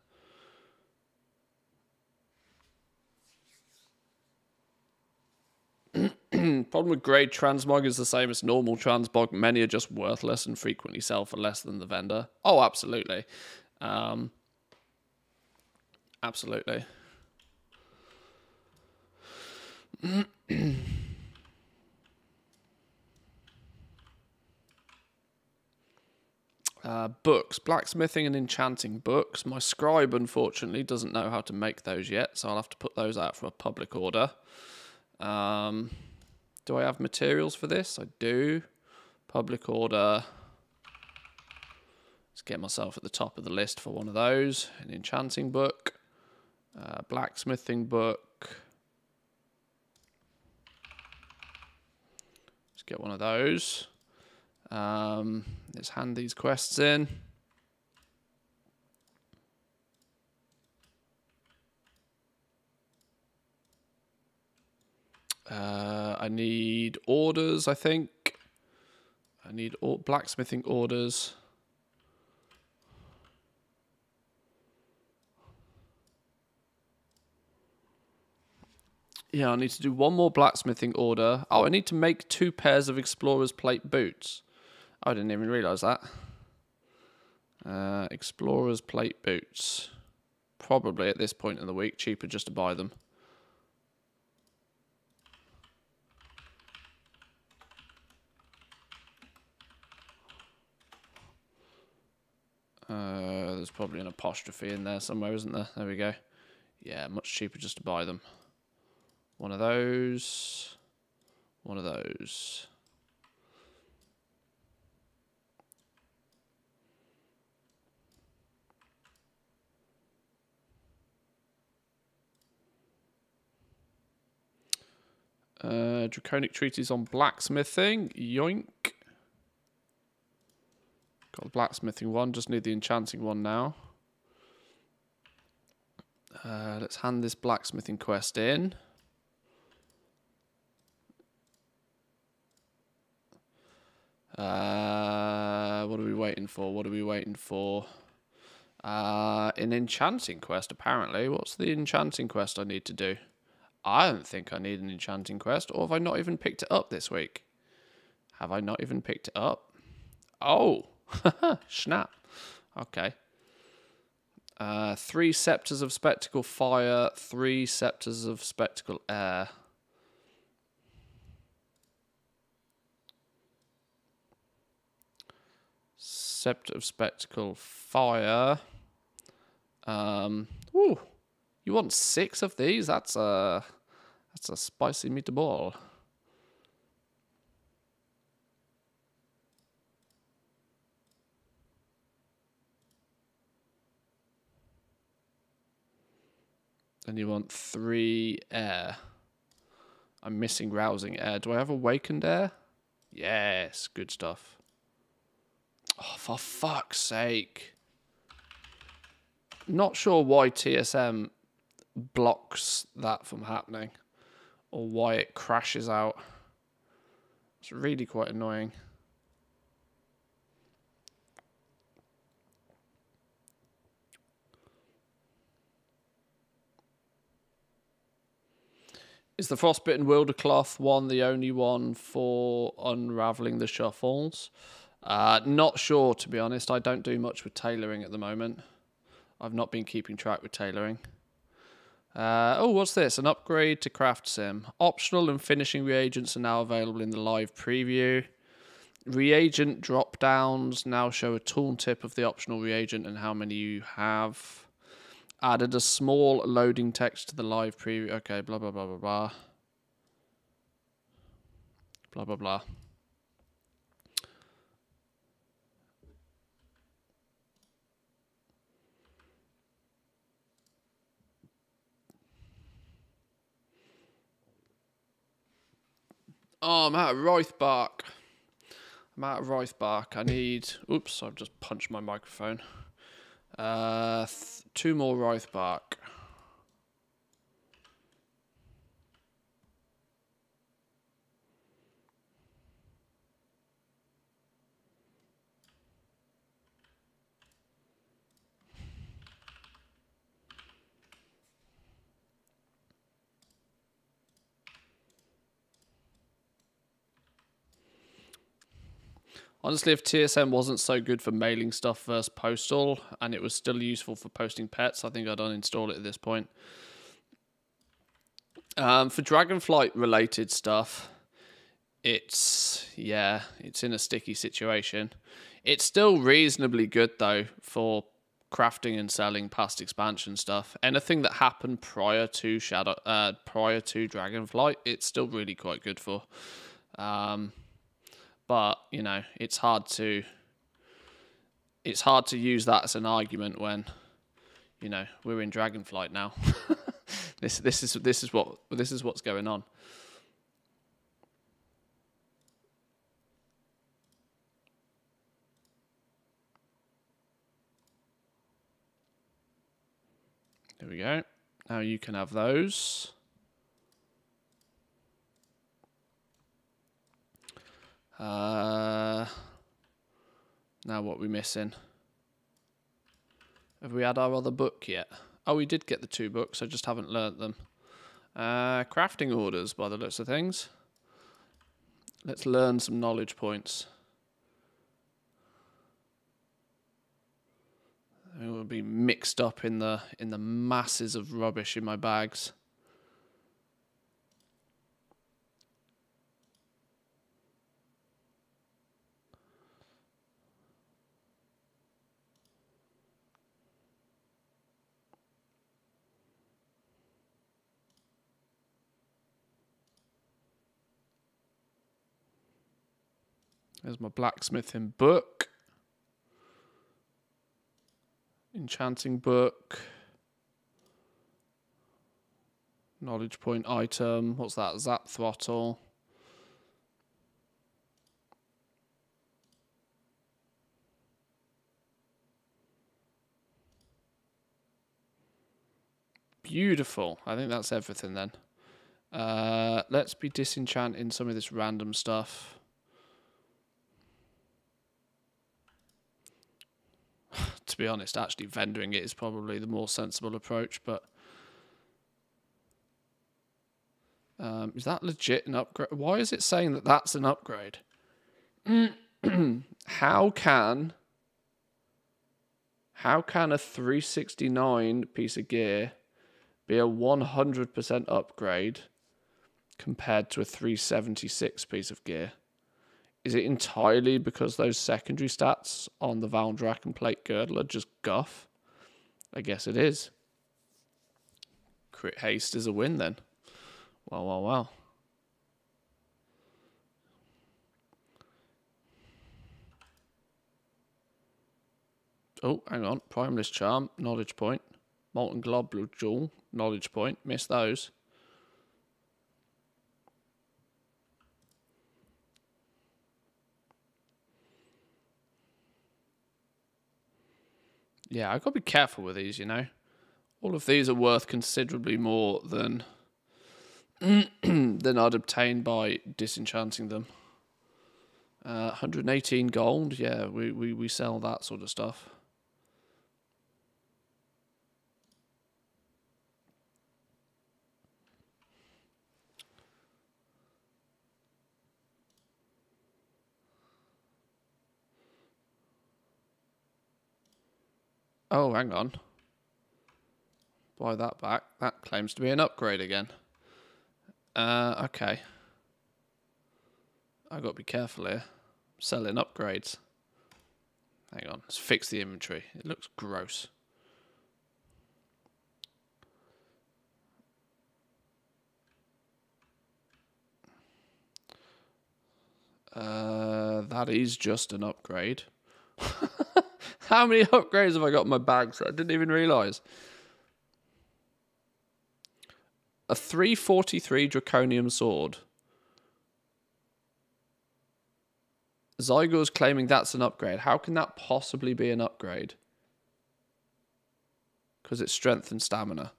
Problem with grade transmog is the same as normal transmog. Many are just worthless and frequently sell for less than the vendor. Oh, absolutely. Absolutely. Books. Blacksmithing and enchanting books. My scribe, unfortunately, doesn't know how to make those yet, so I'll have to put those out for a public order. Do I have materials for this? I do. Public order. Let's get myself at the top of the list for one of those. An enchanting book. Blacksmithing book. Let's get one of those. Let's hand these quests in. I need orders, I think. I need blacksmithing orders. Yeah, I need to do one more blacksmithing order. Oh, I need to make 2 pairs of Explorer's Plate boots. I didn't even realise that. Explorer's Plate boots. Probably at this point in the week, cheaper just to buy them. There's probably an apostrophe in there somewhere, isn't there? There we go. Yeah, much cheaper just to buy them. One of those. One of those. Draconic treatise on blacksmithing. Yoink. Got the blacksmithing one. Just need the enchanting one now. Let's hand this blacksmithing quest in. What are we waiting for? What are we waiting for? An enchanting quest, apparently. What's the enchanting quest I need to do? I don't think I need an enchanting quest, or have I not even picked it up this week? Have I not even picked it up? Oh, snap. Okay. 3 scepters of spectacle fire, 3 scepters of spectacle air. Scepter of spectacle fire. Ooh. You want 6 of these? That's a spicy meatball. Then you want 3 air. I'm missing rousing air. Do I have awakened air? Yes, good stuff. Oh, for fuck's sake. Not sure why TSM blocks that from happening, or why it crashes out. It's really quite annoying. Is the Frostbitten Wildercloth one the only one for unraveling the shuffles? Not sure, to be honest. I don't do much with tailoring at the moment. I've not been keeping track with tailoring. Oh, what's this? An upgrade to Craft Sim. Optional and finishing reagents are now available in the live preview. Reagent drop-downs now show a tooltip of the optional reagent and how many you have. Added a small loading text to the live preview. Okay, blah, blah, blah, blah, blah. Blah, blah, blah. Oh, I'm out of Roith bark. I need... Oops, I've just punched my microphone. 2 more Roith bark. Honestly, if TSM wasn't so good for mailing stuff versus postal, and it was still useful for posting pets, I think I'd uninstall it at this point. For Dragonflight related stuff, it's in a sticky situation. It's still reasonably good though for crafting and selling past expansion stuff. Anything that happened prior to Dragonflight, it's still really quite good for. But you know, it's hard to use that as an argument when, you know, we're in Dragonflight now. this is what's going on. There we go. Now you can have those. Now what are we missing? Have we had our other book yet? Oh, we did get the 2 books. I just haven't learnt them. Crafting orders, by the looks of things. Let's learn some knowledge points. It will be mixed up in the masses of rubbish in my bags. There's my blacksmithing book. Enchanting book. Knowledge point item. What's that? Zap throttle. Beautiful. I think that's everything then. Let's be disenchanting some of this random stuff. To be honest, actually vendoring it is probably the more sensible approach, but is that legit an upgrade? Why is it saying that that's an upgrade? How can a 369 piece of gear be a 100% upgrade compared to a 376 piece of gear? Is it entirely because those secondary stats on the Valndrak and Plate Girdle are just guff? I guess it is. Crit haste is a win then. Well. Oh, hang on. Primeless Charm, knowledge point. Molten Globule Jewel, knowledge point. Missed those. Yeah, I've got to be careful with these, you know. All of these are worth considerably more than than I'd obtain by disenchanting them. 118 gold, yeah, we sell that sort of stuff. Oh, hang on. Buy that back. That claims to be an upgrade again. Okay. I've got to be careful here. Selling upgrades. Hang on. Let's fix the inventory. It looks gross. That is just an upgrade. How many upgrades have I got in my bags? I didn't even realise. A 343 Draconium Sword. Zygor's claiming that's an upgrade. How can that possibly be an upgrade? Because it's strength and stamina.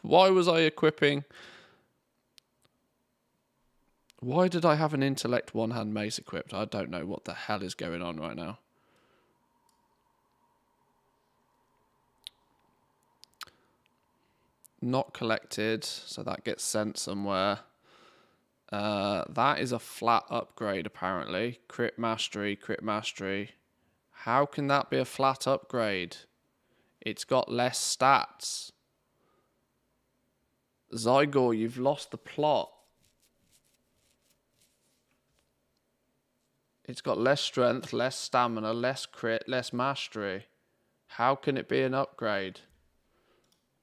Why was I equipping... Why did I have an intellect one-hand mace equipped? I don't know what the hell is going on right now. Not collected, so that gets sent somewhere. That is a flat upgrade, apparently. Crit mastery, crit mastery. How can that be a flat upgrade? It's got less stats. Zygor, you've lost the plot. It's got less strength, less stamina, less crit, less mastery. How can it be an upgrade?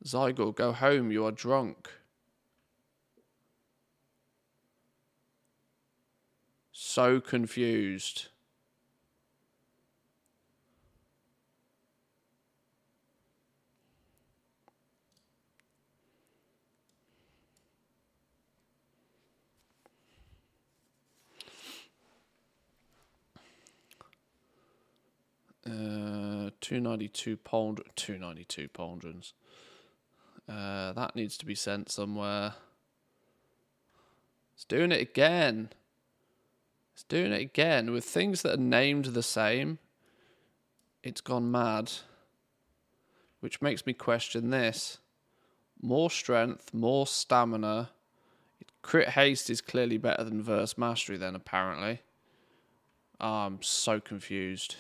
Zygor, go home, you are drunk. So confused. Uh, 292 pauldrons. That needs to be sent somewhere. It's doing it again. It's doing it again with things that are named the same. It's gone mad. Which makes me question this. More strength, more stamina. Crit haste is clearly better than verse mastery then, apparently. I'm so confused.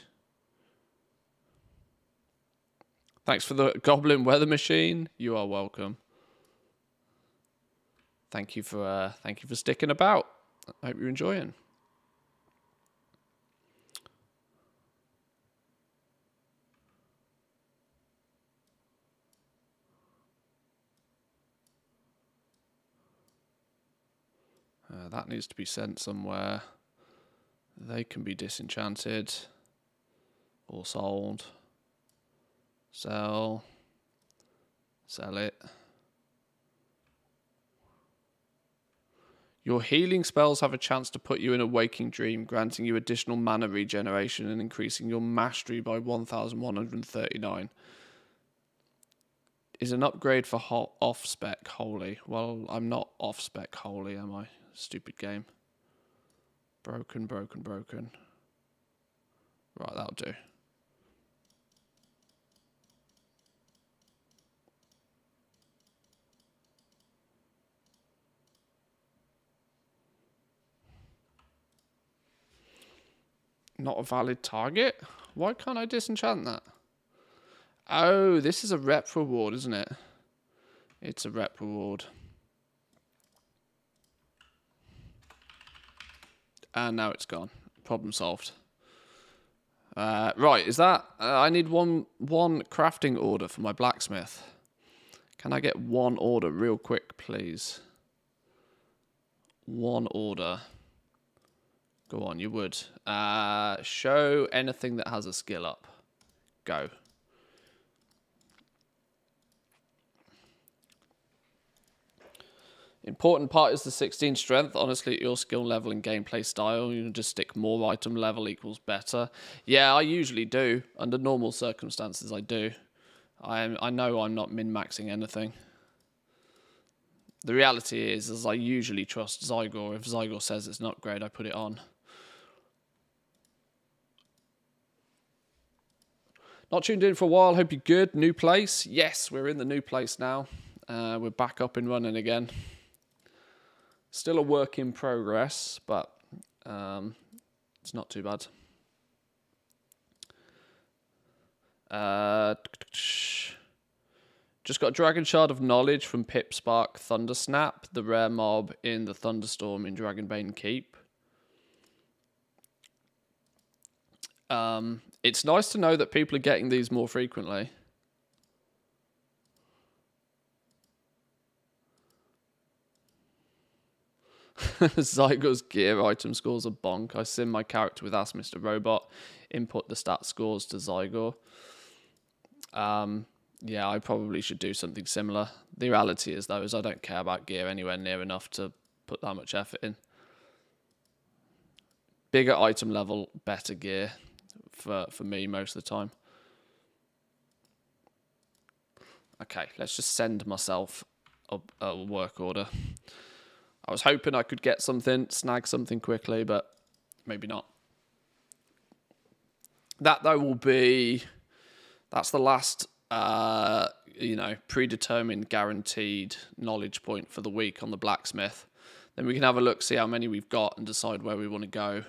Thanks for the goblin weather machine. You are welcome. Thank you for sticking about. I hope you're enjoying. That needs to be sent somewhere. They can be disenchanted or sold. Sell. Sell it. Your healing spells have a chance to put you in a waking dream, granting you additional mana regeneration and increasing your mastery by 1,139. Is an upgrade for off-spec holy. Well, I'm not off-spec holy, am I? Stupid game. Broken. Right, that'll do. Not a valid target? Why can't I disenchant that? Oh, this is a rep reward, isn't it? It's a rep reward. And now it's gone. Problem solved. Right, is that... I need one crafting order for my blacksmith. Can I get one order real quick, please? One order. Go on, you would. Show anything that has a skill up. Go. Important part is the 16 strength. Honestly, at your skill level and gameplay style, you just stick more item level equals better. Yeah, I usually do. Under normal circumstances, I do. I know I'm not min-maxing anything. The reality is I usually trust Zygor. If Zygor says it's an upgrade, I put it on. Not tuned in for a while. Hope you're good. New place. Yes, we're in the new place now. We're back up and running again. Still a work in progress, but it's not too bad. Just got a Dragon Shard of Knowledge from Pipspark Thundersnap, the rare mob in the Thunderstorm in Dragonbane Keep. It's nice to know that people are getting these more frequently. Zygor's gear item scores are bonk. I sim my character with Ask Mr. Robot. Input the stat scores to Zygor. Yeah, I probably should do something similar. The reality is, though, is I don't care about gear anywhere near enough to put that much effort in. bigger item level, better gear for me most of the time. Okay, let's just send myself a work order. I was hoping I could get something, snag something quickly, but maybe not. That, though, will be... That's the last, predetermined, guaranteed knowledge point for the week on the blacksmith. Then we can have a look, see how many we've got, and decide where we want to go.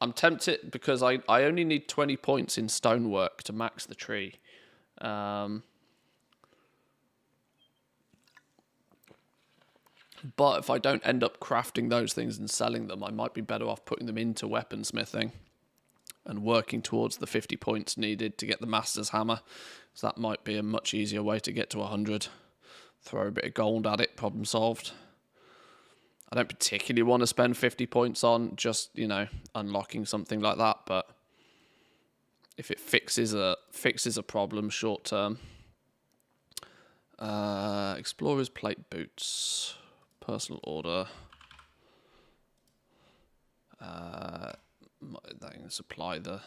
I'm tempted because I only need 20 points in stonework to max the tree. But if I don't end up crafting those things and selling them, I might be better off putting them into weaponsmithing and working towards the 50 points needed to get the master's hammer. So that might be a much easier way to get to 100. Throw a bit of gold at it, problem solved. I don't particularly want to spend 50 points on just, unlocking something like that, but if it fixes a problem short term. Explorer's plate boots. Personal order. That can supply the...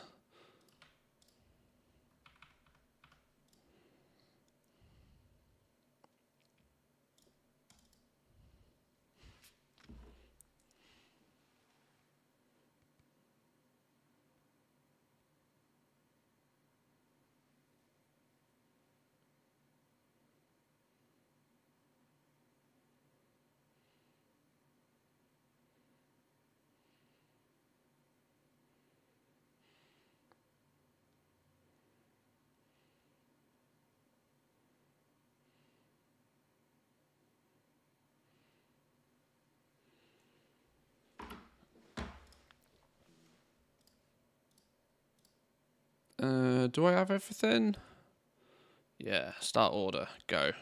do I have everything? Yeah, start order, go.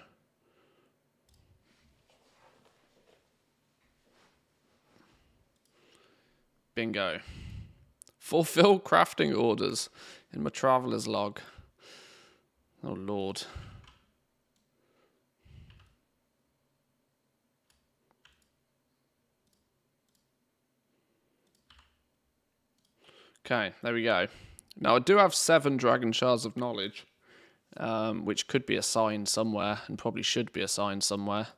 Bingo. Fulfill crafting orders in my traveler's log. Oh, Lord. Okay, there we go. Now, I do have 7 Dragon Shards of Knowledge, which could be assigned somewhere, and probably should be assigned somewhere.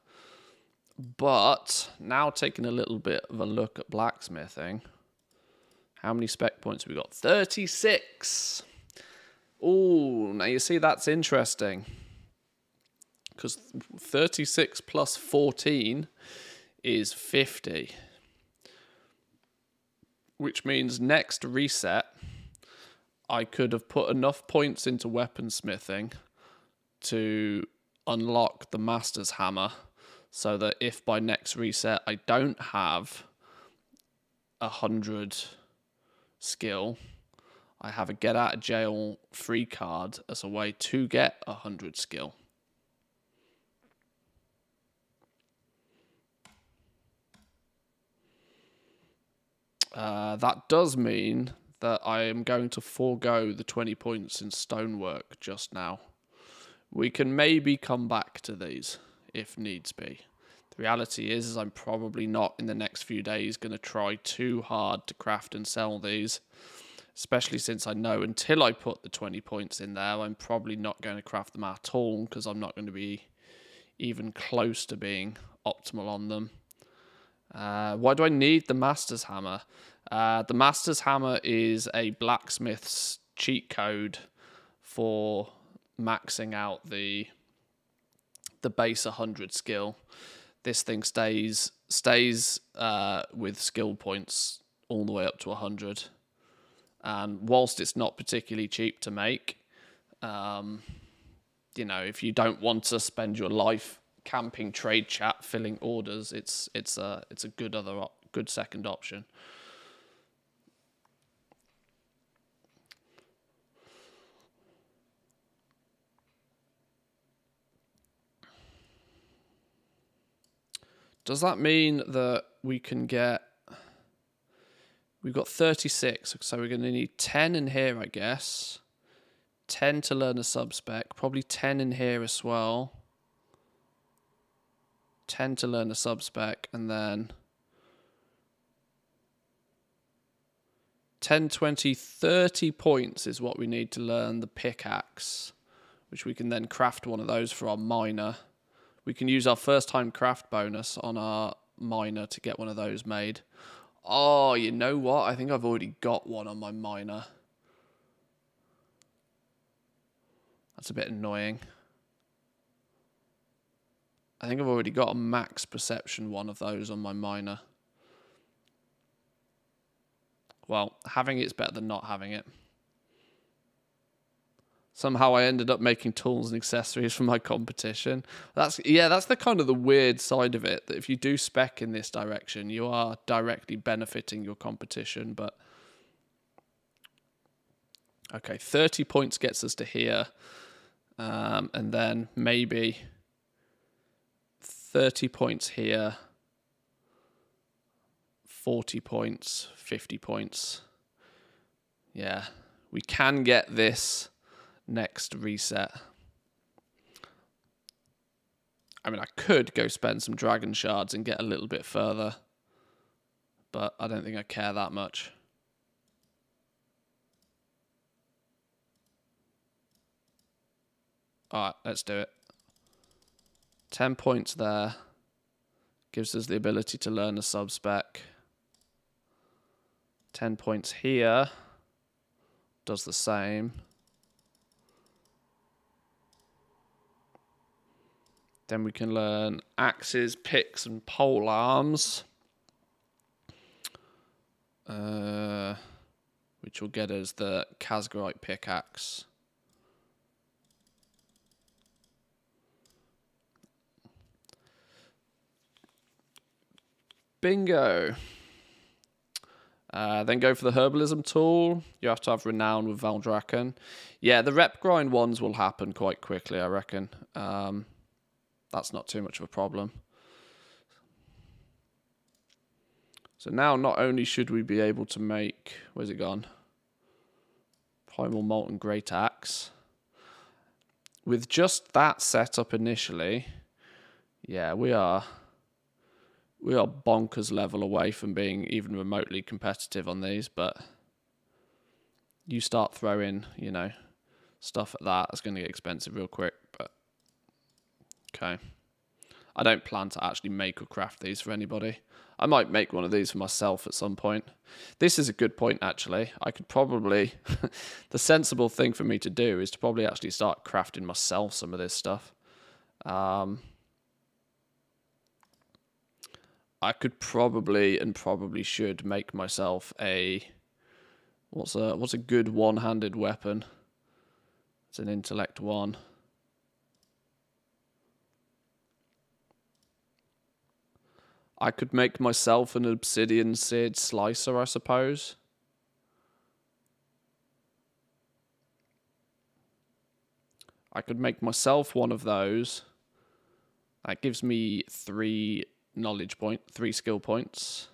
But, now taking a little bit of a look at blacksmithing, how many spec points have we got? 36! Ooh, now you see that's interesting. Because 36 plus 14 is 50. Which means next reset, I could have put enough points into weaponsmithing to unlock the master's hammer, so that if by next reset I don't have 100 skill, I have a get out of jail free card as a way to get 100 skill. That does mean that I am going to forego the 20 points in stonework just now. We can maybe come back to these if needs be. The reality is I'm probably not in the next few days going to try too hard to craft and sell these, especially since I know until I put the 20 points in there, I'm probably not going to craft them at all because I'm not going to be even close to being optimal on them. Why do I need the Master's Hammer? The Master's Hammer is a blacksmith's cheat code for maxing out the base 100 skill. This thing stays with skill points all the way up to 100. And whilst it's not particularly cheap to make, if you don't want to spend your life camping trade chat filling orders, it's a good second option. Does that mean that we can get... We've got 36, so we're going to need 10 in here, I guess. 10 to learn a sub-spec. Probably 10 in here as well. 10 to learn a sub-spec, and then 10, 20, 30 points is what we need to learn the pickaxe, which we can then craft one of those for our miner. We can use our first time craft bonus on our miner to get one of those made. Oh, you know what? I think I've already got one on my miner. That's a bit annoying. I think I've already got a max perception one of those on my miner. Well, having it's better than not having it. Somehow I ended up making tools and accessories for my competition. That's the kind of the weird side of it, that if you do spec in this direction, you are directly benefiting your competition. But okay, 30 points gets us to here. And then maybe 30 points here, 40 points, 50 points. Yeah, we can get this next reset. I mean, I could go spend some dragon shards and get a little bit further, but I don't think I care that much. Alright, let's do it. 10 points there. Gives us the ability to learn a sub-spec. 10 points here. Does the same. Then we can learn axes, picks, and pole arms. Which will get us the Casgarite pickaxe. Bingo. Then go for the herbalism tool. You have to have renown with Valdrakken. Yeah, the rep grind ones will happen quite quickly, I reckon. That's not too much of a problem. So now not only should we be able to make... Where's it gone? Primal Molten Great Axe. With just that setup initially, yeah, we are bonkers level away from being even remotely competitive on these, but you start throwing, you know, stuff at that, it's going to get expensive real quick, but okay. I don't plan to actually make or craft these for anybody. I might make one of these for myself at some point. This is a good point, actually. I could probably... the sensible thing for me to do is to probably actually start crafting myself some of this stuff. I could probably and probably should make myself a... What's a good one-handed weapon? It's an intellect 1. I could make myself an obsidian seared slicer, I suppose. I could make myself one of those. That gives me 3 skill points.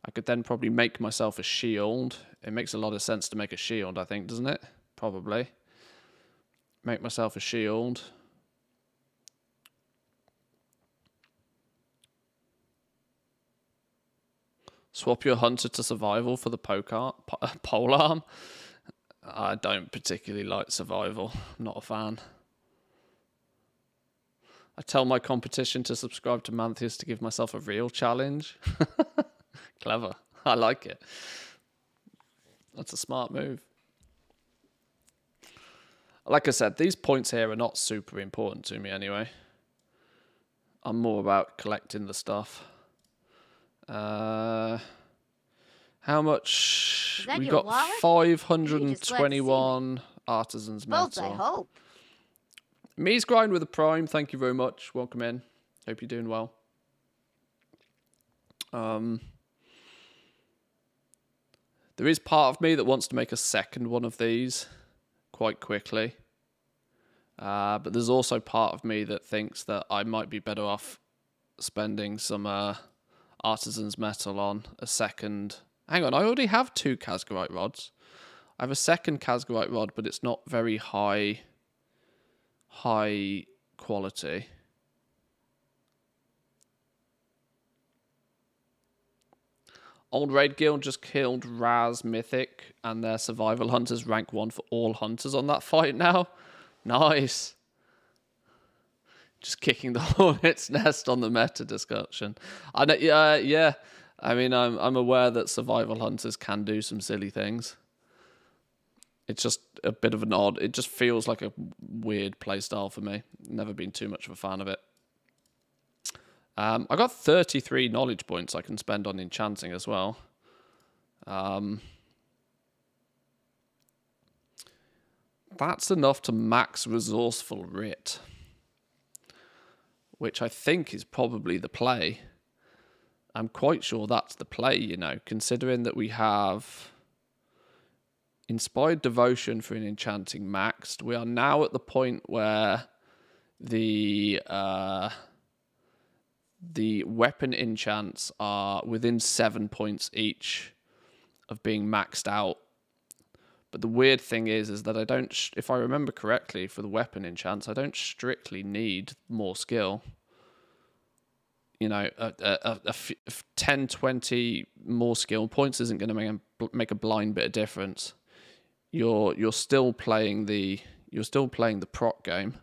I could then probably make myself a shield. It makes a lot of sense to make a shield, I think, doesn't it? Probably. Make myself a shield. Swap your hunter to survival for the pole arm. I don't particularly like survival. I'm not a fan. I tell my competition to subscribe to Manthieus to give myself a real challenge. Clever. I like it. That's a smart move. Like I said, these points here are not super important to me anyway. I'm more about collecting the stuff. How much? We got 521 artisans metal. I hope. Me's grind with a prime. Thank you very much. Welcome in. Hope you're doing well. There is part of me that wants to make a second one of these quite quickly. But there's also part of me that thinks that I might be better off spending some artisan's metal on a second. Hang on, I already have 2 Casgarite rods. I have a second Casgarite rod, but it's not very high quality. Old Raid Guild just killed Raz Mythic, and their Survival Hunters rank 1 for all hunters on that fight now. Nice. Just kicking the hornet's nest on the meta discussion. I know, yeah. I mean, I'm aware that Survival Hunters can do some silly things. It's just a bit of an odd. It just feels like a weird playstyle for me. Never been too much of a fan of it. I got 33 knowledge points I can spend on enchanting as well. That's enough to max resourceful writ, which I think is probably the play. I'm quite sure that's the play, you know, considering that we have Inspired Devotion for an enchanting maxed. We are now at the point where the weapon enchants are within 7 points each of being maxed out. But the weird thing is that I don't, if I remember correctly, for the weapon enchants, I don't strictly need more skill. You know, 10, 20 more skill points isn't going to make a blind bit of difference. You're still playing the proc game,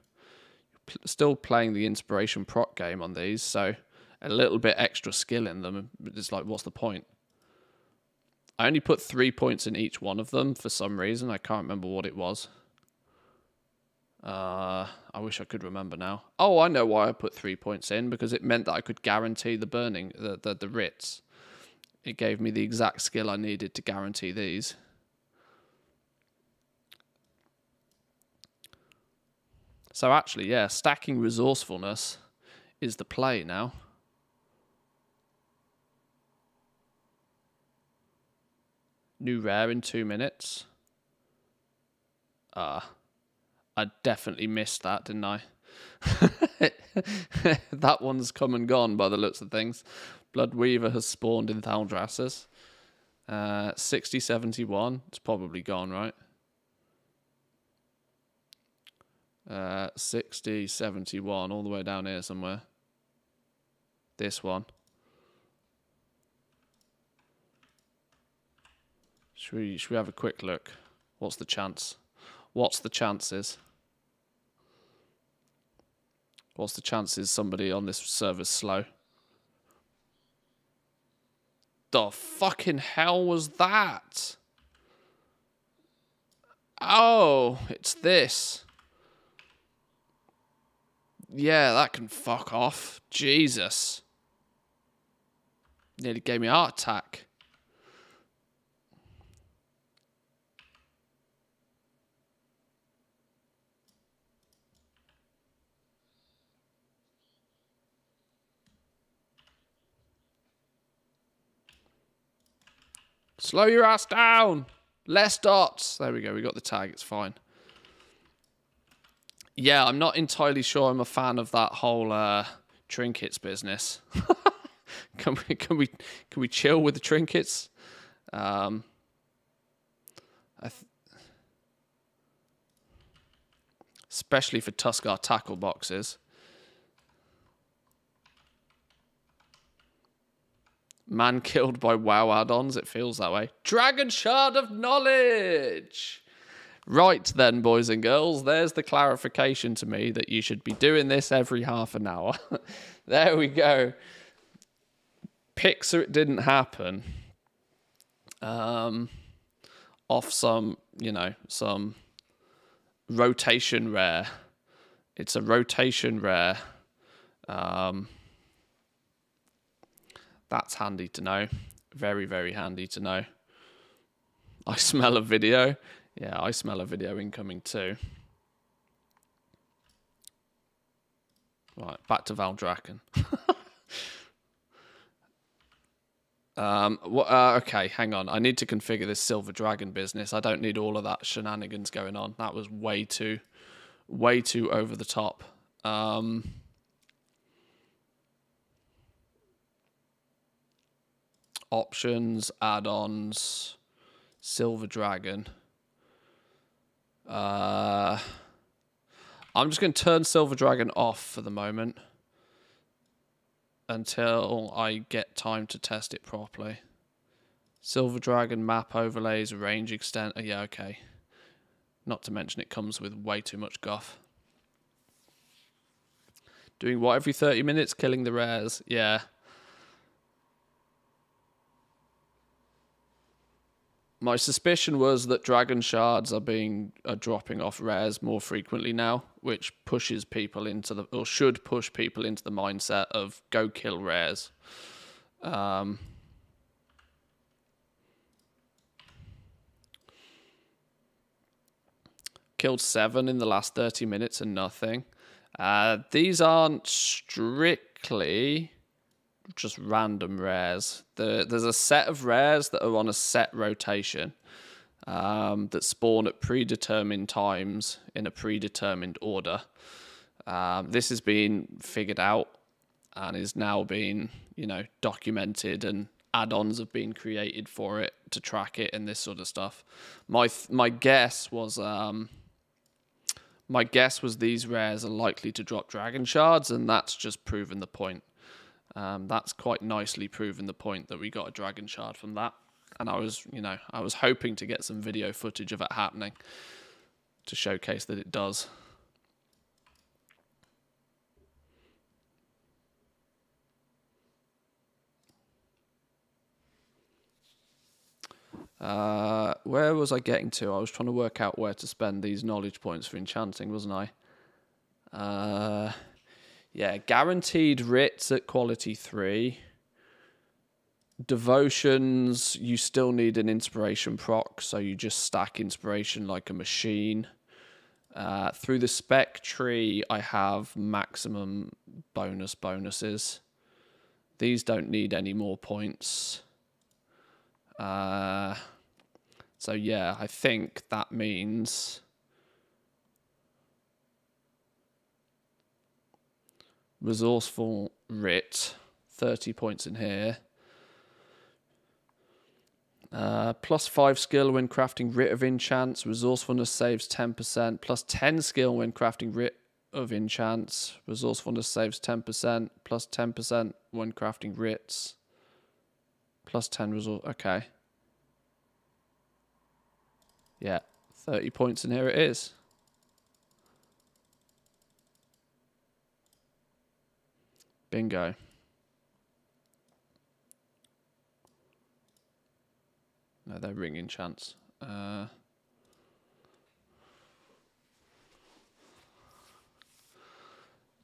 still playing the inspiration proc game on these. So a little bit extra skill in them, it's like, what's the point? I only put 3 points in each one of them for some reason. I can't remember what it was. I wish I could remember now. Oh, I know why I put 3 points in, because it meant that I could guarantee the burning, the writs. It gave me the exact skill I needed to guarantee these. So actually, yeah, stacking resourcefulness is the play now. New rare in 2 minutes. I definitely missed that, didn't I? That one's come and gone by the looks of things. Bloodweaver has spawned in Thaldrassus. 60-71. It's probably gone, right? 60-71, all the way down here somewhere. This one. Should we have a quick look? What's the chance? What's the chances? What's the chances somebody on this server's slow? The fucking hell was that? Oh, it's this. Yeah, that can fuck off. Jesus. Nearly gave me a heart attack. Slow your ass down. Less dots. There we go. We got the tag. It's fine. Yeah, I'm not entirely sure I'm a fan of that whole trinkets business. Can we chill with the trinkets? Especially for Tuskar tackle boxes. Man killed by WoW add-ons, it feels that way. Dragon Shard of Knowledge! Right then, boys and girls, there's the clarification to me that you should be doing this every half an hour. There we go. Pixar, it didn't happen. Off some, you know, some rotation rare. It's a rotation rare. That's handy to know. Very, very handy to know. I smell a video. Yeah, I smell a video incoming too. Right, back to Valdrakken. Okay, hang on. I need to configure this Silver Dragon business. I don't need all of that shenanigans going on. That was way too over the top. Options, add-ons, Silver Dragon. I'm just going to turn Silver Dragon off for the moment until I get time to test it properly. Silver Dragon map overlays, range extent. Oh, yeah, okay. Not to mention it comes with way too much guff. Doing what every 30 minutes? Killing the rares. Yeah. My suspicion was that dragon shards are dropping off rares more frequently now, which pushes people into the, or should push people into the mindset of go kill rares. Killed 7 in the last 30 minutes and nothing. These aren't strictly just random rares. There's a set of rares that are on a set rotation that spawn at predetermined times in a predetermined order. This has been figured out and is now being, documented, and add-ons have been created for it to track it and this sort of stuff. My guess was these rares are likely to drop dragon shards, and that's just proven the point. That's quite nicely proven the point that we got a dragon shard from that. And I was hoping to get some video footage of it happening to showcase that it does. Where was I getting to? I was trying to work out where to spend these knowledge points for enchanting, wasn't I? Yeah, guaranteed writs at quality 3. Devotions, you still need an inspiration proc, so you just stack inspiration like a machine. Through the spec tree, I have maximum bonuses. These don't need any more points. So yeah, I think that means resourceful writ, 30 points in here. +5 skill when crafting writ of enchants. Resourcefulness saves 10%. +10 skill when crafting writ of enchants. Resourcefulness saves 10%. +10% when crafting writs. +10 resource. Okay. Yeah, 30 points and here it is. Bingo. No, they're ring enchants.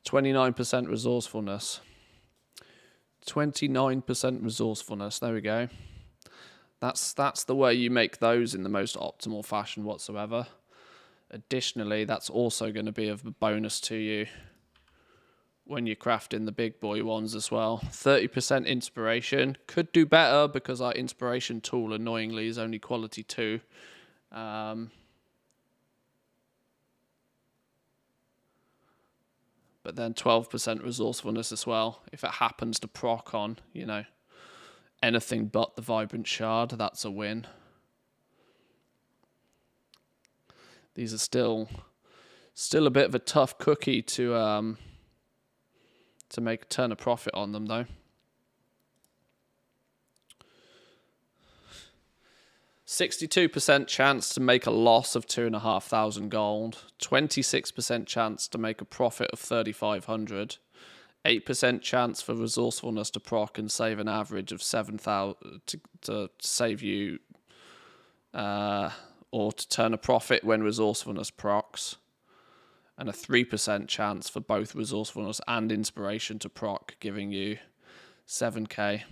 29% resourcefulness. 29% resourcefulness. There we go. That's the way you make those in the most optimal fashion whatsoever. Additionally, that's also going to be of a bonus to you when you're crafting the big boy ones as well. 30% inspiration. Could do better because our inspiration tool, annoyingly, is only quality 2. But then 12% resourcefulness as well. If it happens to proc on, anything but the Vibrant Shard, that's a win. These are still a bit of a tough cookie to turn a profit on them, though. 62% chance to make a loss of 2,500 gold. 26% chance to make a profit of 3,500. 8% chance for resourcefulness to proc and save an average of 7,000 to save you, or to turn a profit when resourcefulness procs. And a 3% chance for both resourcefulness and inspiration to proc, giving you 7k,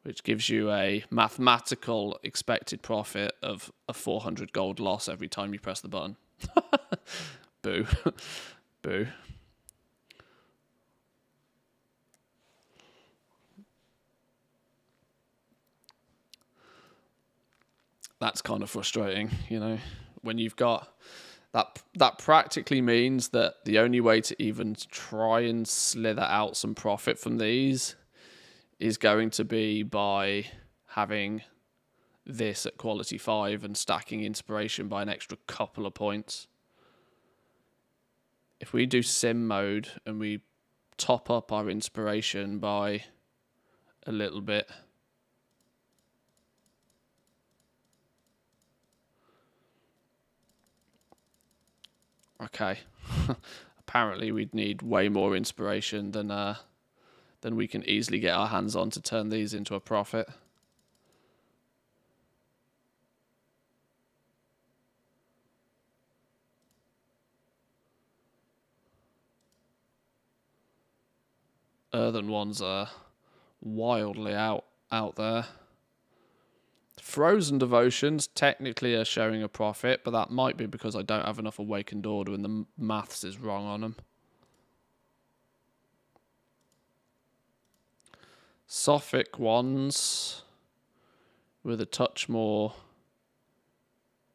which gives you a mathematical expected profit of a 400 gold loss every time you press the button. Boo. Boo. That's kind of frustrating, when you've got... That practically means that the only way to even try and slither out some profit from these is going to be by having this at quality 5 and stacking inspiration by an extra couple of points. If we do sim mode and we top up our inspiration by a little bit, Okay. Apparently we'd need way more inspiration than we can easily get our hands on to turn these into a profit. Earthen ones are wildly out there. Frozen Devotions technically are showing a profit, but that might be because I don't have enough Awakened Order and the maths is wrong on them. Sophic ones with a touch more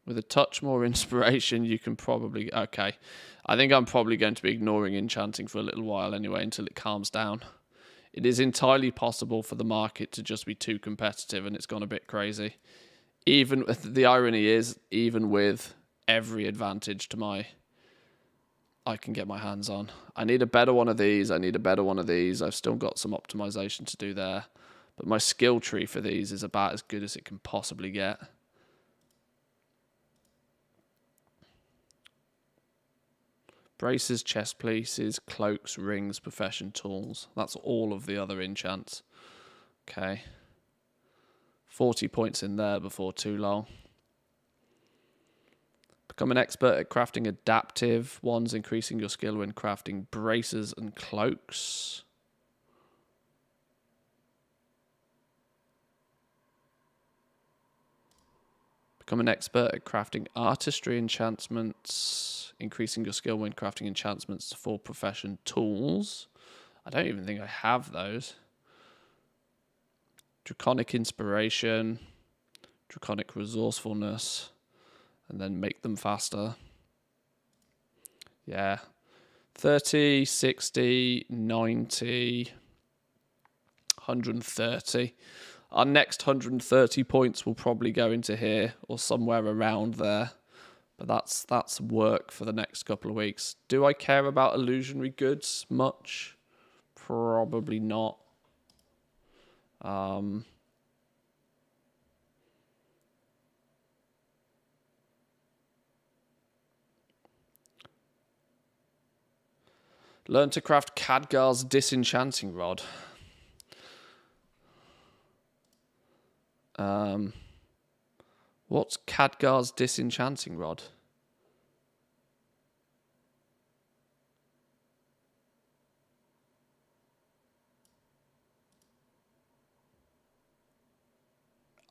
inspiration, you can probably... Okay. I think I'm probably going to be ignoring enchanting for a little while anyway until it calms down. It is entirely possible for the market to just be too competitive and it's gone a bit crazy. Even the irony is, even with every advantage to I can get my hands on. I need a better one of these. I need a better one of these. I've still got some optimization to do there. But my skill tree for these is about as good as it can possibly get. Braces, chest pieces, cloaks, rings, profession, tools. That's all of the other enchants. Okay. 40 points in there before too long. Become an expert at crafting adaptive ones, increasing your skill when crafting braces and cloaks. Become an expert at crafting artistry enchantments, increasing your skill when crafting enchantments for profession tools. I don't even think I have those. Draconic inspiration, draconic resourcefulness, and then make them faster. Yeah. 30, 60, 90, 130. Our next 130 points will probably go into here or somewhere around there. But that's work for the next couple of weeks. Do I care about illusionary goods much? Probably not. Learn to craft Khadgar's disenchanting rod. What's Khadgar's disenchanting rod?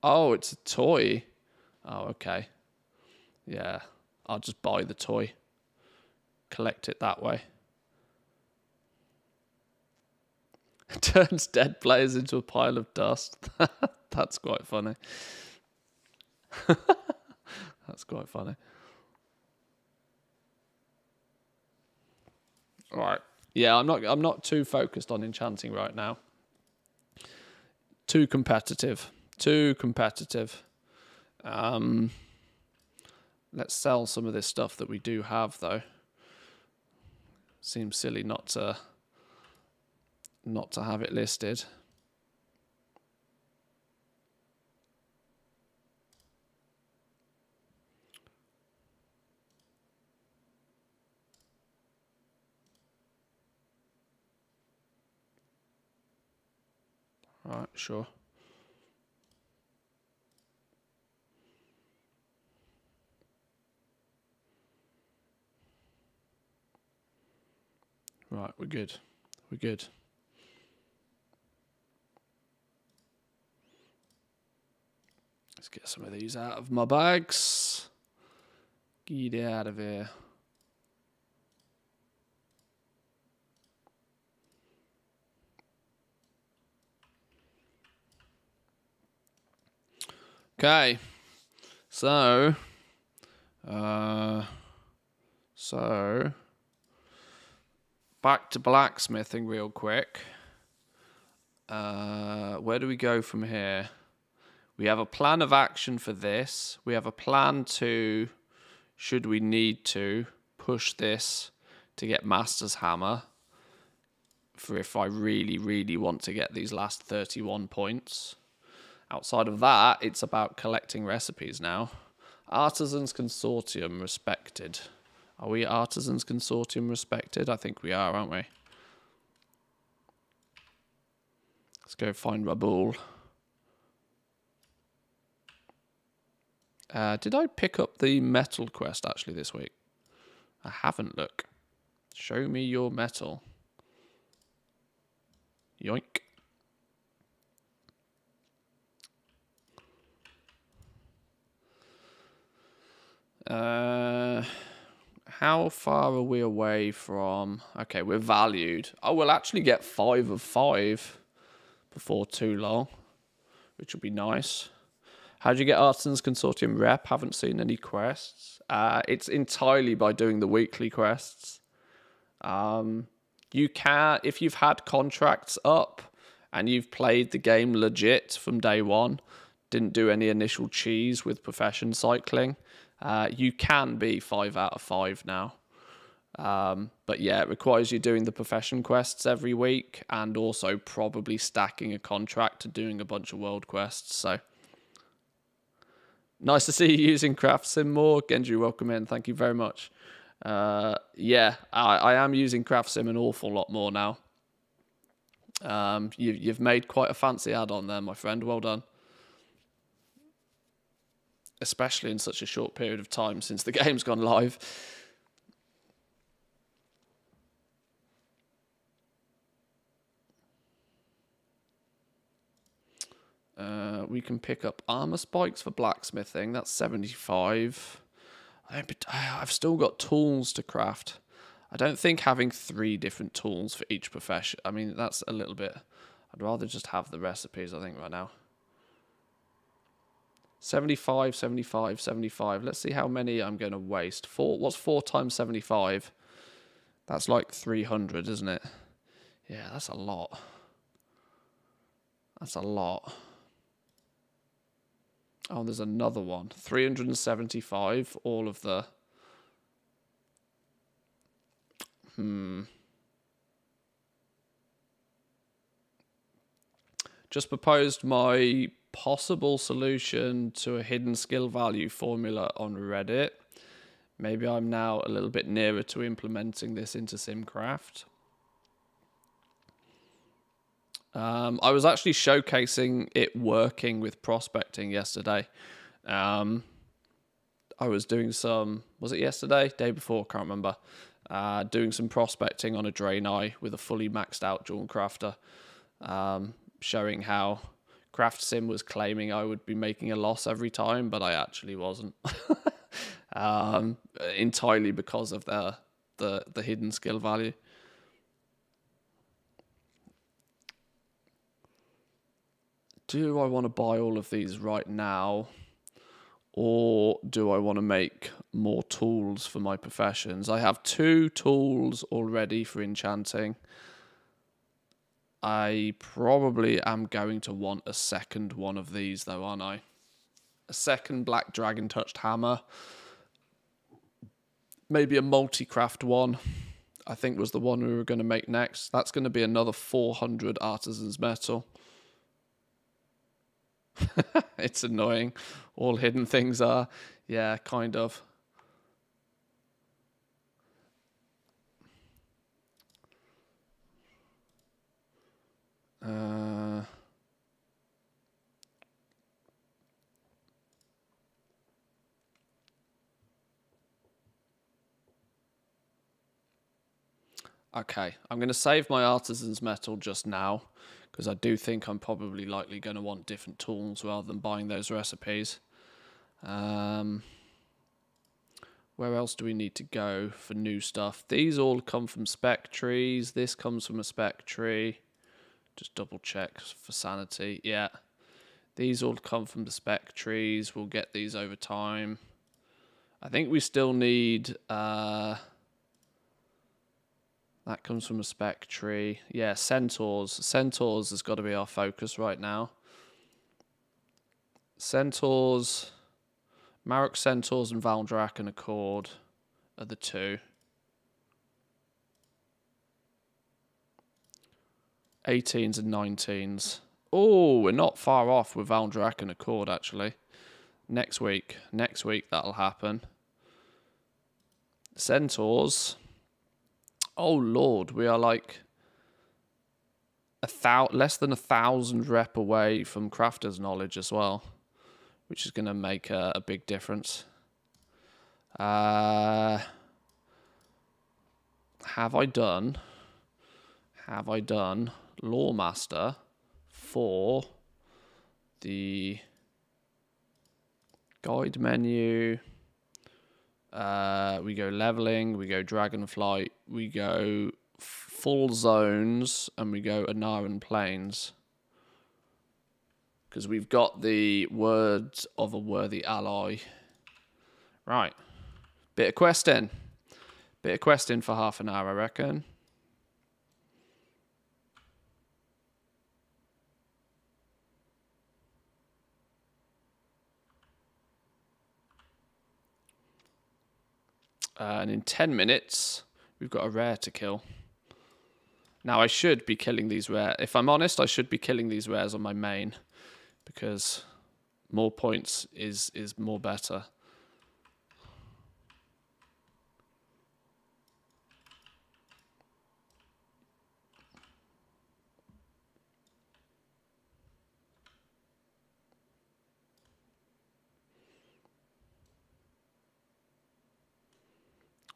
Oh, it's a toy. Oh, okay. Yeah, I'll just buy the toy. Collect it that way. Turns dead players into a pile of dust. That's quite funny. That's quite funny. All right. Yeah, I'm not too focused on enchanting right now. Too competitive. Let's sell some of this stuff that we do have though. Seems silly not to have it listed. All right, sure. Right, we're good. We're good. Let's get some of these out of my bags. Get out of here. Okay. So back to blacksmithing real quick. Where do we go from here? We have a plan of action for this. We have a plan to, should we need to, push this to get Master's Hammer for if I really, really want to get these last 31 points. Outside of that, it's about collecting recipes now. Artisans Consortium respected. Are we Artisans Consortium respected? I think we are, aren't we? Let's go find Rabul. Did I pick up the metal quest actually this week? I haven't, look. Show me your metal. Yoink. How far are we away from... Okay, we're valued. Oh, we'll actually get 5 of 5 before too long, which will be nice. How'd you get Artisans Consortium rep? Haven't seen any quests. It's entirely by doing the weekly quests. You can, if you've had contracts up and you've played the game legit from day one, didn't do any initial cheese with profession cycling, you can be 5 out of 5 now. But yeah, it requires you doing the profession quests every week and also probably stacking a contract to doing a bunch of world quests. So nice to see you using Craft Sim more. Genji, welcome in. Thank you very much. Yeah, I am using Craft Sim an awful lot more now. You've made quite a fancy add-on there, my friend. Well done. Especially in such a short period of time since the game's gone live. We can pick up armor spikes for blacksmithing. That's 75. I've still got tools to craft. I don't think having 3 different tools for each profession. I mean, that's a little bit... I'd rather just have the recipes, I think, right now. 75, 75, 75. Let's see how many I'm going to waste. What's 4 times 75? That's like 300, isn't it? Yeah, that's a lot. That's a lot. Oh, there's another one. 375, all of the... Just proposed my possible solution to a hidden skill value formula on Reddit. Maybe I'm now a little bit nearer to implementing this into Simcraft. I was actually showcasing it working with prospecting yesterday. I was doing some, was it yesterday? Day before, can't remember. Doing some prospecting on a Draenei with a fully maxed out Jewel Crafter. Showing how Craft Sim was claiming I would be making a loss every time, but I actually wasn't. Entirely because of the hidden skill value. Do I want to buy all of these right now? Or do I want to make more tools for my professions? I have 2 tools already for enchanting. I probably am going to want a second one of these though, aren't I? A second Black Dragon Touched Hammer. Maybe a multi-craft one. I think was the one we were going to make next. That's going to be another 400 Artisans Metal. It's annoying. All hidden things are. Yeah, kind of. Okay, I'm going to save my Artisans Metal just now, because I do think I'm probably likely going to want different tools rather than buying those recipes. Where else do we need to go for new stuff? These all come from spec trees. This comes from a spec tree. Just double check for sanity. Yeah. These all come from the spec trees. We'll get these over time. I think we still need... that comes from a spec tree. Yeah, centaurs. Centaurs has got to be our focus right now. Centaurs... Marok Centaurs and Valdrak and Accord are the 2. 18s and 19s. Oh, we're not far off with Valdrak and Accord, actually. Next week that'll happen. Centaurs. Oh Lord, we are like less than 1,000 rep away from crafter's knowledge as well, which is going to make a big difference. Have I done Lawmaster for the guide menu? We go leveling, we go dragonflight, we go full zones, and we go Anaran Plains. Because we've got the words of a worthy ally. Right. Bit of questing. Bit of questing for half an hour, I reckon. And in 10 minutes, we've got a rare to kill. Now, I should be killing these rares. If I'm honest, I should be killing these rares on my main. Because more points is more better.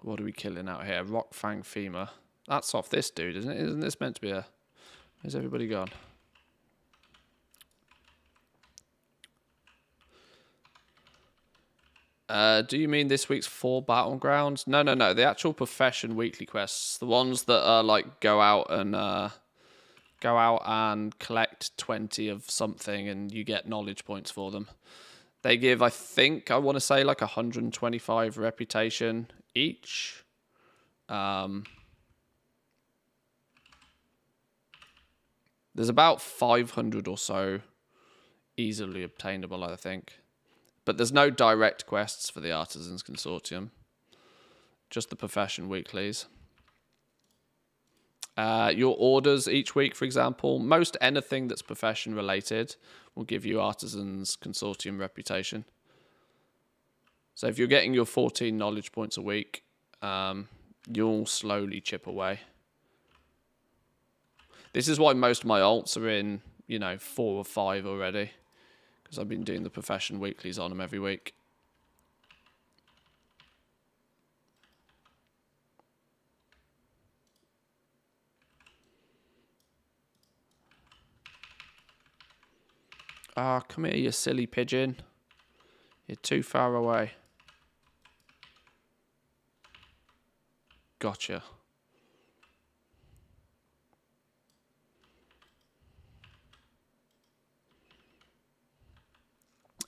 What are we killing out here? Rock Fang Femur. That's off this dude, isn't it? Isn't this meant to be a... Where's everybody gone? Do you mean this week's 4 battlegrounds? No. The actual profession weekly quests. The ones that are like go out and collect 20 of something and you get knowledge points for them. They give, I want to say like 125 reputation each. There's about 500 or so easily obtainable, I think. But there's no direct quests for the Artisans Consortium. Just the profession weeklies. Your orders each week, for example, most anything that's profession related will give you Artisans Consortium reputation. So if you're getting your 14 knowledge points a week, you'll slowly chip away. This is why most of my alts are in, 4 or 5 already. Because I've been doing the profession weeklies on them every week. Ah, come here, you silly pigeon. You're too far away. Gotcha.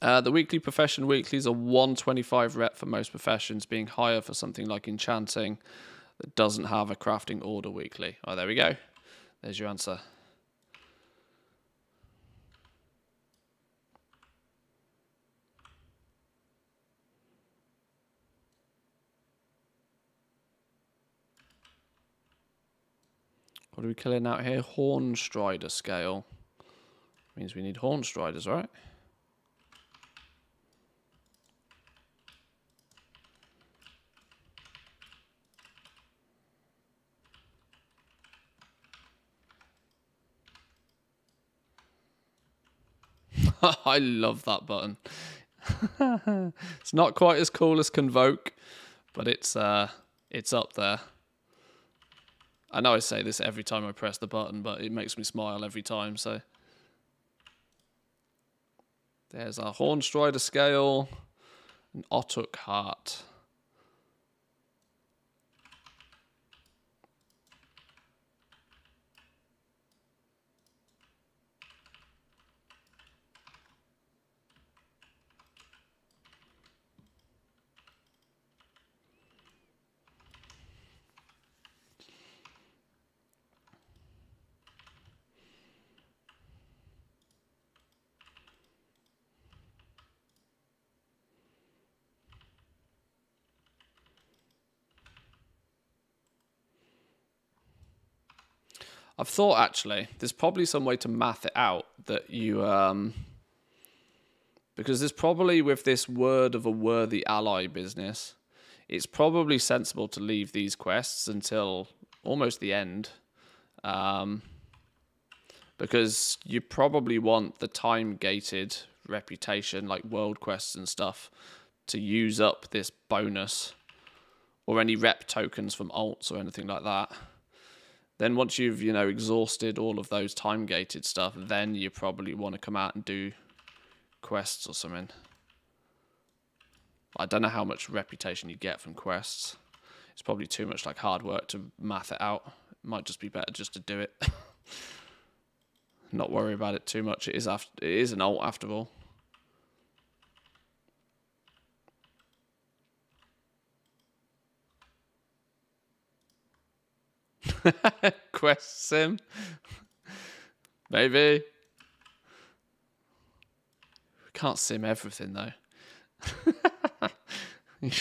The weekly profession weeklies are 125 rep for most professions, being higher for something like enchanting that doesn't have a crafting order weekly. Oh, there we go. There's your answer. What are we killing out here? Hornstrider scale. Means we need Hornstriders, right? I love that button. It's not quite as cool as Convoke, but it's up there. I know I say this every time I press the button, but it makes me smile every time, so. There's our Hornstrider scale, an Otuk heart. I've thought, actually, there's probably some way to math it out that you... because there's probably, with this word of a worthy ally business, it's probably sensible to leave these quests until almost the end. Because you probably want the time-gated reputation, like world quests and stuff, to use up this bonus, or any rep tokens from alts or anything like that. Then once you've, you know, exhausted all of those time-gated stuff, then you probably want to come out and do quests or something. I don't know how much reputation you get from quests. It's probably too much like hard work to math it out. It might just be better just to do it. Not worry about it too much. It is an alt after all. Quest sim? Maybe. We can't sim everything though.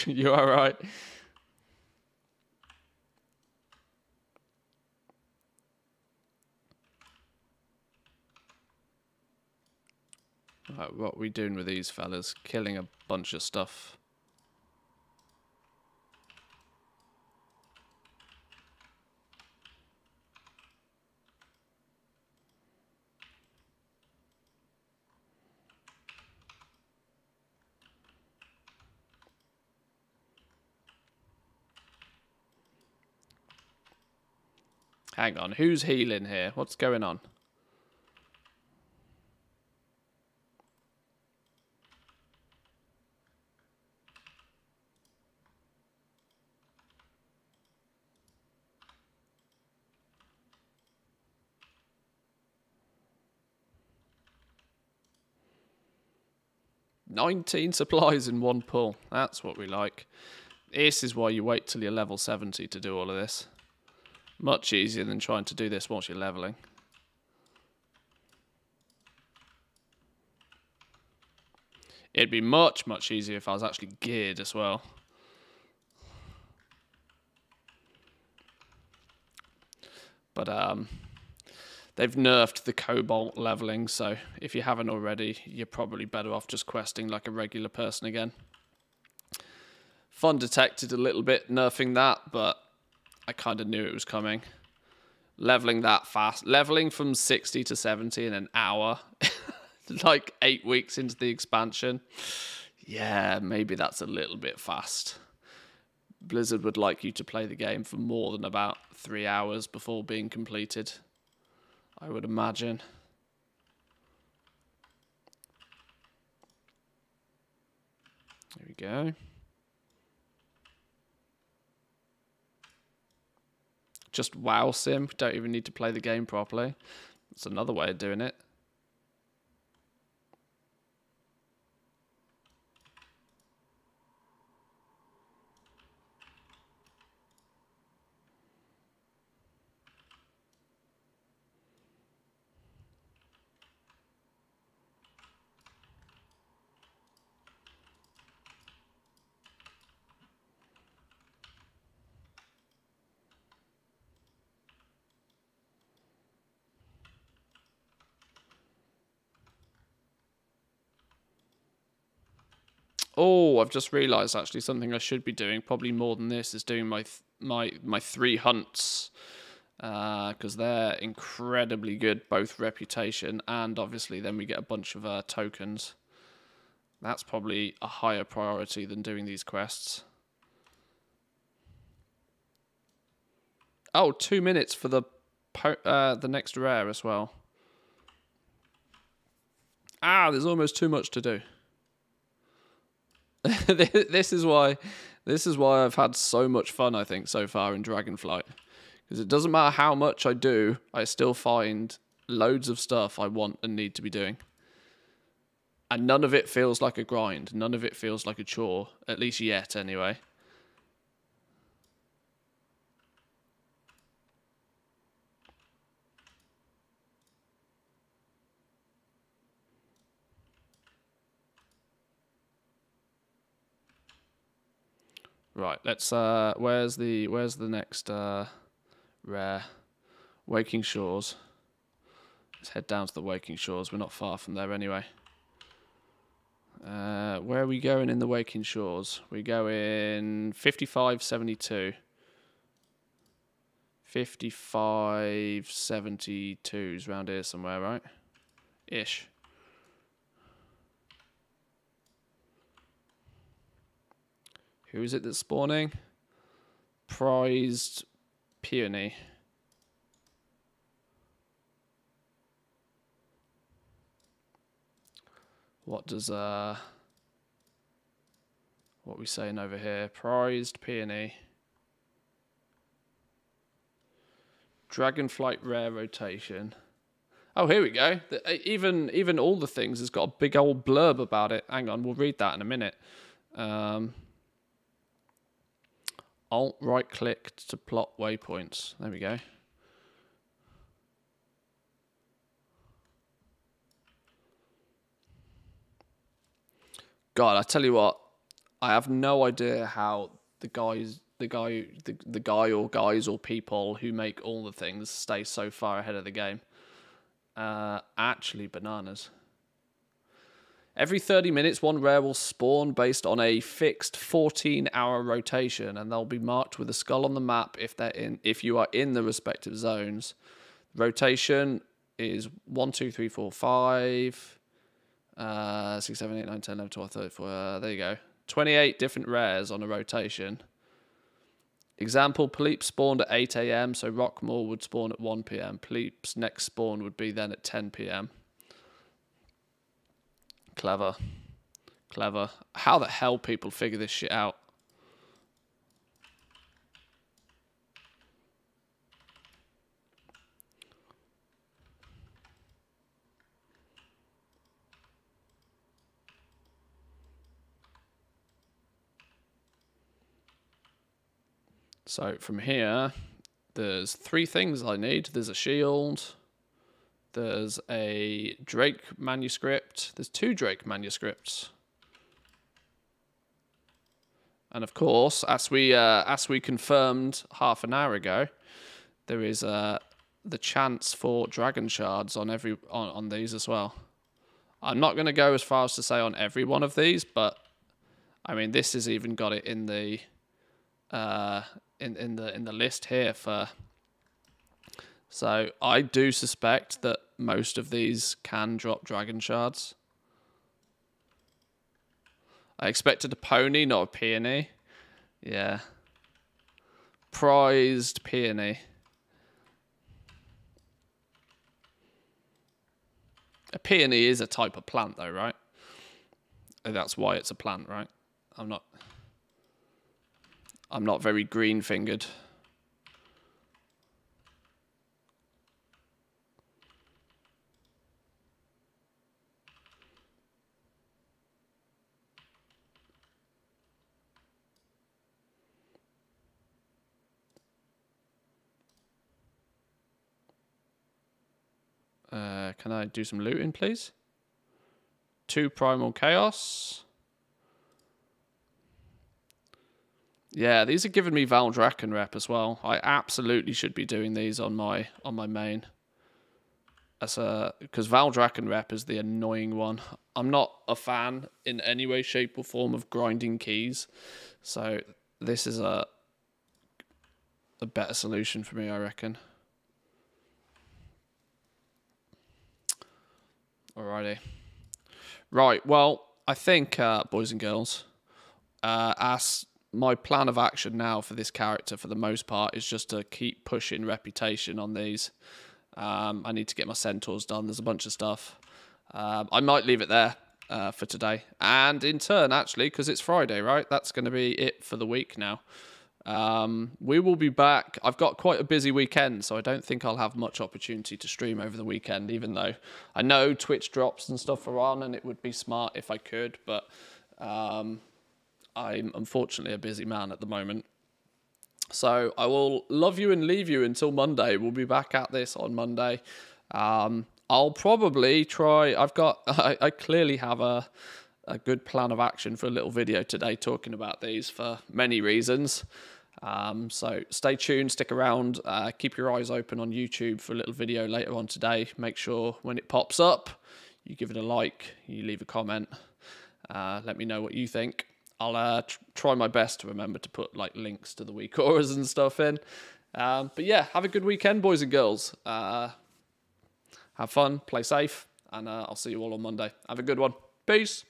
You are right. Right, what are we doing with these fellas? Killing a bunch of stuff. Hang on, who's healing here? What's going on? "19 supplies in one pull." That's what we like. This is why you wait till you're level 70 to do all of this. Much easier than trying to do this whilst you're leveling. It'd be much, much easier if I was actually geared as well. But they've nerfed the cobalt leveling, so if you haven't already, you're probably better off just questing like a regular person again. Fun detected a little bit nerfing that, but I kind of knew it was coming. Leveling that fast, leveling from 60 to 70 in an hour, like 8 weeks into the expansion. Yeah, maybe that's a little bit fast. Blizzard would like you to play the game for more than about 3 hours before being completed, I would imagine. There we go. Just WoW sim. Don't even need to play the game properly. That's another way of doing it. Oh, I've just realised actually something I should be doing, probably more than this, is doing my 3 hunts. Because they're incredibly good, both reputation and obviously then we get a bunch of tokens. That's probably a higher priority than doing these quests. Oh, 2 minutes for the next rare as well. Ah, there's almost too much to do. This is why I've had so much fun, I think, so far in Dragonflight. Because it doesn't matter how much I do, I still find loads of stuff I want and need to be doing. And none of it feels like a grind. None of it feels like a chore. At least yet, anyway. Right, let's where's the next rare? Waking Shores. Let's head down to the Waking Shores. We're not far from there anyway. Where are we going in the Waking Shores? We go in 55.72. 55.72 is around here somewhere, right? Ish. Who is it that's spawning? Prized Peony. What does what are we saying over here? Prized Peony. Dragonflight rare rotation. Oh, here we go. Even all the things has got a big old blurb about it. Hang on, we'll read that in a minute. Alt right click to plot waypoints. There we go. God, I tell you what, I have no idea how the guy or guys or people who make all the things stay so far ahead of the game. Actually, bananas. Every 30 minutes, one rare will spawn based on a fixed 14-hour rotation, and they'll be marked with a skull on the map if you are in the respective zones. Rotation is 1, 2, 3, 4, 5, 6, 7, 8, 9, 10, 11, 12, 34. There you go. 28 different rares on a rotation. Example, Polyp spawned at 8 AM, so Rockmore would spawn at 1 PM. Polyp's next spawn would be then at 10 PM. Clever. Clever. How the hell people figure this shit out? So from here, there's 3 things I need. There's a shield. There's a Drake manuscript. There's 2 Drake manuscripts. And of course, as we confirmed half an hour ago, there is the chance for dragon shards on these as well. I'm not going to go as far as to say on every one of these, but I mean this has even got it in the in the list here for. So I do suspect that most of these can drop dragon shards. I expected a pony, not a peony. Yeah. Prized peony. A peony is a type of plant though, right? And that's why it's a plant, right? I'm not very green-fingered. Can I do some looting, please? 2 Primal Chaos. Yeah, these are giving me Valdrakken rep as well. I absolutely should be doing these on my main. Because Valdrakken rep is the annoying one. I'm not a fan in any way, shape, or form of grinding keys, so this is a better solution for me, I reckon. Alrighty. Right, well, I think, boys and girls, as my plan of action now for this character, for the most part, is just to keep pushing reputation on these. I need to get my centaurs done. There's a bunch of stuff. I might leave it there for today. And in turn, actually, because it's Friday, right? That's going to be it for the week now. We will be back. I've got quite a busy weekend, so I don't think I'll have much opportunity to stream over the weekend, even though I know Twitch drops and stuff are on, and it would be smart if I could, but I'm unfortunately a busy man at the moment. So I will love you and leave you until Monday. We'll be back at this on Monday. I'll probably try. I clearly have a good plan of action for a little video today talking about these for many reasons. So stay tuned, stick around, keep your eyes open on YouTube for a little video later on today. Make sure when it pops up, you give it a like, you leave a comment. Let me know what you think. I'll try my best to remember to put like links to the week auras and stuff in. But yeah, have a good weekend, boys and girls. Have fun, play safe, and I'll see you all on Monday. Have a good one. Peace.